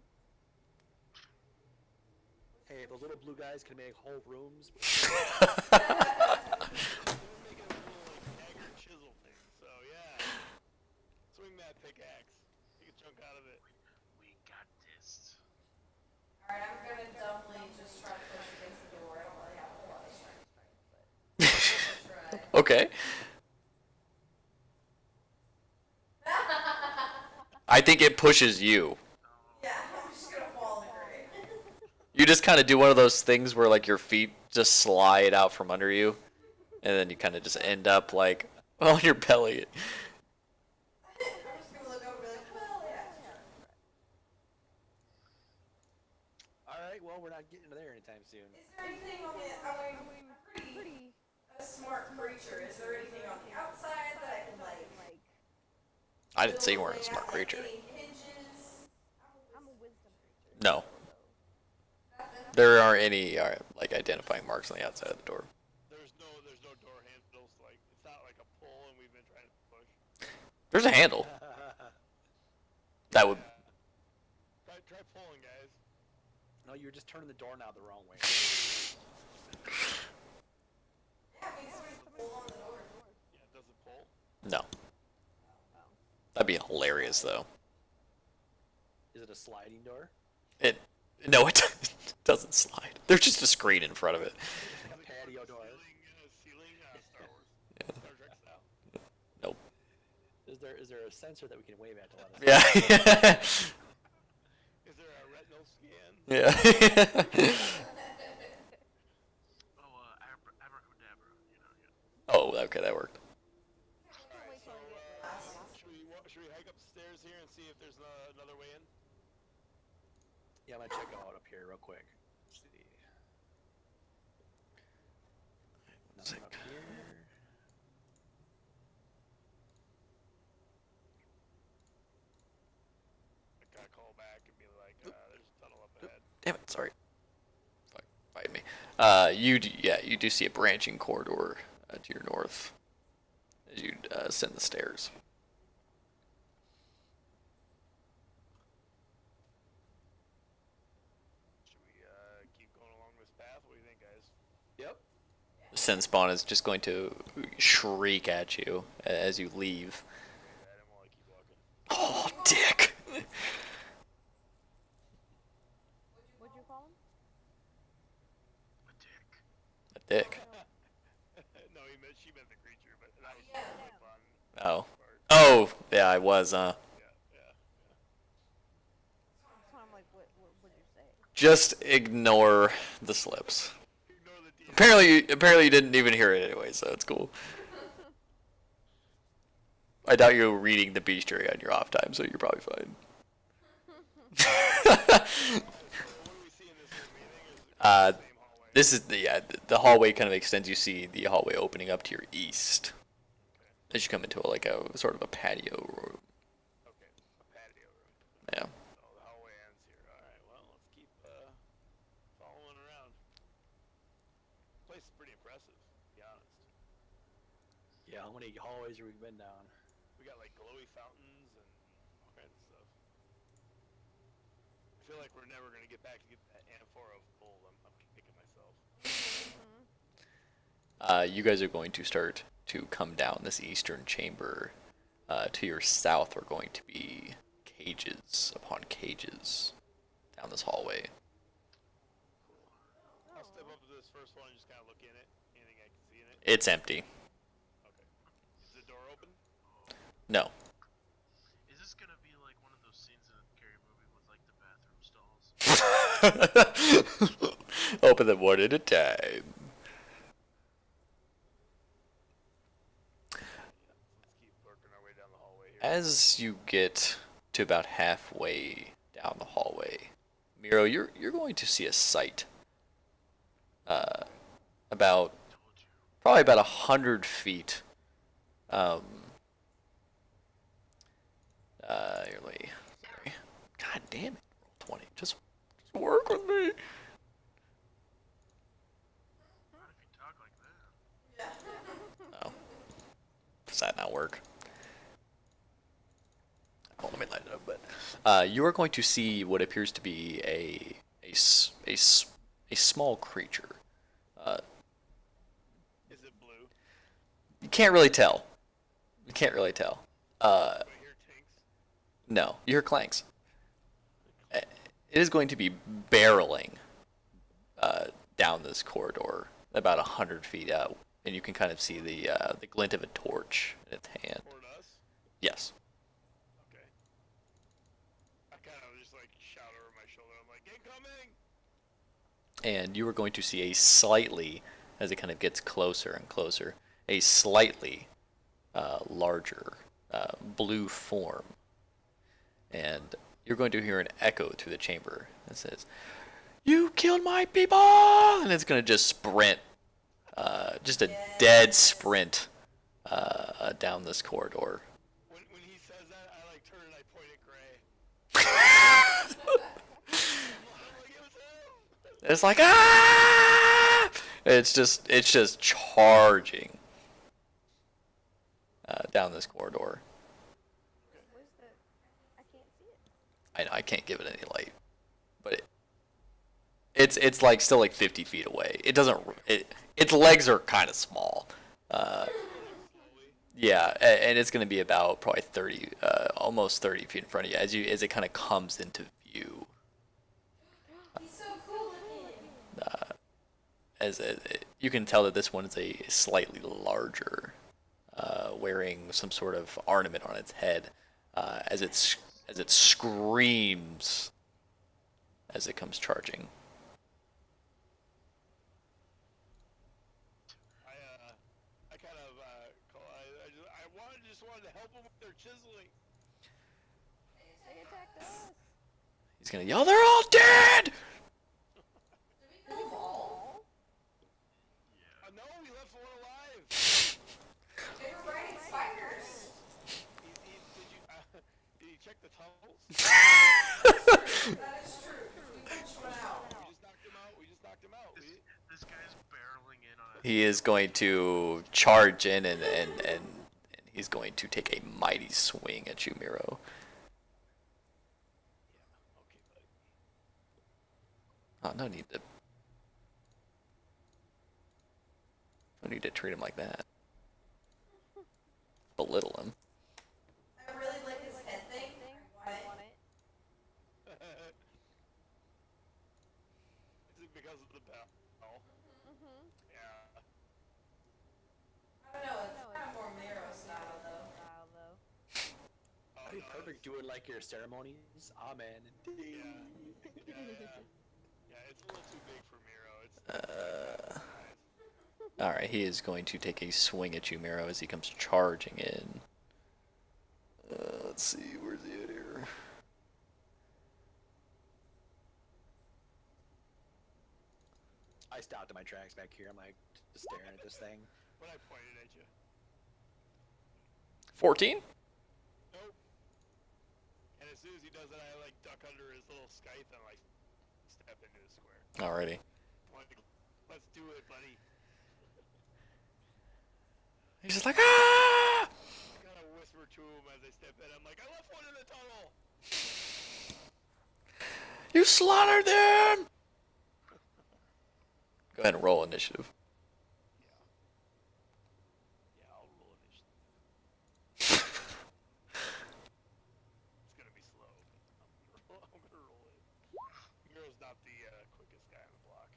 Hey, if those little blue guys can make whole rooms. We're making a little like dagger chisel thing. So yeah, swing that pickaxe. Take a chunk out of it. We got this. Alright, I'm gonna doubly just try to push against the door. I don't really have a lot of strength, but try. Okay. I think it pushes you. Yeah, I'm just gonna fall in the grave. You just kind of do one of those things where like your feet just slide out from under you, and then you kind of just end up like on your belly. I'm just gonna look over and be like, well, yeah. Alright, well, we're not getting to there anytime soon. Is there anything on the, I'm pretty a smart creature. Is there anything on the outside that I can like I didn't say you weren't a smart creature. Any hinges? I'm a wisdom creature. No. There aren't any like identifying marks on the outside of the door. There's no door handles. Like it's not like a pull, and we've been trying to push. There's a handle. That would. Try pulling, guys. No, you're just turning the doorknob the wrong way. Yeah, I mean, somebody pull on the door. Yeah, does it pull? No. That'd be hilarious though. Is it a sliding door? No, it doesn't slide. There's just a screen in front of it. Like a patio door. Ceiling, Star Wars. Yeah. Star Trek style. Nope. Is there a sensor that we can wave at to let us Yeah. Is there a retinal scan? Yeah. Abracadabra, you know. Oh, okay, that worked. Alright, so should we hike upstairs here and see if there's another way in? Yeah, I'm gonna check out up here real quick. Let's see. Nothing up here. I gotta call back and be like, there's a tunnel up ahead. Damn it, sorry. Fuck, fight me. You do see a branching corridor to your north as you ascend the stairs. Should we keep going along this path? What do you think, guys? Yep. Sin spawn is just going to shriek at you as you leave. Okay, I didn't want to keep walking. Oh, dick! What'd you call him? A dick. A dick. No, she meant the creature, but that was totally fun. Oh. Oh, yeah, I was, Yeah. So I'm like, what'd you say? Just ignore the slips. Ignore the DM. Apparently you didn't even hear it anyway, so it's cool. I doubt you're reading the bestiary on your off time, so you're probably fine. So what do we see in this room? Anything? Is it the same hallway? This is the hallway kind of extends. You see the hallway opening up to your east as you come into a sort of a patio room. Okay, a patio room. Yeah. So the hallway ends here. Alright, well, let's keep following around. This place is pretty impressive, to be honest. Yeah, how many hallways have we been down? We got like glowy fountains and all kinds of stuff. I feel like we're never gonna get back to get that amphora of gold. I'm kicking myself. You guys are going to start to come down this eastern chamber. To your south are going to be cages upon cages down this hallway. I'll step up to this first one and just kind of look in it. Anything I can see in it? It's empty. Okay. Is the door open? No. Is this gonna be like one of those scenes in a scary movie with like the bathroom stalls? Open them one at a time. as you get to about halfway down the hallway, Miro, you're going to see a sight. About Told you. probably about 100 feet. Um. Here, sorry. God damn it. Roll 20. Just work with me. Not if you talk like that. Oh. Does that not work? Oh, let me light it up. But you are going to see what appears to be a small creature. Is it blue? You can't really tell. You can't really tell. Do I hear tinks? No, you hear clanks. It is going to be barreling down this corridor about 100 feet out, and you can kind of see the glint of a torch in its hand. Toward us? Yes. Okay. I kind of just like shout over my shoulder. I'm like, incoming! And you are going to see a slightly, as it kind of gets closer and closer, a slightly larger blue form. And you're going to hear an echo through the chamber that says, "You killed my people!" And it's going to just sprint, just a dead sprint down this corridor. When he says that, I like turn and I point at Gray. I'm like, it was him! It's like, ah! It's just charging down this corridor. Where's the? I can't see it. I can't give it any light, but it's like still like 50 feet away. It doesn't. Its legs are kind of small. Yeah, and it's gonna be about probably 30, almost 30 feet in front of you as it kind of comes into view. He's so cool looking. As you can tell that this one is a slightly larger, wearing some sort of ornament on its head, as it screams as it comes charging. I kind of just wanted to help them with their chiseling. They attacked us. He's gonna yell, "They're all dead!" Did we kill them all? No, we left one alive. They were riding spiders. Did you check the tunnels? That is true. We punched one out. We just knocked him out. This guy's barreling in on it. He is going to charge in and he's going to take a mighty swing at you, Miro. Okay, buddy. Oh, no need to treat him like that. Belittle him. I really like his head thing. I want it. Is it because of the bell? Mhm. Yeah. I don't know. It's kind of more Miro style though. Style though. Oh, That'd be no, perfect doing like your ceremonies. Amen. Yeah, it's a little too big for Miro. Alright, he is going to take a swing at you, Miro, as he comes charging in. Let's see, where's he at here? I stopped in my tracks back here. I'm like just staring at this thing. When I pointed at you. 14? Nope. And as soon as he does it, I like duck under his little scythe and like step into the square. Alrighty. Like, let's do it, buddy. He's just like, ah! I kind of whisper to him as I step in. I'm like, I left one in the tunnel. You slaughtered them! Go ahead and roll initiative. Yeah, I'll roll initiative. It's gonna be slow, but I'm gonna roll it. Miro's not the quickest guy on the block.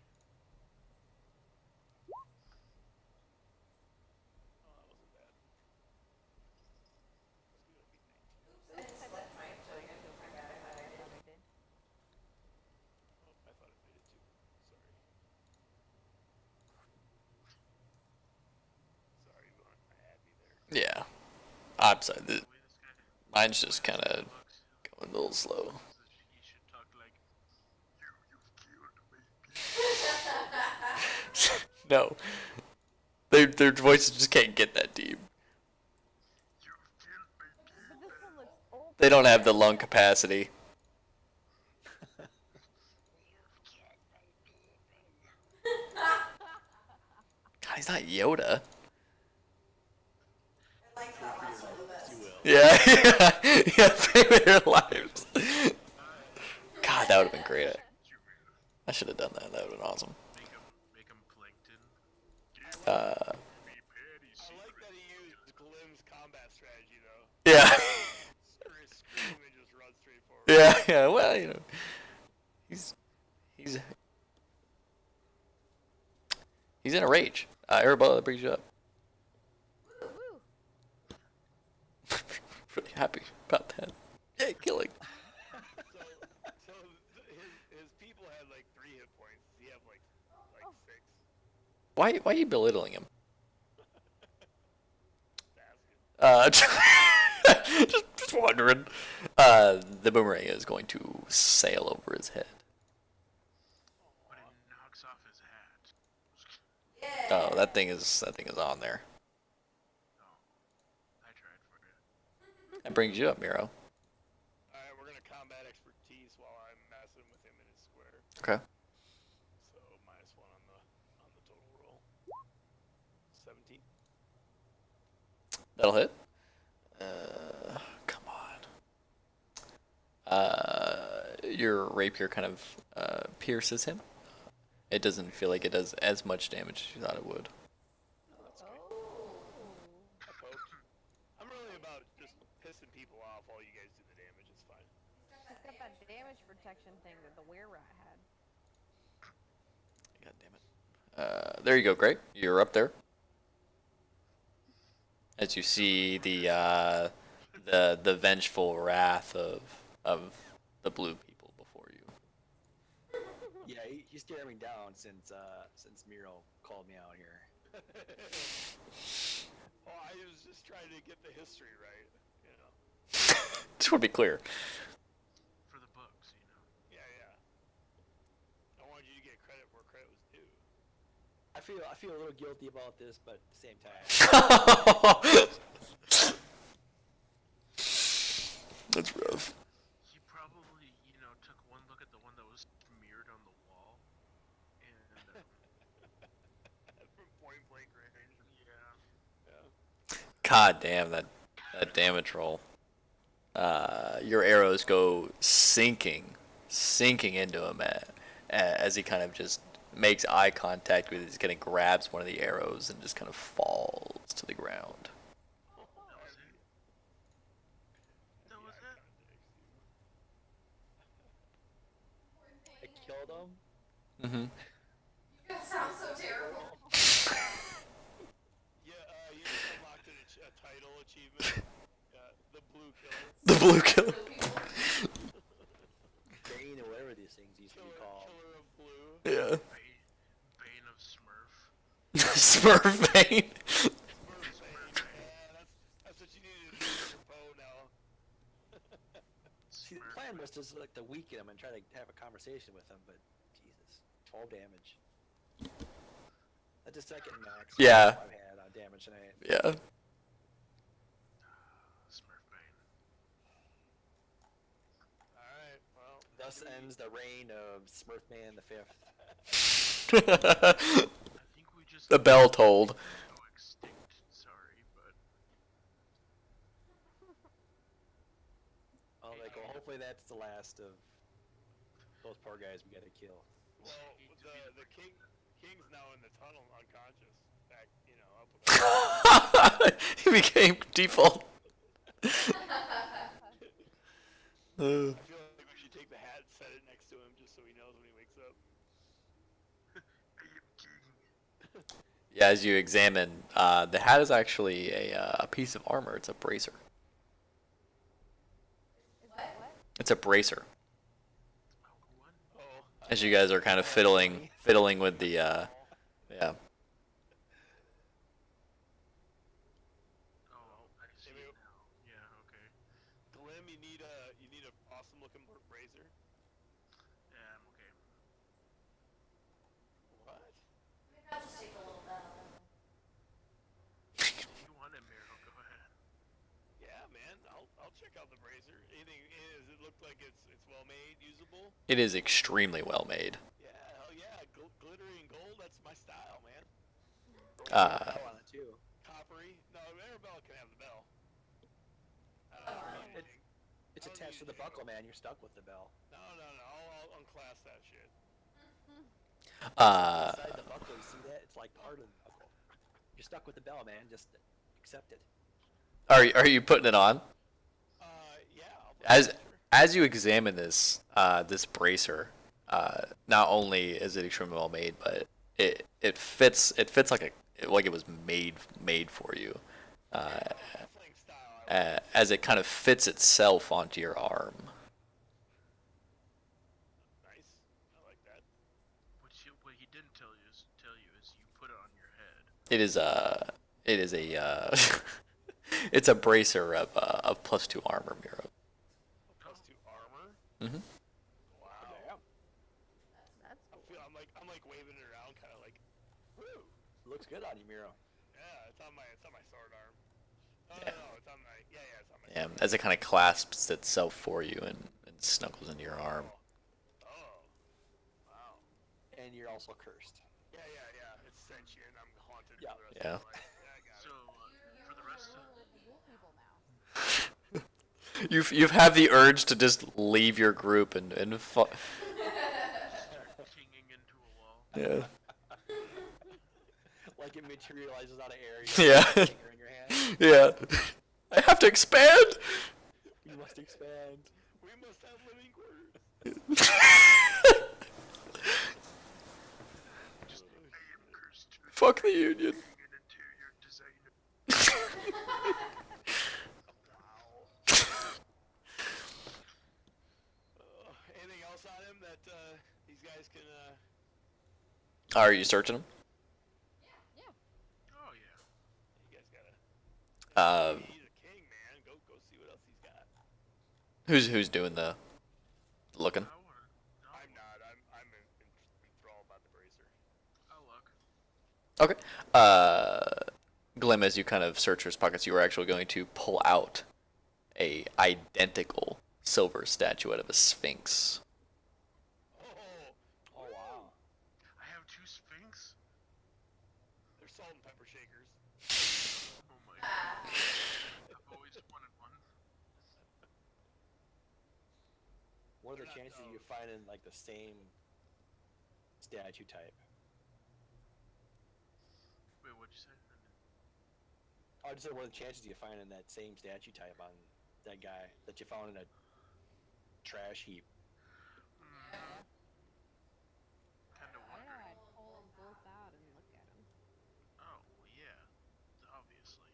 Oh, that wasn't bad. It's gonna be 19. Oops, I slipped my toy. My bad. I thought I did. I did. Oh, I thought it made it too. Sorry. Sorry, you had me there. Yeah. I'm sorry. The way this guy Mine's just kind of going a little slow. You should talk like, you killed me. No, their voices just can't get that deep. You killed me. But this one looks old. They don't have the lung capacity. God, he's not Yoda. I like that last one the best. You will. Yeah, yeah, save their lives. God, that would have been great. I should have done that. That would have been awesome. Make him plankton. Uh, I like that he used Glim's combat strategy though. yeah, Scream and just run straight forward. yeah, yeah. Well, you know, he's in a rage. Arabella, that brings you up. Woo, woo. Really happy about that. Yeah, killing. So his people had like 3 hit points. Does he have like 6? Why are you belittling him? Basket. Just wondering. The boomerang is going to sail over his head. But it knocks off his hat. Yeah. Oh, that thing is on there. No. I tried for it. That brings you up, Miro. Alright, we're gonna combat expertise while I'm messing with him in his square. Okay. So -1 on the total roll. 17. That'll hit. Come on. Your rapier kind of pierces him. It doesn't feel like it does as much damage as you thought it would. That's great. Oh. I poked. I'm really about just pissing people off while you guys do the damage. It's fine. He's got that damage protection thing that the were-rat had. God damn it. There you go, Gray. You're up there. As you see the vengeful wrath of the blue people before you. Yeah, he's staring me down since Miro called me out here. Oh, I was just trying to get the history right. You know. Just want to be clear. For the books, you know. Yeah, yeah. I wanted you to get credit where credit was due. I feel a little guilty about this, but at the same time, That's rough. He probably, took one look at the one that was smeared on the wall. And, From point blank range. yeah. Yeah. God damn that damage roll. Your arrows go sinking into him as he kind of just makes eye contact with it. He kind of grabs one of the arrows and just kind of falls to the ground. That was it. I killed him. Mm-hmm. You guys sound so terrible. Yeah, you just unlocked a title achievement. The blue killer. The blue killer. Blue people. Bane or whatever these things used to be called. Killer of blue. Yeah. Bane of Smurf. Smurf Bane. Yeah, that's what you need to do with your bow now. See, the plan was just like to weaken him and try to have a conversation with him, but Jesus, 12 damage. That's the second max Yeah. I've had on damage tonight. Yeah. Smurf Bane. Alright, well. Thus ends the reign of Smurfman the Fifth. I think we just The bell tolled. go extinct. Sorry, but Oh, like, well, hopefully that's the last of those poor guys we gotta kill. Well, the king's now in the tunnel unconscious. Back, up with He became default. I feel like we should take the hat and set it next to him just so he knows when he wakes up. I am king. Yeah, as you examine, the hat is actually a piece of armor. It's a bracer. What? It's a bracer. Oh, what? Oh. As you guys are kind of fiddling with the, yeah. Oh, I see it now. Yeah, okay. out the bracer. Anything? Does it look like it's well made, usable? It is extremely well made. Yeah, hell yeah, glittery and gold. That's my style, man. Bell on it too. Coppery. No, Arabella can have the bell. It's attached to the buckle, man. You're stuck with the bell. No. I'll unclasp that shit. Inside the buckle, you see that? It's like part of the buckle. You're stuck with the bell, man. Just accept it. Are you putting it on? Yeah. As you examine this this bracer, not only is it extremely well made, but it fits like it was made for you. Wrestling style. As it kind of fits itself onto your arm. Nice. I like that. What he didn't tell you is you put it on your head. It is a it's a bracer of +2 armor, Miro. +2 armor. Mm-hmm. Wow. Damn. That's cool. I'm like waving it around, kind of like, woo. Looks good on you, Miro. Yeah, it's on my sword arm. No, it's on my it's on my. Yeah, sword as it kind of clasps itself for you and snuggles into your arm. Oh. Wow. And you're also cursed. Yeah. It's sentient. I'm haunted Yeah. for the rest Yeah. of my life. Yeah, I got So it. for the rest of You've had the urge to just leave your group and pinging into a wall. yeah. Like it materializes out of air. Yeah. Finger in your hand. Yeah. I have to expand. You must expand. We must have living quarters. Just I am cursed. Fuck the union. Being an interior designer. Anything else on him that these guys can? Are you searching them? Oh yeah. You guys gotta. Um, He's a king, man. Go see what else he's got. who's doing the looking? I wanna. No, I'm not. I'm enthralled by the bracer. I'll look. Okay. Glim, as you kind of search his pockets, you are actually going to pull out a identical silver statuette of a sphinx. Oh wow. I have 2 Sphinx. They're salt and pepper shakers. Oh my god. I've always wanted one. What are the They're not chances of you those. finding like the same statue type? Wait, what'd you say? I just said, what are the chances of you finding that same statue type on that guy that you found in a trash heap? Kinda wondering. Yeah, I'd pull them both out and look at them. Oh, well, yeah. Obviously.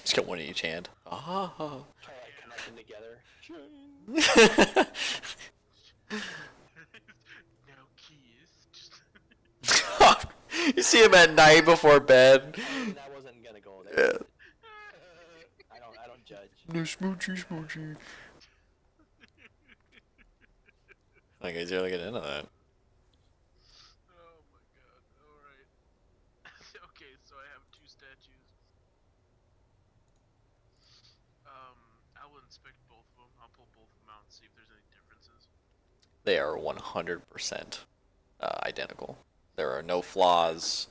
Just got one in each hand. Ah. Try to like connect them together. No keys. Just You see him at night before bed. I wasn't gonna go there. Yeah. I don't judge. No smoochy. I guess you're looking into that. Oh my god. Alright. Okay, so I have 2 statues. I'll inspect both of them. I'll pull both of them out and see if there's any differences. They are 100% identical. There are no flaws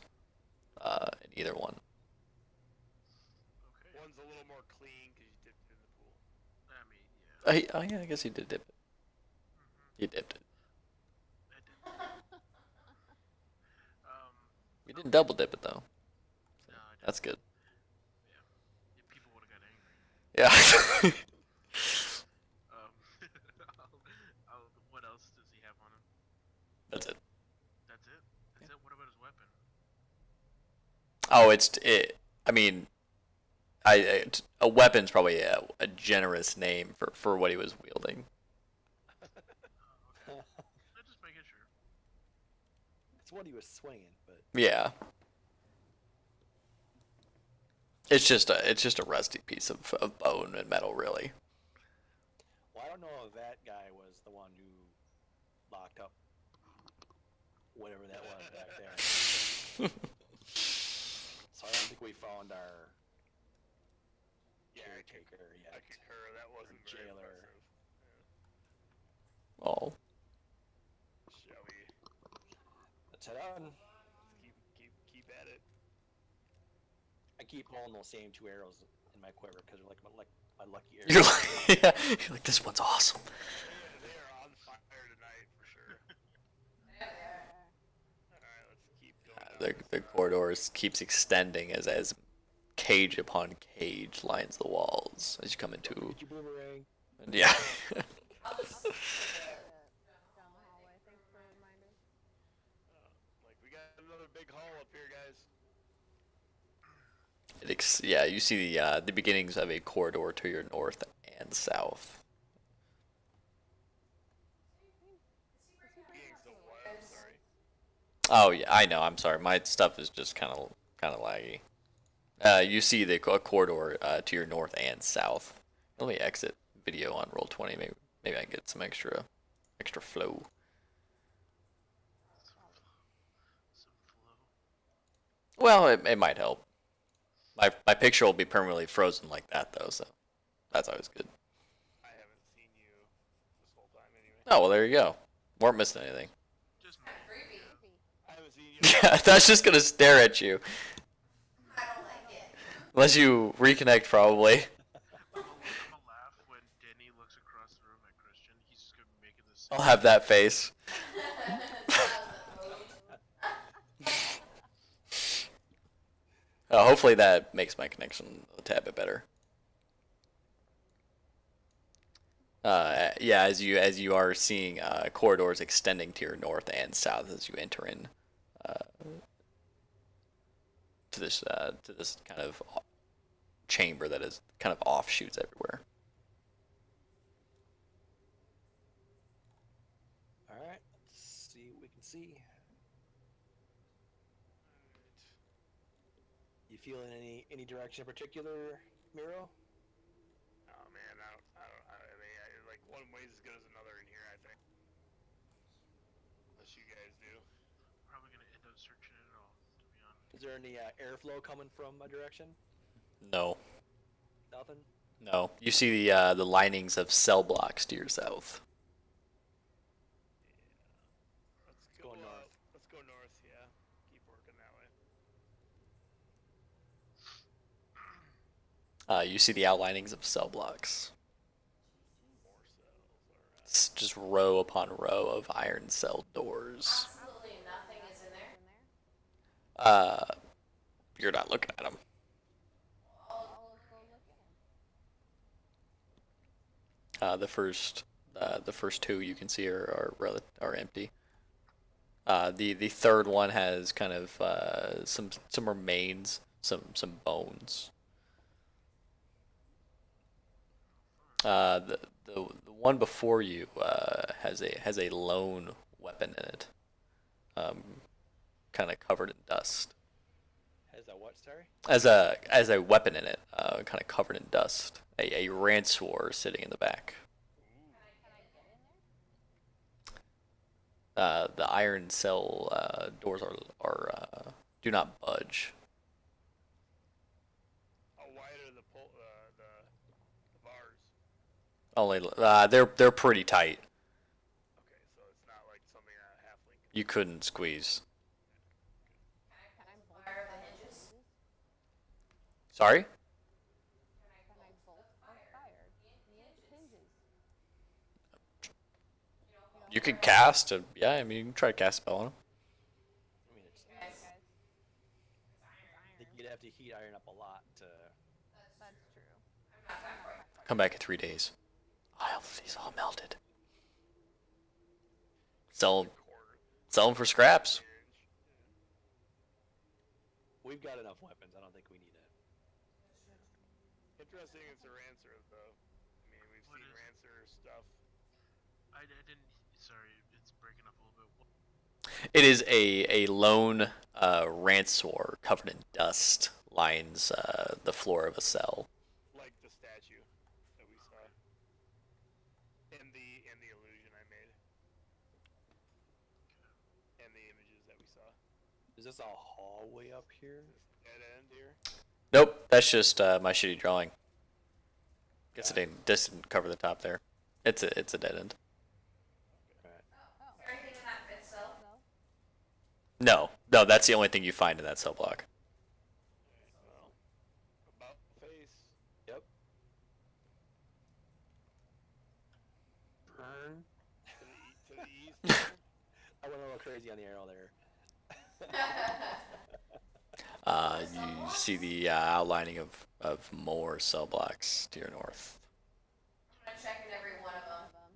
in either one. Okay. One's a little more clean because you dipped it in the pool. I mean, yeah. Oh yeah, I guess he did dip it. He dipped it. I did. You didn't double dip it though. No, I didn't. That's good. Yeah, people would have got angry. Yeah. What else does he have on him? That's it. That's it? That's it? What about his weapon? Oh, I mean, a weapon's probably a generous name for what he was wielding. I'm just making sure. It's what he was swinging, but Yeah. It's just a rusty piece of bone and metal, really. well, I don't know if that guy was the one who locked up whatever that was back there. So I don't think we found our caretaker yet. I concur. That wasn't Or very jailer. impressive. Oh. Shall we? Let's head on. Keep at it. I keep pulling those same 2 arrows in my quiver because they're like my lucky arrows. You're like, yeah, you're like, this one's awesome. They are on fire tonight for sure. Yeah, they are. Alright, let's keep going. The corridors keeps extending as cage upon cage lines the walls as you come into. Get your boomerang. Yeah. I'll just Down the hallway. Thanks for a reminder. Like, we got another big hall up here, guys. Yeah, you see the beginnings of a corridor to your north and south. Being so what? Sorry. Oh yeah, I know. I'm sorry. My stuff is just kind of laggy. You see the corridor to your north and south. Let me exit video on Roll20. Maybe I can get some extra flow. Some flow. Well, it might help. My picture will be permanently frozen like that though, so that's always good. I haven't seen you this whole time anyway. Oh well, there you go. Weren't missing anything. Just creepy. I haven't seen you. Yeah, that's just gonna stare at you I don't like it. unless you reconnect probably. I'm gonna laugh when Denny looks across the room at Christian. He's just gonna be making this. I'll have that face. Hopefully that makes my connection a tad bit better. Yeah, as you are seeing corridors extending to your north and south as you enter in to this kind of chamber that is kind of offshoots everywhere. All right, let's see what we can see. You feeling any direction in particular, Miro? Oh man, I mean, like one way's as good as another in here, I think. Unless you guys do. Probably gonna end up searching it all, to be honest. Is there any airflow coming from my direction? No, Nothing. no. You see the linings of cell blocks to your south. Let's go north. Let's go north. Yeah, keep working that way. You see the outlinings of cell blocks. More cells. Alright. It's just row upon row of iron cell doors. Absolutely nothing is in there. You're not looking at them. I'll go look at him. The first two you can see are empty. The third one has kind of some remains, some bones. The one before you has a lone weapon in it, kind of covered in dust. Has that what, sorry? As a weapon in it, kind of covered in dust. A ransor sitting in the back. The iron cell doors are do not budge. How wide are the bars? Only they're pretty tight. Okay, so it's not like something a halfling can. You couldn't squeeze. Can I fire the hinges? Sorry? Can I bolt or fire? Hinges. You could cast a I mean you can try to cast a spell on them. I mean, Guys, I think you'd have to heat iron up a lot to. That's true. I'm not that quick. Come back in 3 days. I'll have these all melted. Sell them for scraps. We've got enough weapons. I don't think we need it. Interesting, it's a rancer though. I mean, we've What seen is- rancer stuff. I didn't. Sorry, it's breaking up a little bit. It is a lone ransor covered in dust lines the floor of a cell. Like the statue that we saw. And the illusion I made. And the images that we saw. Is this a hallway up here? This dead end here. Nope, that's just my shitty drawing. Guess it didn't cover the top there. It's a dead end. Alright. Is there anything in that pit cell? No, that's the only thing you find in that cell block. Well, about face. Yep. Burn. To the east. There. I went a little crazy on the arrow there. You see the outlining of more cell blocks to your north. I'm gonna check in every one of them.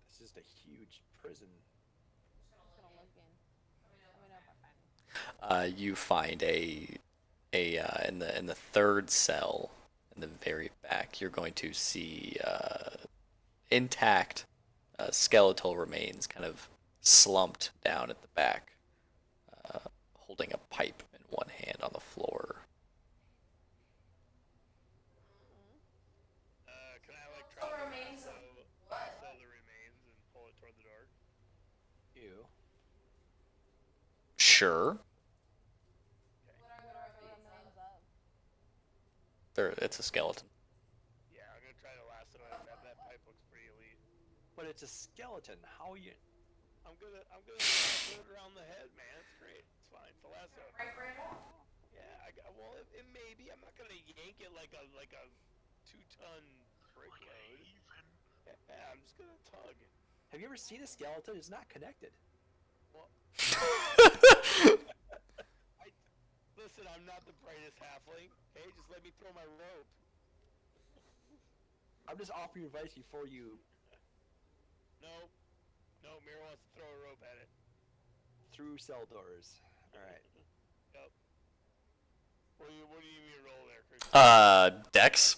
This is a huge prison. You find a in the third cell in the very back. You're going to see intact skeletal remains, kind of slumped down at the back, holding a pipe in one hand on the floor. Can I like Still try to remains of what? lasso the remains and pull it toward the door? Ew. Sure, What are the remains of? it's a skeleton. Yeah, I'm gonna try to lasso it. That pipe looks pretty elite. But it's a skeleton. How you? I'm gonna lasso it around the head, man. It's great. It's fine. It's a lasso. Right out. Yeah, well, it may be. I'm not gonna yank it like a 2-ton brick Like load. even. Yeah, I'm just gonna tug. Have you ever seen a skeleton? It's not connected. Well, listen, I'm not the brightest halfling. Hey, just let me throw my rope. I'm just offering advice before you. No, Mira wants to throw a rope at it. Through cell doors. All right. Yep. What do you mean roll there, Chris? Dex.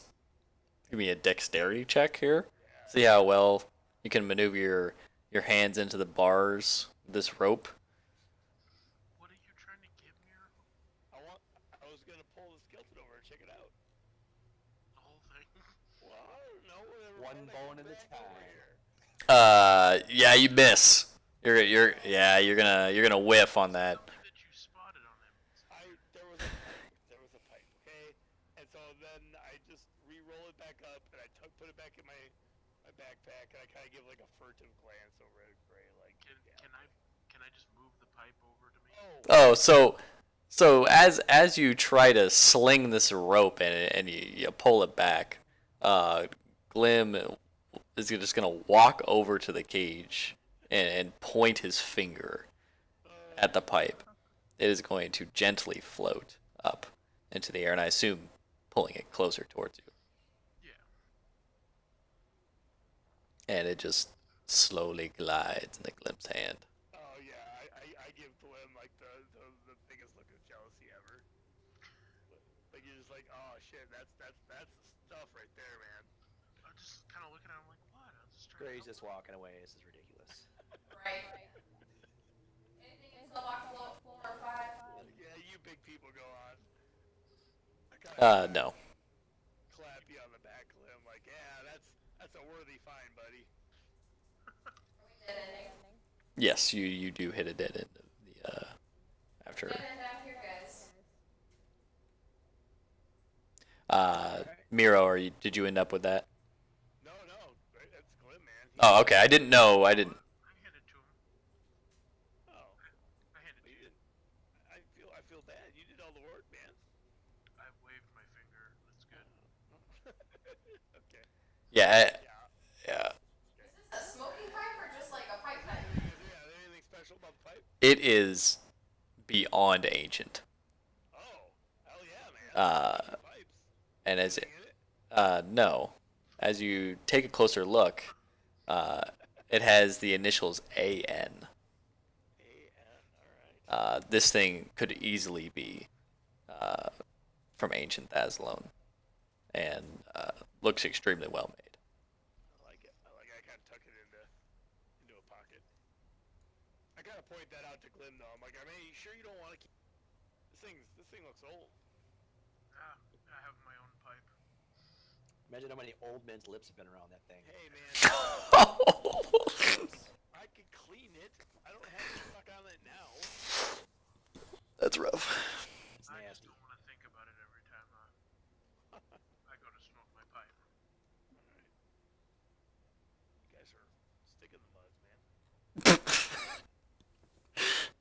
Give me a dexterity check here. See how well you can maneuver your hands into the bars with this rope. What are you trying to give me? I was gonna pull the skeleton over and check it out. The whole thing? Well, I don't know. Whatever. One man, I bone come at a back over time. here. Yeah, you miss. You're gonna whiff on that. Something that you spotted on him. There was a pipe, okay? And so then I just re-roll it back up and I put it back in my backpack and I kind of give like a furtive glance over at Gray, like. Can I just move the pipe over to me? Oh, so as you try to sling this rope and you pull it back, Glim is just gonna walk over to the cage and point his finger at the pipe. It is going to gently float up into the air, and I assume pulling it closer towards you. Yeah. And it just slowly glides in the Glim's hand. Oh yeah, I give Glim like the biggest look of jealousy ever. Like you're just like, oh shit, that's the stuff right there, man. I'm just kind of looking at him like, what? I'm just trying Gray's to just walking away. This is ridiculous. Right. Anything in cell block 4 or 5? Yeah, you big people go on. I kinda No. clap you on the back, Glim. Like, yeah, that's a worthy find, buddy. Are we dead ending? Yes, you do hit a dead end of the after. Dead end down here, guys. Miro, did you end up with that? No, that's Glim, man. Oh, okay. I didn't know. I didn't. I handed to him. Oh, I handed but to you you. didn't. I feel bad. You did all the work, man. I waved my finger. That's good. Okay. Yeah. Yeah. Is this a smoking pipe or just like a pipe pipe? Is there anything special about the pipe? It is beyond ancient. Oh, hell yeah, man. Pipes. And as Anything in it? no, as you take a closer look, it has the initials AN. A-N, alright. This thing could easily be from ancient Thazlone, and looks extremely well made. I like it. I kind of tuck it into a pocket. I kind of point that out to Glim, though. I'm like, I mean, you sure you don't want to keep... This thing looks old. Ah, I have my own pipe. Imagine how many old men's lips have been around that thing. Hey, man. I could clean it. I don't have to suck on it now. That's rough. It's I just nasty. don't want to think about it every time I go to smoke my pipe. guys are sticking the buds, man.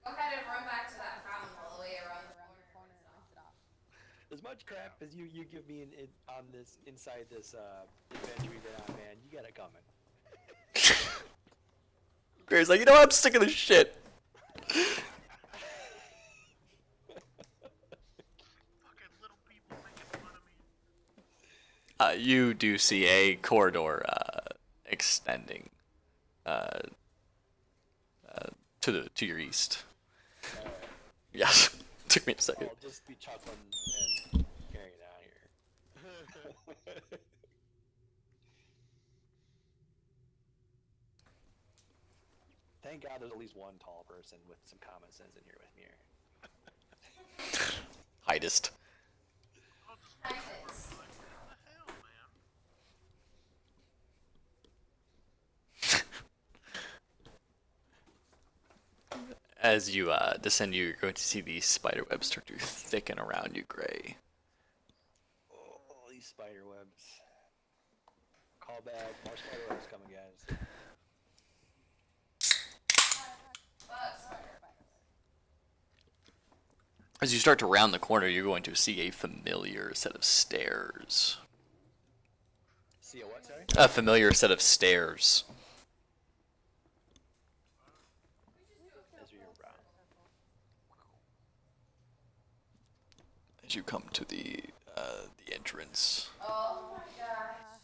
Go ahead and run back to that fountain all the way around the corner and rinse it off. As much crap as you give me on this inside this adventure we been on, man, you got it coming. Grace like, you know what? I'm sick of this shit. Fucking little people making fun of me. You do see a corridor extending to your east. Yes, took me a second. I'll just be chuckling and carrying it out here. Thank God there's at least one tall person with some common sense in here with me. Heightest. I'll just I like, just- what the hell, man? As you descend, you're going to see these spider webs start to thicken around you, Gray. Oh, these spider webs. Call back. More spider webs coming, guys. Fuck, spider. As you start to round the corner, you're going to see a familiar set of stairs. See a what, sorry? A familiar set of stairs. As you're around. As you come to the entrance. Oh my gosh.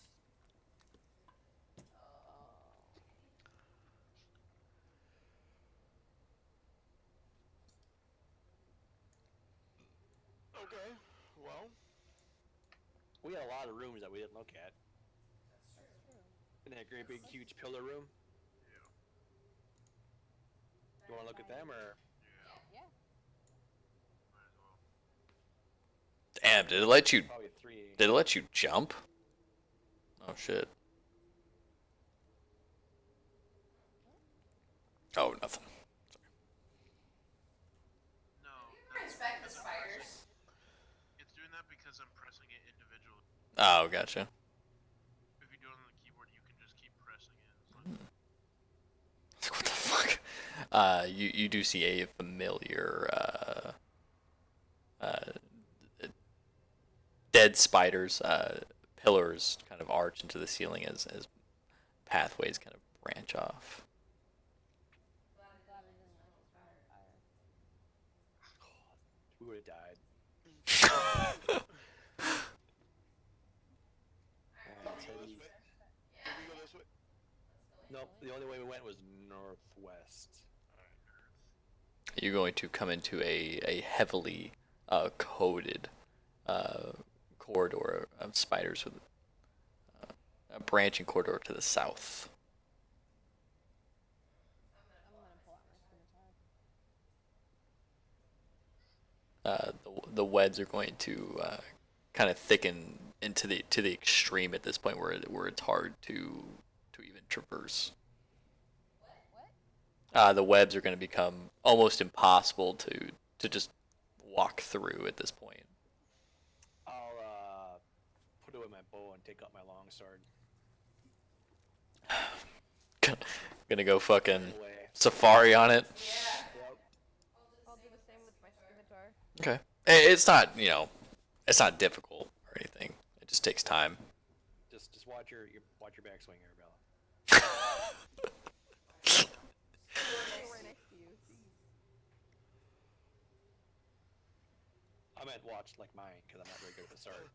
Okay, well, We had a lot of rooms that we didn't look at. In that great big huge pillar room. You want to look at them or? Yeah. Might as well. Damn, did it let you? Probably three. Did it let you jump? Oh shit. Oh, nothing. No. Respect the because I'm spiders. pressing- It's doing that because I'm pressing it individually. Oh, gotcha. If you do it on the keyboard, you can just keep pressing it. It's like, What the fuck? You do see a familiar dead spiders, pillars kind of arch into the ceiling as pathways kind of branch off. We would have died. Let's head this east. way. Did we go this way? Nope, the only way we went was northwest. You're going to come into a heavily coated corridor of spiders with a branching corridor to the south. I'm gonna pull out my scimitar. The webs are going to kind of thicken into the extreme at this point where it's hard to even traverse. The webs are going to become almost impossible to just walk through at this point. I'll put away my bow and take out my longsword. Gonna go fucking Away. safari on it. Yeah. Yep. I'll do the same with my scimitar. Okay. It's not, it's not difficult or anything. It just takes time. Just watch your backswing here, Bella. Right next to you. I meant watch like mine because I'm not very good at the sword.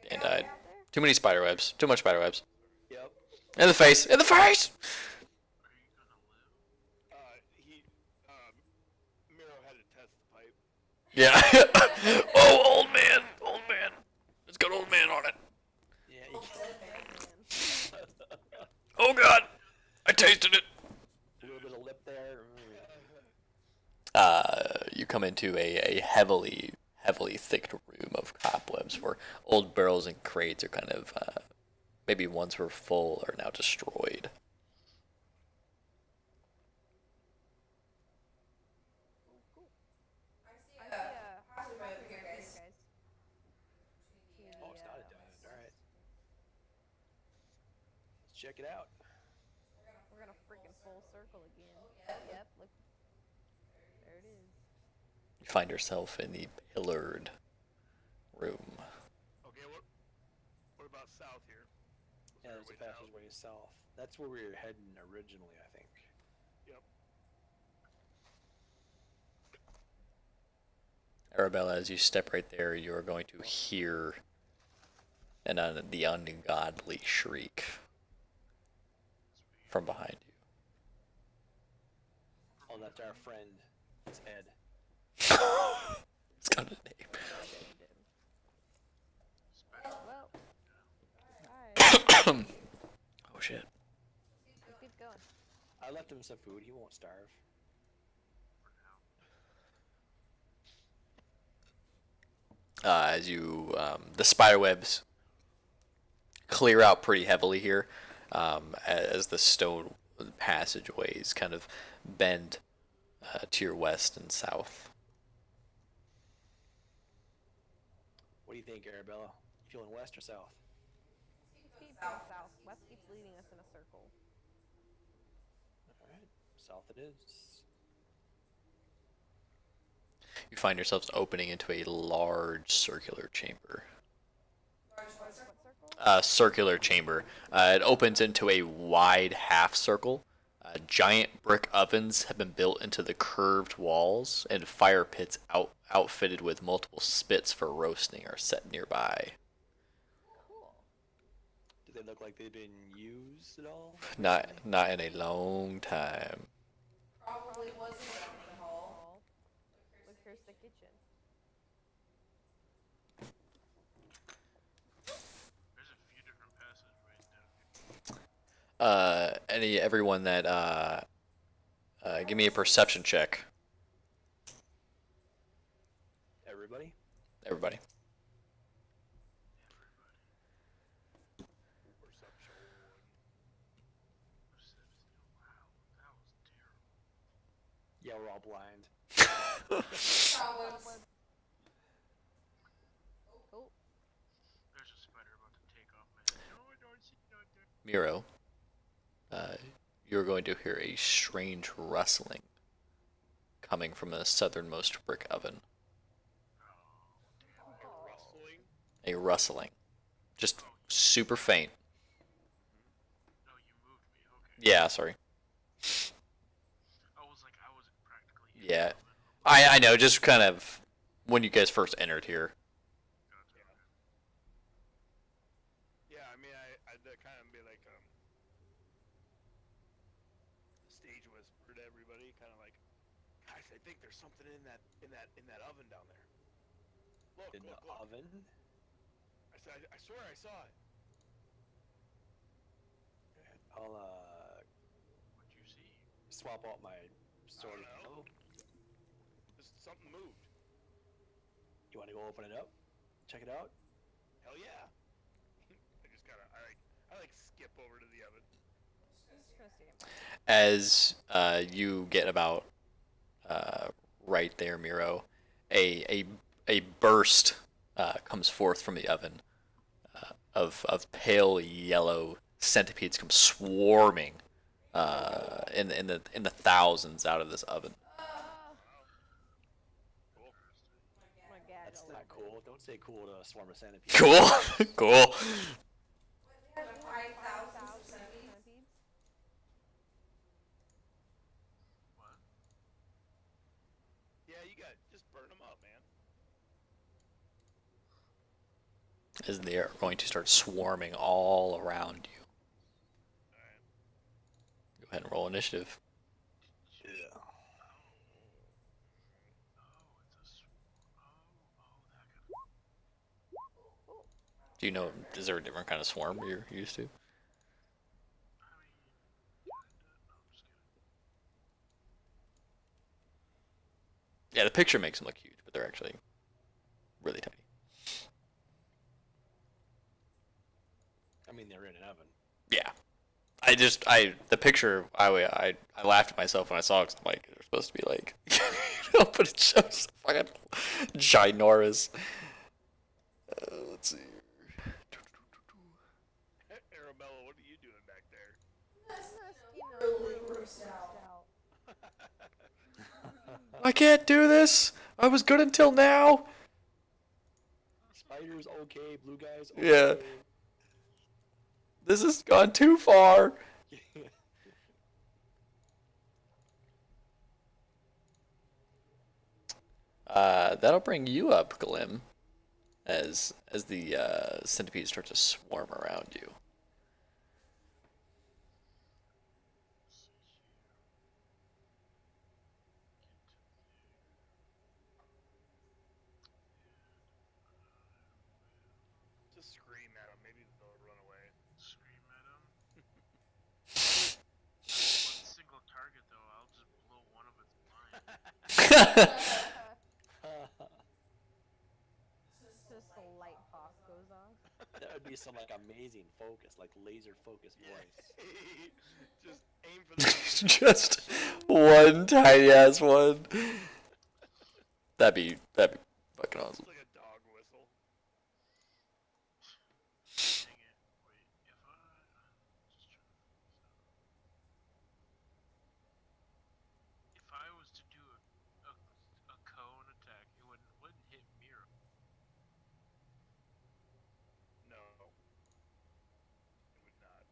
And too many spider webs. Too much spider webs. Yep. In the face. In the face. are you gonna live? Miro had to test the pipe. Yeah. Oh, old man. Old man. It's got old man on it. Yeah. You Oh god. I tasted it. a little bit of lip there. You come into a heavily thick room of cobwebs where old barrels and crates are kind of maybe ones were full are now destroyed. I see a passageway over here, guys. Oh, it's not a diamond. All right. check it out. We're gonna freaking full circle again. Yep, look. There it is. You find yourself in the pillared room. Okay, what about south here? Was Yeah, there a there's a way south? passageway south. That's where we were heading originally, I think. Yep. Arabella, as you step right there, you are going to hear the ungodly shriek from behind you. Oh, that's our friend. It's Ed. It's got a name. Well, alright. Oh shit. Let's keep going. I left him some food. He won't starve. As you, the spider webs clear out pretty heavily here, as the stone passageways kind of bend to your west and south. What do you think, Arabella? You feeling west or south? Let's keep going south. West keeps leading us in a circle. Alright, south it is. You find yourselves opening into a large circular chamber. What circle? Circular chamber. It opens into a wide half circle. Giant brick ovens have been built into the curved walls, and fire pits outfitted with multiple spits for roasting are set nearby. Cool. Do they look like they've been used at all? Not in a long time. Probably was a dining hall. Look, here's the kitchen. There's a few different passageways down here. Everyone that give me a perception check. Everybody? Everybody. Perception. Wow, that was terrible. Yeah, we're all blind. Probably. Oh, There's a spider about to take off my head. No, I don't see nothing. Miro, you're going to hear a strange rustling coming from the southernmost brick oven. Rustling. A rustling. Just super faint. No, you moved me. Okay. Yeah, sorry. I was like, I was practically. in Yeah. the oven. I know, just kind of when you guys first entered here. Gotcha. Yeah, I mean, I'd kind of be like, stage whisper to everybody, kind of like, guys, I think there's something in that oven down there. Look, In look, the look. oven? I swear I saw it. I'll What'd you see? swap out my sword. I don't know. Oh, Just something moved. you want to go open it up? Check it out? Hell yeah. I just gotta, I like skip over to the oven. just gonna see him. As you get about right there, Miro, a burst comes forth from the oven of pale yellow centipedes come swarming in the thousands out of this oven. Cool. Oh my god. That's I not love cool. Don't say cool to a swarm of centipedes. Cool, cool. Had 5,000 centipedes. centipedes. What? Yeah, you got, just burn them up, man. As they are going to start swarming all around you. Alright. Go ahead and roll initiative. Yeah. Oh, it's a swarm. Oh, that kind of. Do you know, is there a different kind of swarm you're used to? I mean, kinda. No, I'm just kidding. Yeah, the picture makes them look huge, but they're actually really tiny. I mean, they're in an oven. Yeah. The picture, I laughed at myself when I saw it, 'cause I'm like, they're supposed to be like, but it shows fucking ginormous. Let's see. Arabella, what are you doing back there? I can't do this. I was good until now. Spiders okay, blue guys Yeah. okay. This has gone too far. That'll bring you up, Glim, as the centipedes start to swarm around you. Just scream at them. Maybe they'll run away. Scream at him. One single target though, I'll just blow one of its mind. Just a light pop goes off. That would be some like amazing focus, like laser focus voice. Just aim for the. Just one tiny ass one. That'd be fucking awesome. It's like a dog whistle. Dang it. Wait, if I just try to figure this out. If I was to do a cone attack, it wouldn't hit Mira. No. It would not.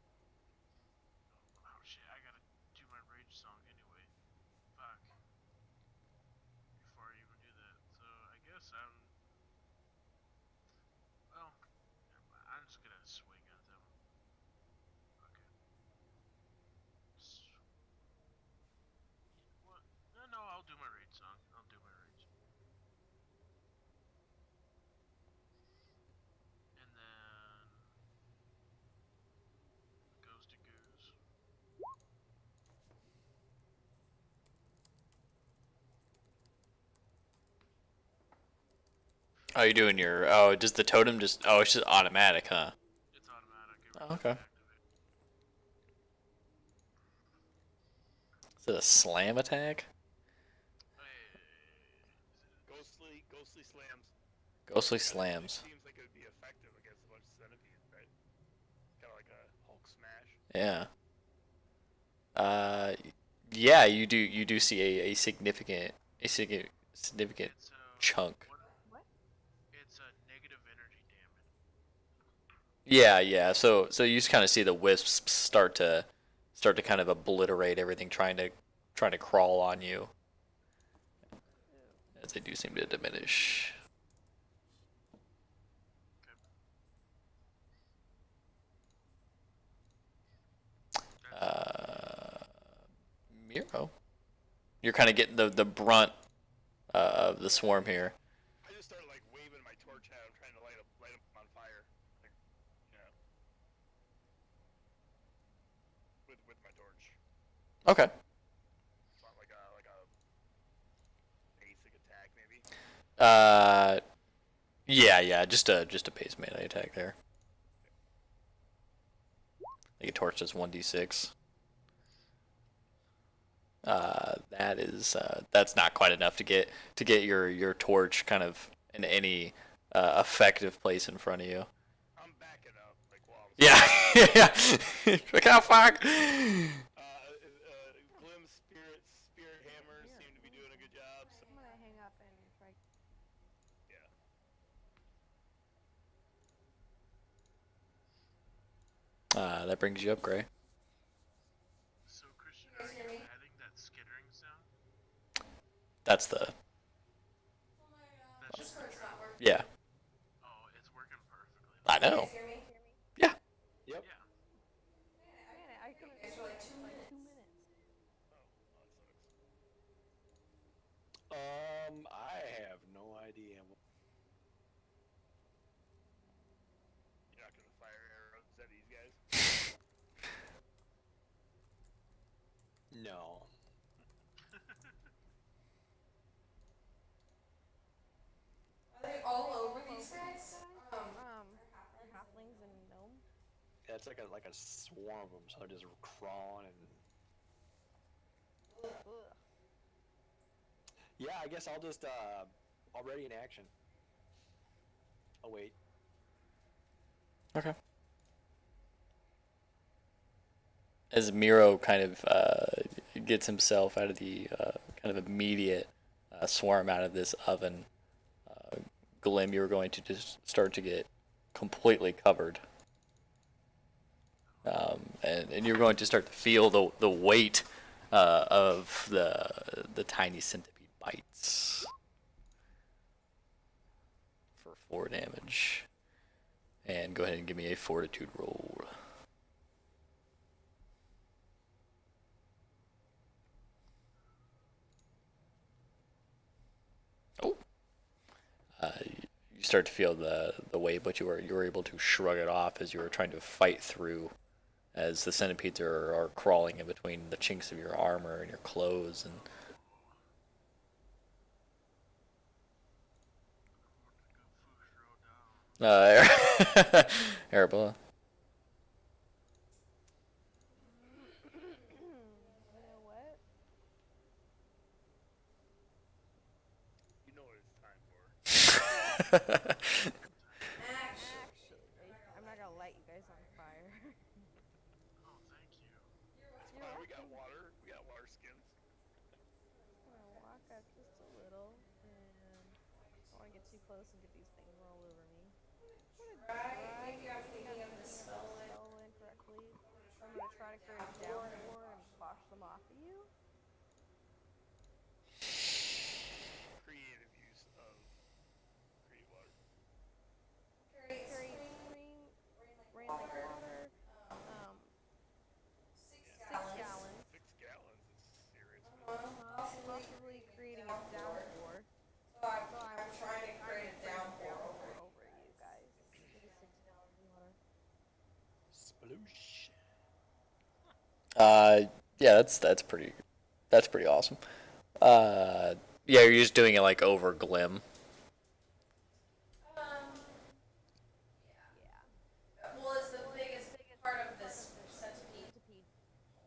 Oh shit, I gotta do my rage song anyway. Fuck. Before I even do that. So I guess well, I'm just gonna swing at them. Okay. What? No, I'll do my rage song. I'll do my rage. And then goes to goose. Oh, you're doing your. Oh, does the totem just. Oh, it's just automatic, huh? It's automatic. Oh, okay. Is it a slam attack? Ghostly slams. Ghostly slams. Seems like it would be effective against a bunch of centipedes, right? Kind of like a Hulk smash. Yeah. Yeah, you do see a significant significant It's chunk. What? It's a negative energy damage. Yeah. So you just kind of see the wisps start to kind of obliterate everything, trying to crawl on you, as they do seem to diminish. Miro, you're kind of getting the brunt of the swarm here. I just started like waving my torch at him, trying to light him on fire. Like, with my torch. Okay. It's not like a basic attack, maybe. Yeah, just a base melee attack there. I think a torch does 1d6. That's not quite enough to get your torch kind of in any effective place in front of you. I'm backing up, like while I'm Yeah, yeah. Like, oh fuck. Glim's spirit hammers seem to be doing a good job. So, I'm gonna hang up and try. yeah. That brings you up, Gray. So Christian, are you adding that skittering sound? That's the Oh my god. That's just Discord's not working. yeah. Oh, it's working perfectly. I You know. guys hear me? Yeah. Yep. Yeah. Man, I couldn't. You guys were like 2 minutes. 2 minutes. I have no idea. You're not gonna fire arrows at these guys. No. Are they all over these guys? Halflings and gnomes. Yeah, it's like a swarm of them, so they're just crawling and. Ugh. Yeah, I guess I'll just already in action. Oh wait. Okay. As Miro kind of gets himself out of the kind of immediate swarm out of this oven. Glim, you're going to just start to get completely covered. And you're going to start to feel the weight of the tiny centipede bites for 4 damage. And go ahead and give me a fortitude roll. Oh. You start to feel the weight, but you were able to shrug it off as you were trying to fight through, as the centipedes are crawling in between the chinks of your armor and your clothes. And Arabella. You know what? You know what it's time for. Actually, I'm not gonna light you guys on fire. Oh, thank you. It's fine. We got water. We got water skins. Just gonna walk up just a little, and I don't want to get too close and get these things all over me. right? Maybe I'm Maybe thinking I'm of the thinking spell. of the spell incorrectly. I'm gonna try to create a downpour and wash them off of you. Creative use of create water. Create Create spring, stream, rain rain like like water. water, 6 6 gallons. gallons. 6 gallons is serious. Possibly Creating a downpour. downpour. So I'm trying to create a downpour Over you guys. Maybe 6 gallons of water. Sploosh. Yeah, that's pretty awesome. Yeah, you're just doing it like over Glim. Yeah. Well, is the biggest part of this centipede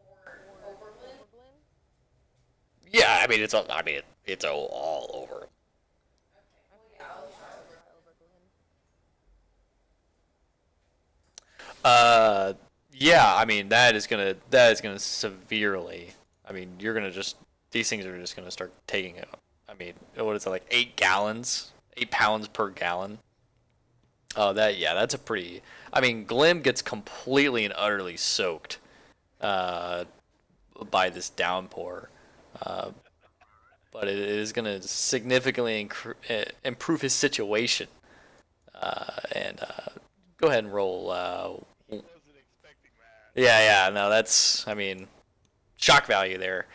horde Overland? Yeah, I mean it's all over. Okay. Well, yeah, I'll try over. Yeah, I mean that is gonna severely. I mean these things are just gonna start taking it. I mean, what is it, like 8 gallons, 8 pounds per gallon? Oh, that's a pretty. I mean, Glim gets completely and utterly soaked by this downpour, but it is gonna significantly improve his situation. And go ahead and roll. He wasn't expecting that. Yeah, no, that's, I mean, shock value there.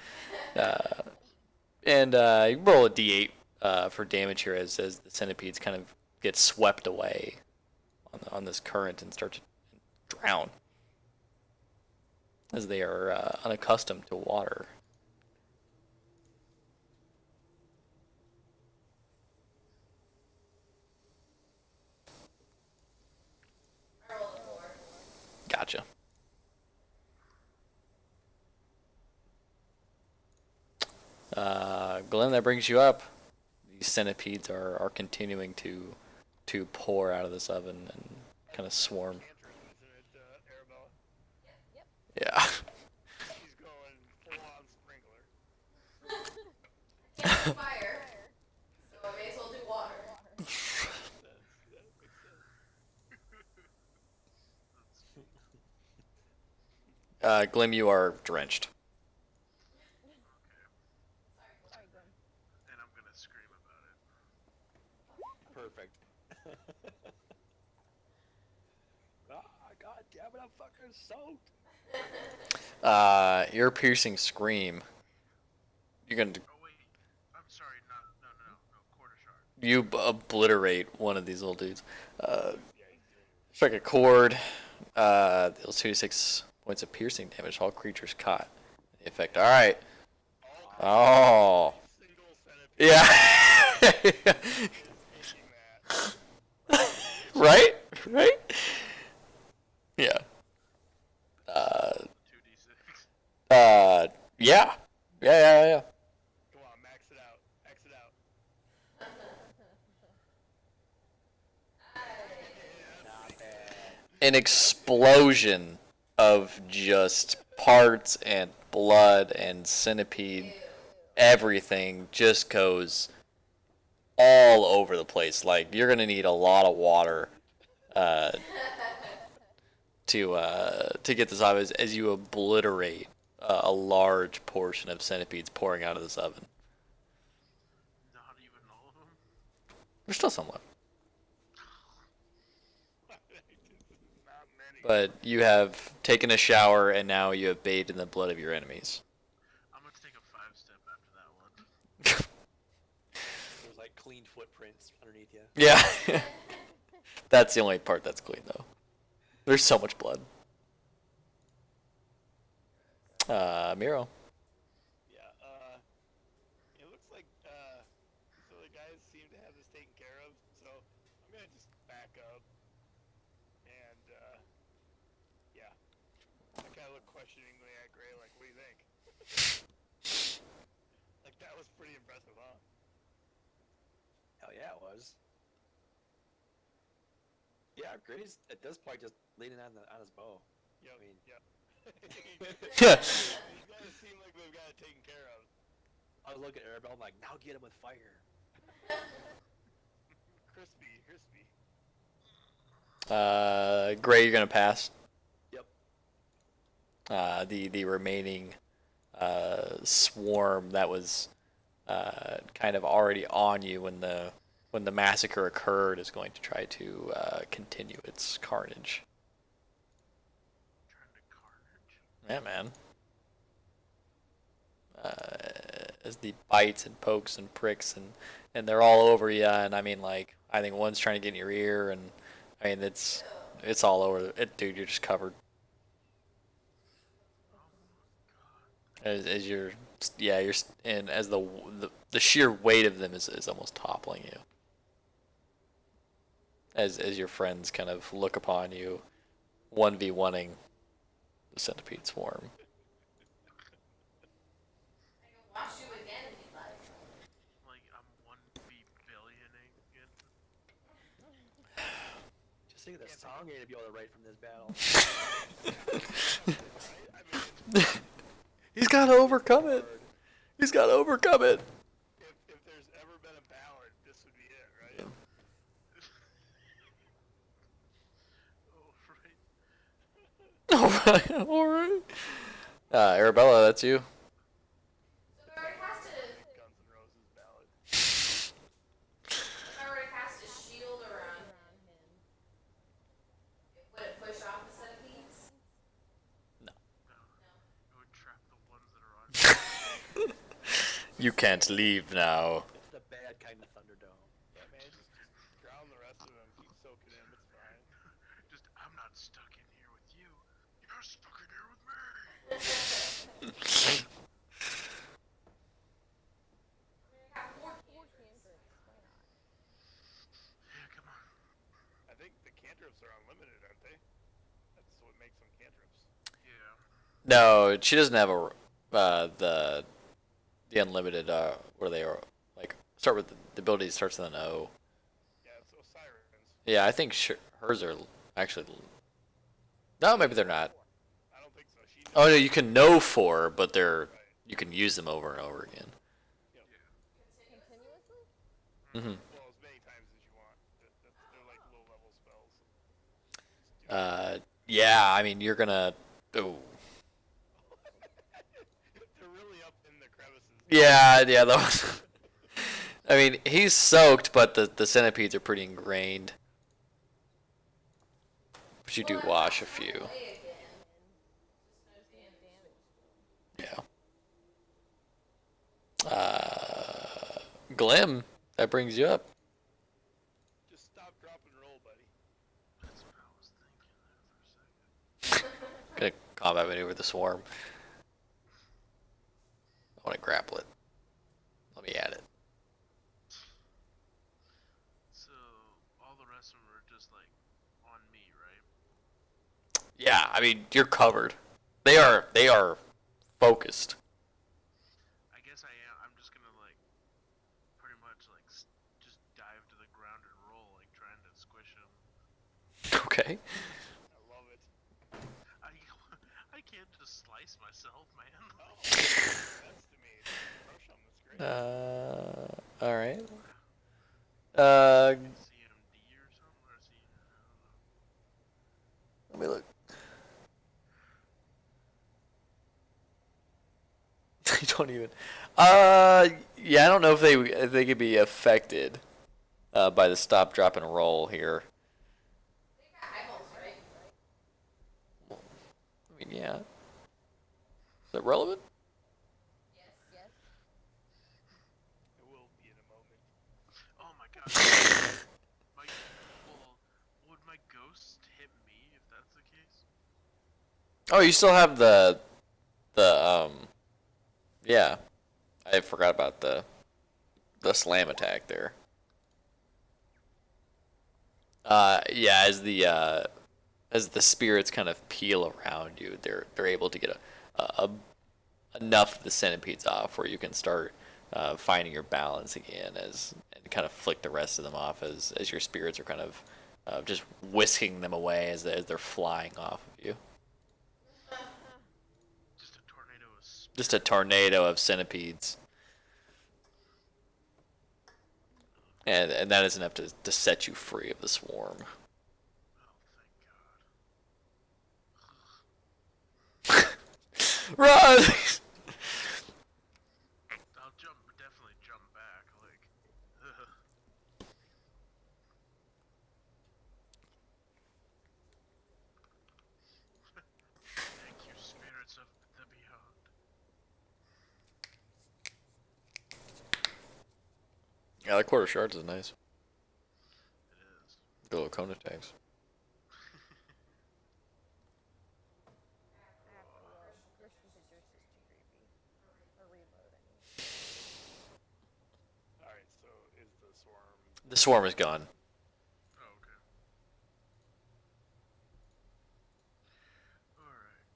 And you roll a d8 for damage here as the centipedes kind of get swept away on this current and start to drown, as they are unaccustomed to water. I rolled a 4. Gotcha. Glenn, that brings you up. These centipedes are continuing to pour out of this oven and kind of swarm. Cantrip, isn't it, Arabella? Yeah. She's going full on sprinkler. Can't do fire, so I may as well do water. Glim, you are drenched. Sorry, Glenn. And I'm gonna scream about it. Perfect. God damn it, I'm fucking soaked. Your piercing scream. You're gonna Oh wait, I'm sorry. No, quarter shard. you obliterate one of these little dudes. Strike a chord. Deals 2d6 points of piercing damage. All creatures caught. The effect. All right. Oh. Single centipede Yeah. is taking that. Right. Yeah. 2d6. Yeah. Come on, max it out. Max it out. An explosion of just parts and blood and centipede everything just goes all over the place. Like you're gonna need a lot of water uh, to get this off as you obliterate a large portion of centipedes pouring out of this oven. Not even all of them. There's still some left, Not many. but you have taken a shower and now you have bathed in the blood of your enemies. I'm gonna take a 5-step after that one. There's like clean footprints underneath you. Yeah, that's the only part that's clean though. There's so much blood. Miro. Yeah, it looks like, so the guys seem to have this taken care of, so I'm gonna just back up, and, yeah. I kinda look questioningly at Gray, like, what do you think? Like, that was pretty impressive, huh? Hell yeah, it was. Yeah, Gray's at this point just leaning on his bow. Yep, I mean- yep. Yeah. These guys seem like they've got it taken care of. I was looking at Arabelle, I'm like, now get him with fire. Crispy, crispy. Gray, you're gonna pass. Yep. The remaining swarm that was kind of already on you when the massacre occurred is going to try to continue its carnage. Trying to carnage. Yeah, man. As the bites and pokes and pricks and they're all over you, and I mean, like, I think one's trying to get in your ear, and I mean it's all over it, dude. You're just covered. As you're, yeah, you're, and as the sheer weight of them is almost toppling you. As your friends kind of look upon you, 1v1ing the centipede swarm. I can watch you again if you'd like. Like I'm 1 billioning again. Just think of the song you're gonna be able to write from this battle. I mean, He's got to overcome it. He's got to overcome it. if there's ever been a ballad, this would be it, right? Oh right. All right, all right. Arabella, that's you. So if I were to cast a, Guns N' Roses ballad. if I were to cast a shield around him, would it push off the centipedes? It would trap the ones that are on. You can't leave now. It's the bad kind of Thunderdome. Yeah, man, just drown the rest of them. Keep soaking in. It's fine. Just I'm not stuck in here with you. You're stuck in here with me. I got 4 cantrips. Yeah, come on. I think the cantrips are unlimited, aren't they? That's what makes them cantrips. Yeah. No, she doesn't have a the unlimited where they are like start with the ability starts with an O. Yeah, so sirens. Yeah, I think hers are actually. No, maybe they're not. I don't think so. She knows. Oh no, you can know 4, but they're Right. you can use them over and over again. Continuously? Well, as many times as you want. They're like low level spells. Just do it. Yeah, I mean you're gonna. Oh. They're really up in the crevices. Yeah, those. I mean, he's soaked, but the centipedes are pretty ingrained. But you do wash a few. Play again. Just no damage. Yeah. Glim, that brings you up. Just stop, drop, and roll, buddy. That's what I was thinking there for a second. Gonna combat maneuver the swarm. I want to grapple it. Let me add it. So all the rest of them are just like on me, right? Yeah, I mean you're covered. They are focused. I guess I am. I'm just gonna like pretty much like just dive to the ground and roll, like trying to squish them. Okay. I love it. I can't just slice myself, man. Oh, that's to me. Crush 'em. CMD or something? Or C, I don't know. let me look. I don't even. Yeah, I don't know if they could be affected by the stop, drop, and roll here. They got eyeballs, right? I mean, yeah. Is that relevant? Yes. It will be in a moment. Oh my god. my well, would my ghost hit me if that's the case? Oh, you still have the. Yeah, I forgot about the slam attack there. Yeah, as the spirits kind of peel around you, they're able to get a enough of the centipedes off where you can start finding your balance again and kind of flick the rest of them off as your spirits are kind of just whisking them away as they're flying off of you. Just a tornado of Just a tornado of centipedes. And that is enough to set you free of the swarm. Oh, thank god. Run! I'll definitely jump back, like, Thank you, spirits of the beyond. Yeah, the quarter shards is nice. It is. The little cone attacks. I have to look. Christian pictures is too creepy. Or reload, I mean. Alright, so is the swarm... The swarm is gone. Oh, okay. Alright.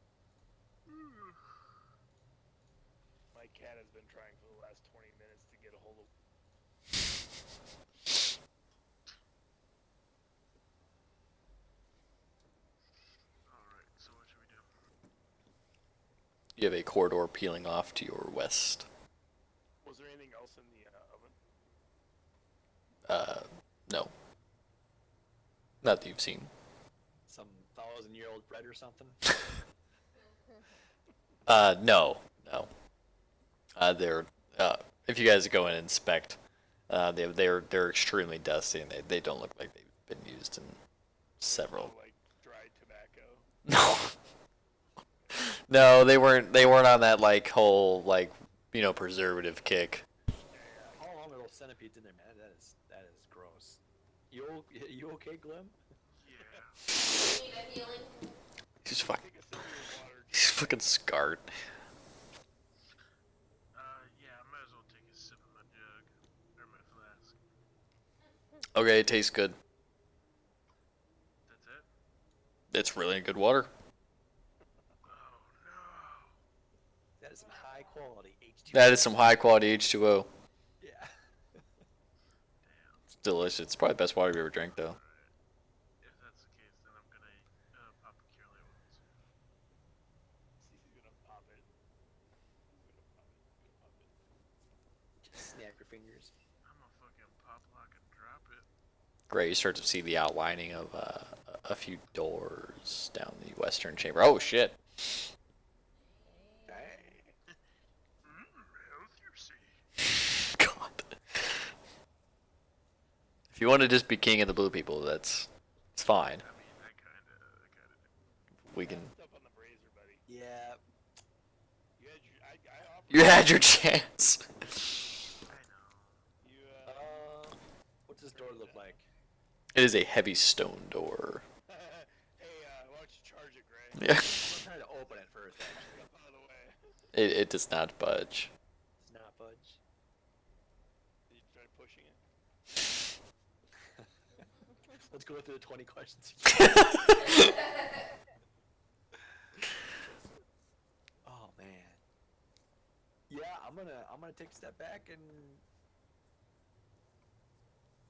My cat has been trying for the last 20 minutes to get a hold of... Alright, so what should we do? You have a corridor peeling off to your west. Was there anything else in the oven? No. Not that you've seen. Some 1,000-year-old bread or something. No. They're if you guys go in and inspect, they're extremely dusty and they don't look like they've been used in several. Oh, like dried tobacco? No. No, they weren't on that like whole like preservative kick. How long are those centipedes in there, man? That is gross. You okay, Glim? Yeah. Need a healing. He's fucking Take a sip of your water. he's fucking scarred. Yeah, I might as well take a sip of my jug. Or my flask. Okay, it tastes good. That's it? It's really good water. Oh no. That is some high quality H2O. That is some high quality H2O. Yeah. Damn. It's delicious. It's probably the best water you ever drank though. Alright. If that's the case, then I'm gonna pop a cure light once. He's gonna pop it. He's gonna pop it. Just snap your fingers. I'm gonna fucking pop lock and drop it. Great, you start to see the outlining of a few doors down the western chamber. Oh shit! Dang. Health, you see. God. If you want to just be king of the blue people, it's fine. I mean, I kinda do. We can. Up on the brazier, buddy. Yeah. I offered You had your chance. I know. you, What's this door look like? It is a heavy stone door. hey, why don't you charge it, Gray? Yeah. I'm trying to open it first, actually. Up out of the way. It does not budge. It's not budge. Did you try pushing it? Let's go through the 20 questions. Oh man. Yeah, I'm gonna take a step back and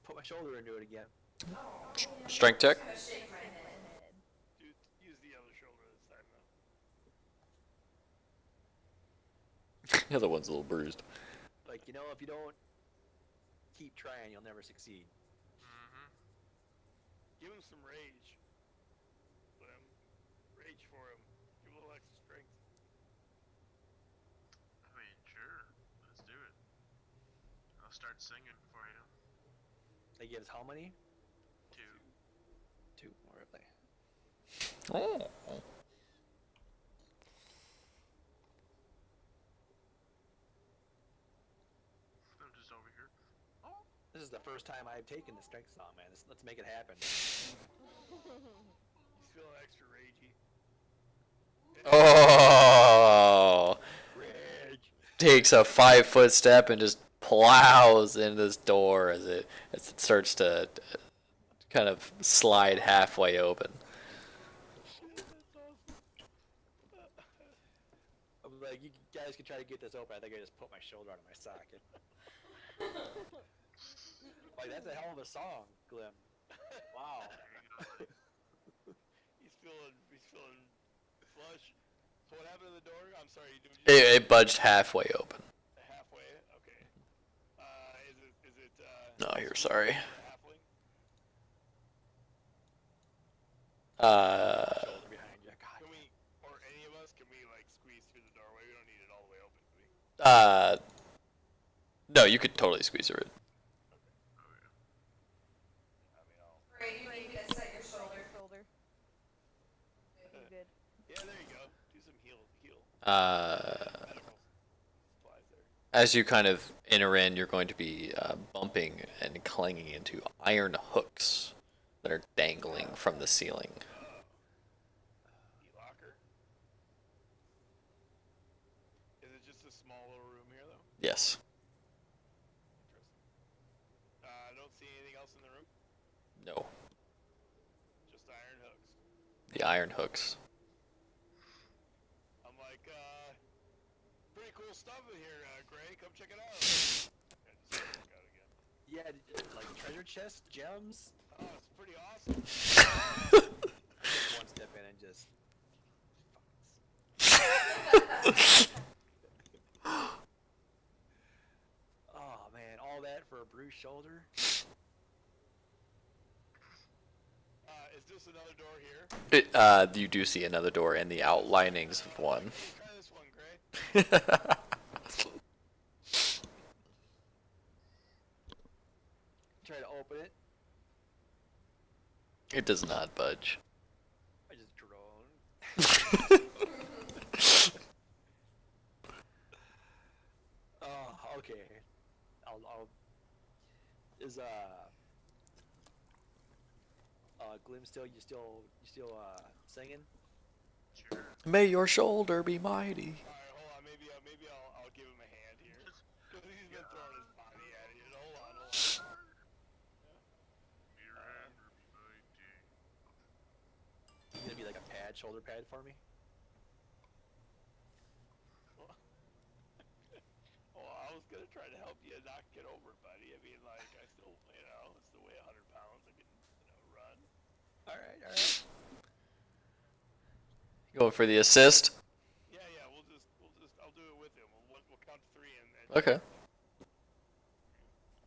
put my shoulder into it again. Strength check. I'm gonna shake my head. Dude, use the other shoulder this time, though. The other one's a little bruised. Like, if you don't keep trying, you'll never succeed. Give him some rage. Let him rage for him. Give him a little extra strength. I mean, sure. Let's do it. I'll start singing for you. They gives how many? 2. 2. Oh, really? Oh. I'm just over here. This is the first time I've taken the strength song, man. Let's make it happen. He's feeling extra ragey. Oh. Rage. Takes a 5-foot step and just plows into this door as it starts to kind of slide halfway open. I'm like, you guys can try to get this open. I think I just put my shoulder out of my socket. Like, that's a hell of a song, Glim. Wow. He's feeling flush. So what happened to the door? I'm sorry. It budged halfway open. Halfway. Okay. Is it? Oh, you're sorry. Halfling? Shoulder behind you. God. Can we, or any of us, can we like squeeze through the doorway? We don't need it all the way open, do we? No, you could totally squeeze through it. I mean, I'll. Great, you need to set your shoulder. You good? Yeah, there you go. Do some heal. Medical supplies there. As you kind of enter in, you're going to be bumping and clanging into iron hooks that are dangling from the ceiling. Locker. Is it just a small little room here, though? Yes. Interesting. I don't see anything else in the room. No. Just iron hooks. The iron hooks. I'm like, pretty cool stuff in here, Gray. Come check it out. Yeah, just check it out again. Yeah, like treasure chest, gems. Oh, it's pretty awesome. Just one step in and just. Oh man, all that for a bruised shoulder. Is this another door here? You do see another door and the outlinings of one. Try this one, Gray. Try to open it. It does not budge. I just groan. Oh, okay. I'll is Glim still singing? Sure. May your shoulder be mighty. Alright, hold on. Maybe I'll give him a hand here. Because he's been throwing his body at it. Hold on. Miranda, mighty. You gonna be like a shoulder pad for me? Well, I was gonna try to help you not get over it, buddy. I mean, like, I still, still weigh 100 pounds. I can, run. All right. Going for the assist. Yeah. I'll do it with him. We'll count to 3 and Okay.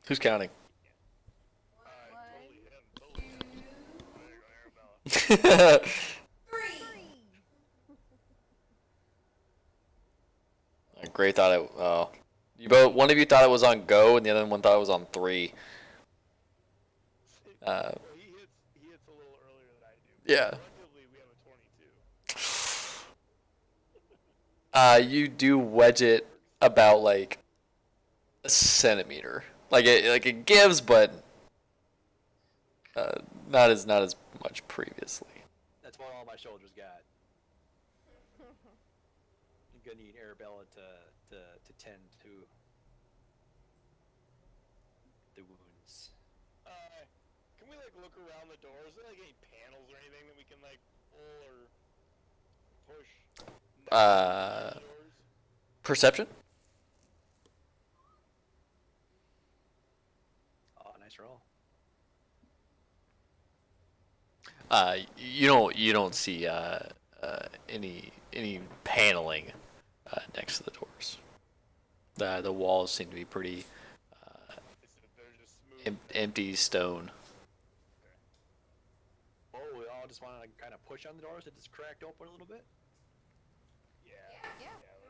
Who's counting? totally him. Totally him. There you go, Arabella. 3. Gray thought it. Oh, one of you thought it was on go, and the other one thought it was on 3. Well, he hits a little earlier than I do. Yeah. Collectively, we have a 22. You do wedge it about like a centimeter. Like it gives, but not as much previously. That's what all my shoulders got. I'm gonna need Arabella to tend to the wounds. Can we look around the door? Is there any panels or anything that we can pull or push? The doors? Perception. Oh, nice roll. You don't see any paneling next to the doors. The walls seem to be pretty They're just smooth. empty stone. to kind of push on the doors? It just cracked open a little bit. Yeah.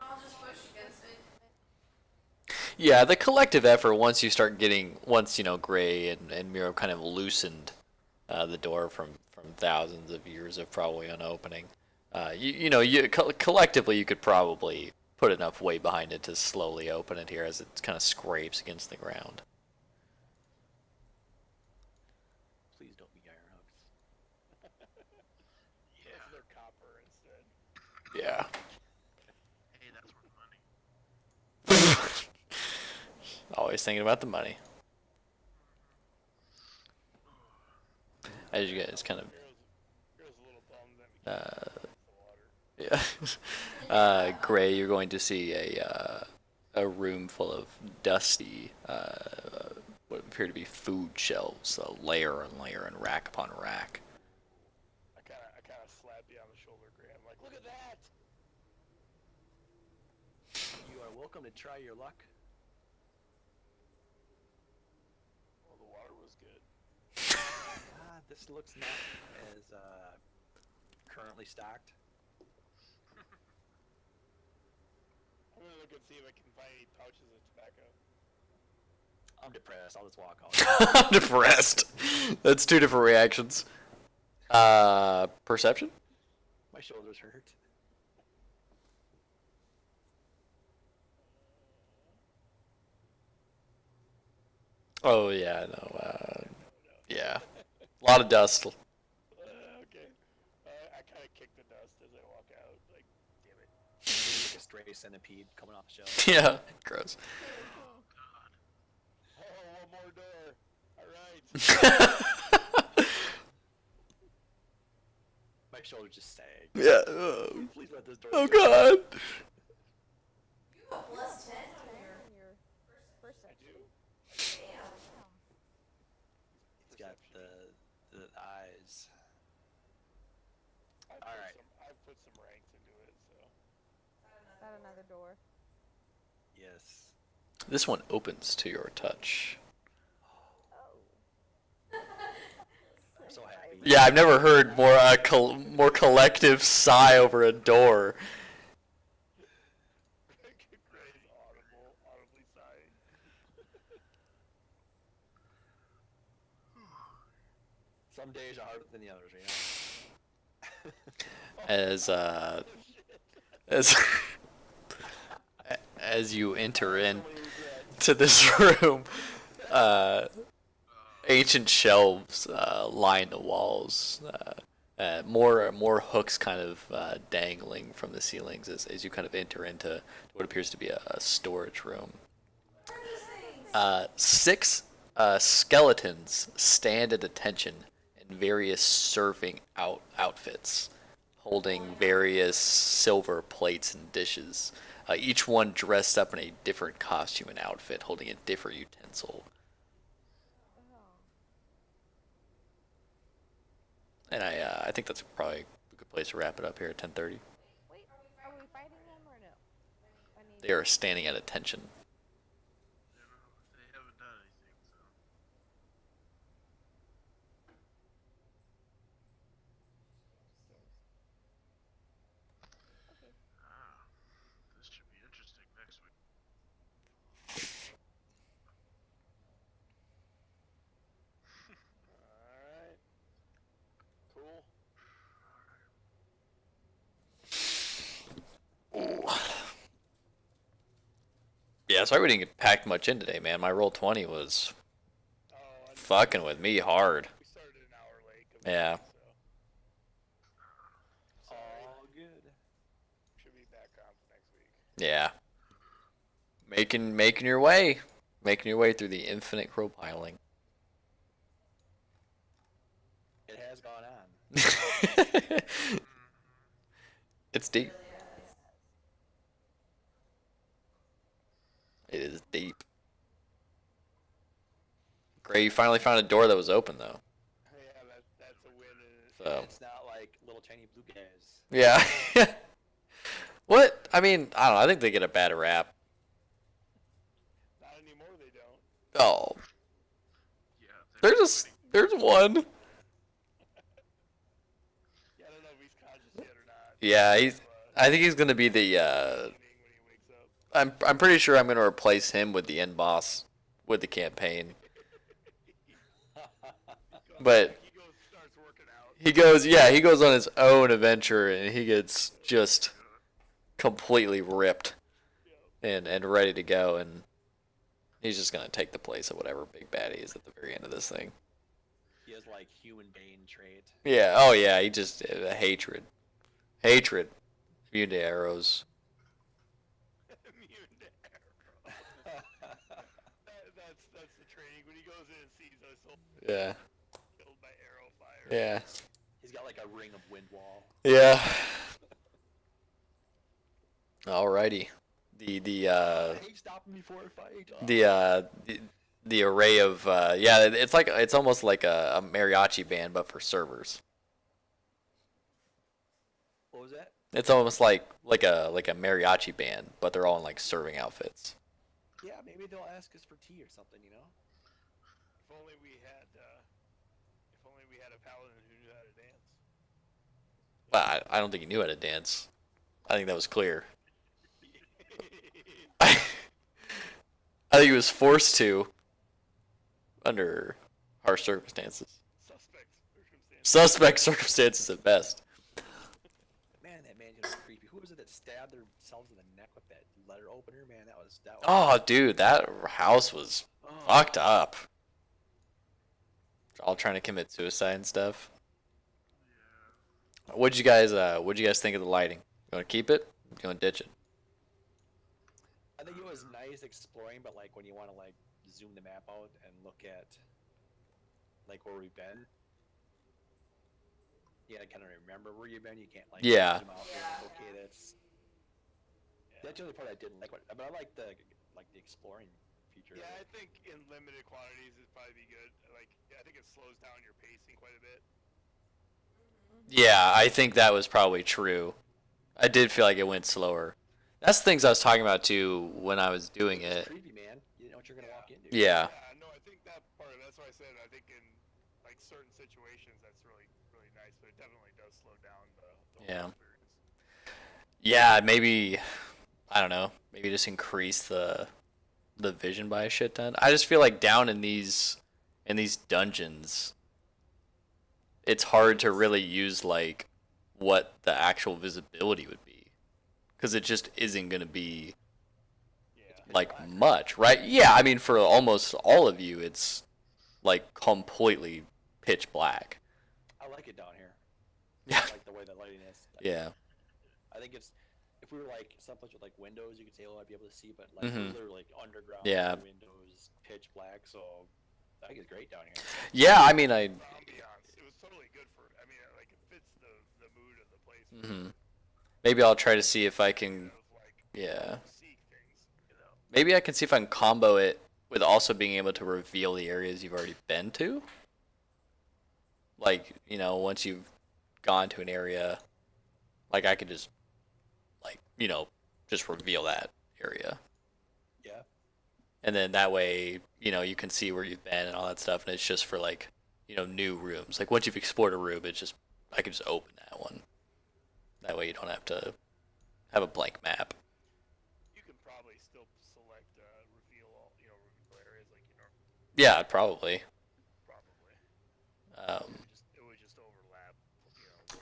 I'll just push against it. Yeah, the collective effort once you know Gray and Miro kind of loosened the door from thousands of years of probably unopening. Collectively you could probably put enough weight behind it to slowly open it here as it kind of scrapes against the ground. Please don't be iron hooks. Yeah. They're copper instead. Yeah. Hey, that's worth money. Always thinking about the money. As you guys kind of Girl's a little bummed that we can't yeah. Gray, you're going to see a room full of dusty, what appear to be food shelves, layer and layer and rack upon rack. I kind of slap you on the shoulder, Gray. I'm like, look at that! You are welcome to try your luck. Well, the water was good. This looks not as currently stocked. I'm gonna look and see if I can find any pouches of tobacco. I'm depressed. I'll just walk off. I'm depressed. That's two different reactions. Perception? My shoulders hurt. Oh yeah, no. Yeah, a lot of dust. Okay. I kind of kick the dust as I walk out. Like, damn it. Like a stray centipede coming off the shelf. Yeah, gross. Oh, one more door. All right. My shoulders just sag. Yeah. Please let this door. Oh god. You have a plus 10 on your Perception. damn. It's got the eyes. I've put some ranks into it, so. Got another door. Yes. This one opens to your touch. Oh. I'm so happy. Yeah, I've never heard more collective sigh over a door. Gray's audibly sighing. Some days are harder than the others, you know. As you enter into this room, ancient shelves line the walls. More hooks kind of dangling from the ceilings as you kind of enter into what appears to be a storage room. Six skeletons stand at attention in various serving outfits, holding various silver plates and dishes. Each one dressed up in a different costume and outfit, holding a different utensil. And I think that's probably a good place to wrap it up here at 10:30. Wait, are we fighting them or no? They are standing at attention. They haven't done anything, so. This should be interesting next week. Alright. Cool. Yeah, sorry we didn't get packed much in today, man. My roll 20 was Oh, and fucking with me hard. we started an hour late. 'cause of Yeah. that, so. All good. Should be back on for next week. Yeah. Making your way through the infinite crow piling. It has gone on. It's deep. It is deep. Gray, you finally found a door that was open though. Yeah, that's a win. So It's not like little tiny blue guys. yeah. What? I mean, I don't know. I think they get a bad rap. Not anymore, they don't. Oh, Yeah, they're winning. there's one. Yeah, I think he's gonna be the. When he wakes up. I'm pretty sure I'm gonna replace him with the end boss with the campaign. But He goes, starts working out. he goes on his own adventure and he gets just completely ripped and ready to go, and he's just gonna take the place of whatever big baddie is at the very end of this thing. He has like human Bane trait. Yeah. Oh yeah. He just hatred. Immune to arrows. Immune to arrow. That's the training when he goes in and sees us all Yeah. killed by arrow fire. Yeah. He's got like a ring of wind wall. Yeah. Alrighty. The Hey, stop me before I fight. the array of it's almost like a mariachi band but for servers. What was that? It's almost like a mariachi band, but they're all in like serving outfits. Yeah, maybe they'll ask us for tea or something, you know? If only we had a paladin who knew how to dance. But I don't think he knew how to dance. I think that was clear. I think he was forced to under harsh circumstances. Suspect circumstances at best. Man, that man just creepy. Who was it that stabbed themselves in the neck with that letter opener? Man, that was. Oh, dude, that house was fucked up. All trying to commit suicide and stuff. What'd you guys think of the lighting? You want to keep it? You want to ditch it? I think it was nice exploring, but like when you want to like zoom the map out and look at like where we've been. Yeah, I kind of remember where you've been. You can't like Yeah. zoom out and, okay, that's the only part I didn't like. But I like the exploring feature. Yeah, I think in limited quantities it'd probably be good. Like, I think it slows down your pacing quite a bit. Yeah, I think that was probably true. I did feel like it went slower. That's the things I was talking about too when I was doing It's it. creepy, man. You know what you're gonna walk into. Yeah. Yeah, no, I think that part. That's why I said I think in like certain situations that's really really nice, but it definitely does slow down the whole Yeah. experience. Yeah, maybe I don't know. Maybe just increase the vision by a shit ton. I just feel like down in these dungeons, it's hard to really use like what the actual visibility would be, because it just isn't gonna be Yeah. like much, right? Yeah, I mean for almost all of you, it's like completely pitch black. I like it down here. Yeah. I like the way the lighting is. Yeah. I think it's if we were like someplace with like windows, you could say, "Oh, I'd be able to see," but like Mhm. we're literally like underground, Yeah. windows, pitch black. So I think it's great down here. Yeah, I mean The ambiance. It was totally good for. I mean, like it fits the mood of the place. mhm. Maybe I'll try to see if I can. Of, like, Yeah. seek things. You know. Maybe I can see if I can combo it with also being able to reveal the areas you've already been to. Like, you know, once you've gone to an area, like I could just, like, you know, just reveal that area. Yeah. And then that way, you know, you can see where you've been and all that stuff. And it's just for, like, you know, new rooms. Like, once you've explored a room, it's just, I can just open that one. That way you don't have to have a blank map. You can probably still select reveal all, reveal areas like you know. Yeah, probably. Probably. It would just overlap.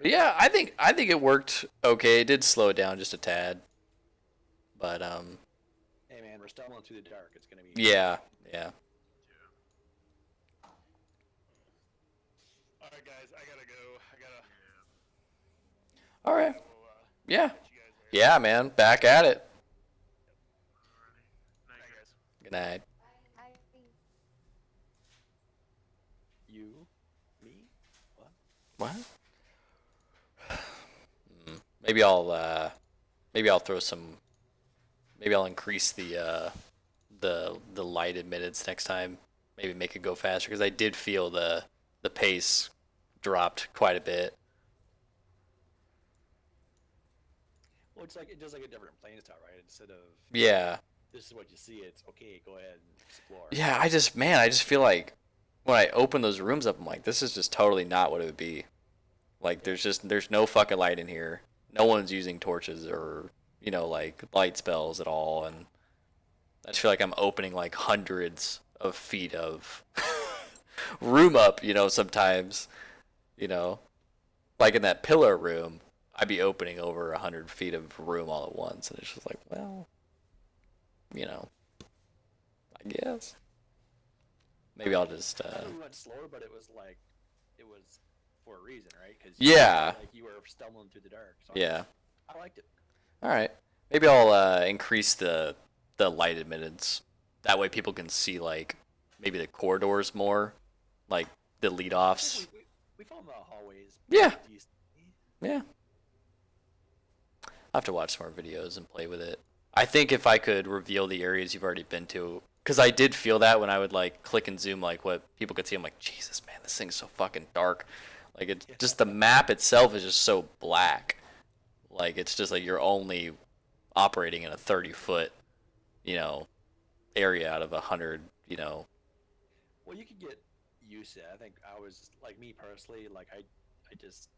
Yeah, I think it worked okay. It did slow it down just a tad. But Hey man, we're stumbling through the dark. It's gonna be. yeah. All right, guys, I gotta go. All right. Yeah. Catch you guys later. Yeah, man. Back at it. Bye, guys. Good night. You, me, what? What? Maybe I'll throw some. Maybe I'll increase the light admittance next time. Maybe make it go faster, because I did feel the pace dropped quite a bit. Well, it's like it does like a different plane style, right? Instead of Yeah. this is what you see, it's okay. Go ahead and explore. Yeah, I just feel like when I open those rooms up, I'm like, this is just totally not what it would be. Like, there's no fucking light in here. no one's using torches or, you know, like light spells at all, and I just feel like I'm opening like hundreds of feet of room up, you know, sometimes, you know, like in that pillar room, I'd be opening over 100 feet of room all at once, and it's just like, well, you know, I guess. Maybe I'll just, I know we went slower, but it was for a reason, right? Because Yeah. like you were stumbling through the dark. So yeah. I liked it. All right. Maybe I'll increase the light admittance. That way people can see like maybe the corridors more, like the lead offs. We found the hallways. Yeah. Decent. Yeah. I'll have to watch some more videos and play with it. I think if I could reveal the areas you've already been to, because I did feel that when I would like click and zoom, like what people could see. I'm like, Jesus, man, this thing's so fucking dark. Like it, just the map itself is just so black. Like it's just like you're only operating in a 30-foot, you know, area out of 100, you know. Well, you could get used to it. I think I was like me personally, like I just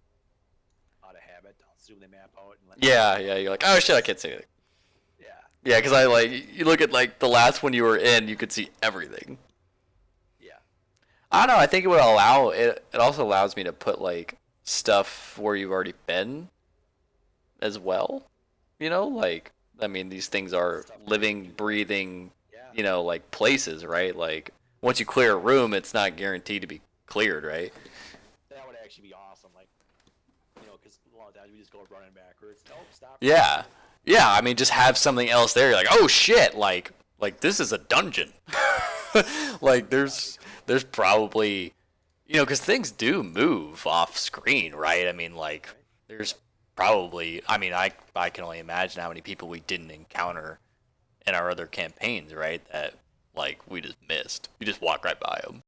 out of habit, I'll zoom the map out and let Yeah, you're like, oh shit, I can't see anything. Yeah. Yeah, because I like, you look at like the last one you were in, you could see everything. Yeah. I don't know, I think it would allow, it also allows me to put like stuff where you've already been as well. You know, like, I mean, these things are living, breathing, Yeah. you know, like places, right? Like, once you clear a room, it's not guaranteed to be cleared, right? That would actually be awesome. Like, you know, because a lot of times we just go running backwards. Nope, stop. Yeah. Yeah, I mean, just have something else there. You're like, oh shit, like this is a dungeon. Like, there's probably, you know, because things do move off screen, right? I mean, like, there's probably, I mean, I can only imagine how many people we didn't encounter in our other campaigns, right? That, like, we just missed. We just walked right by them.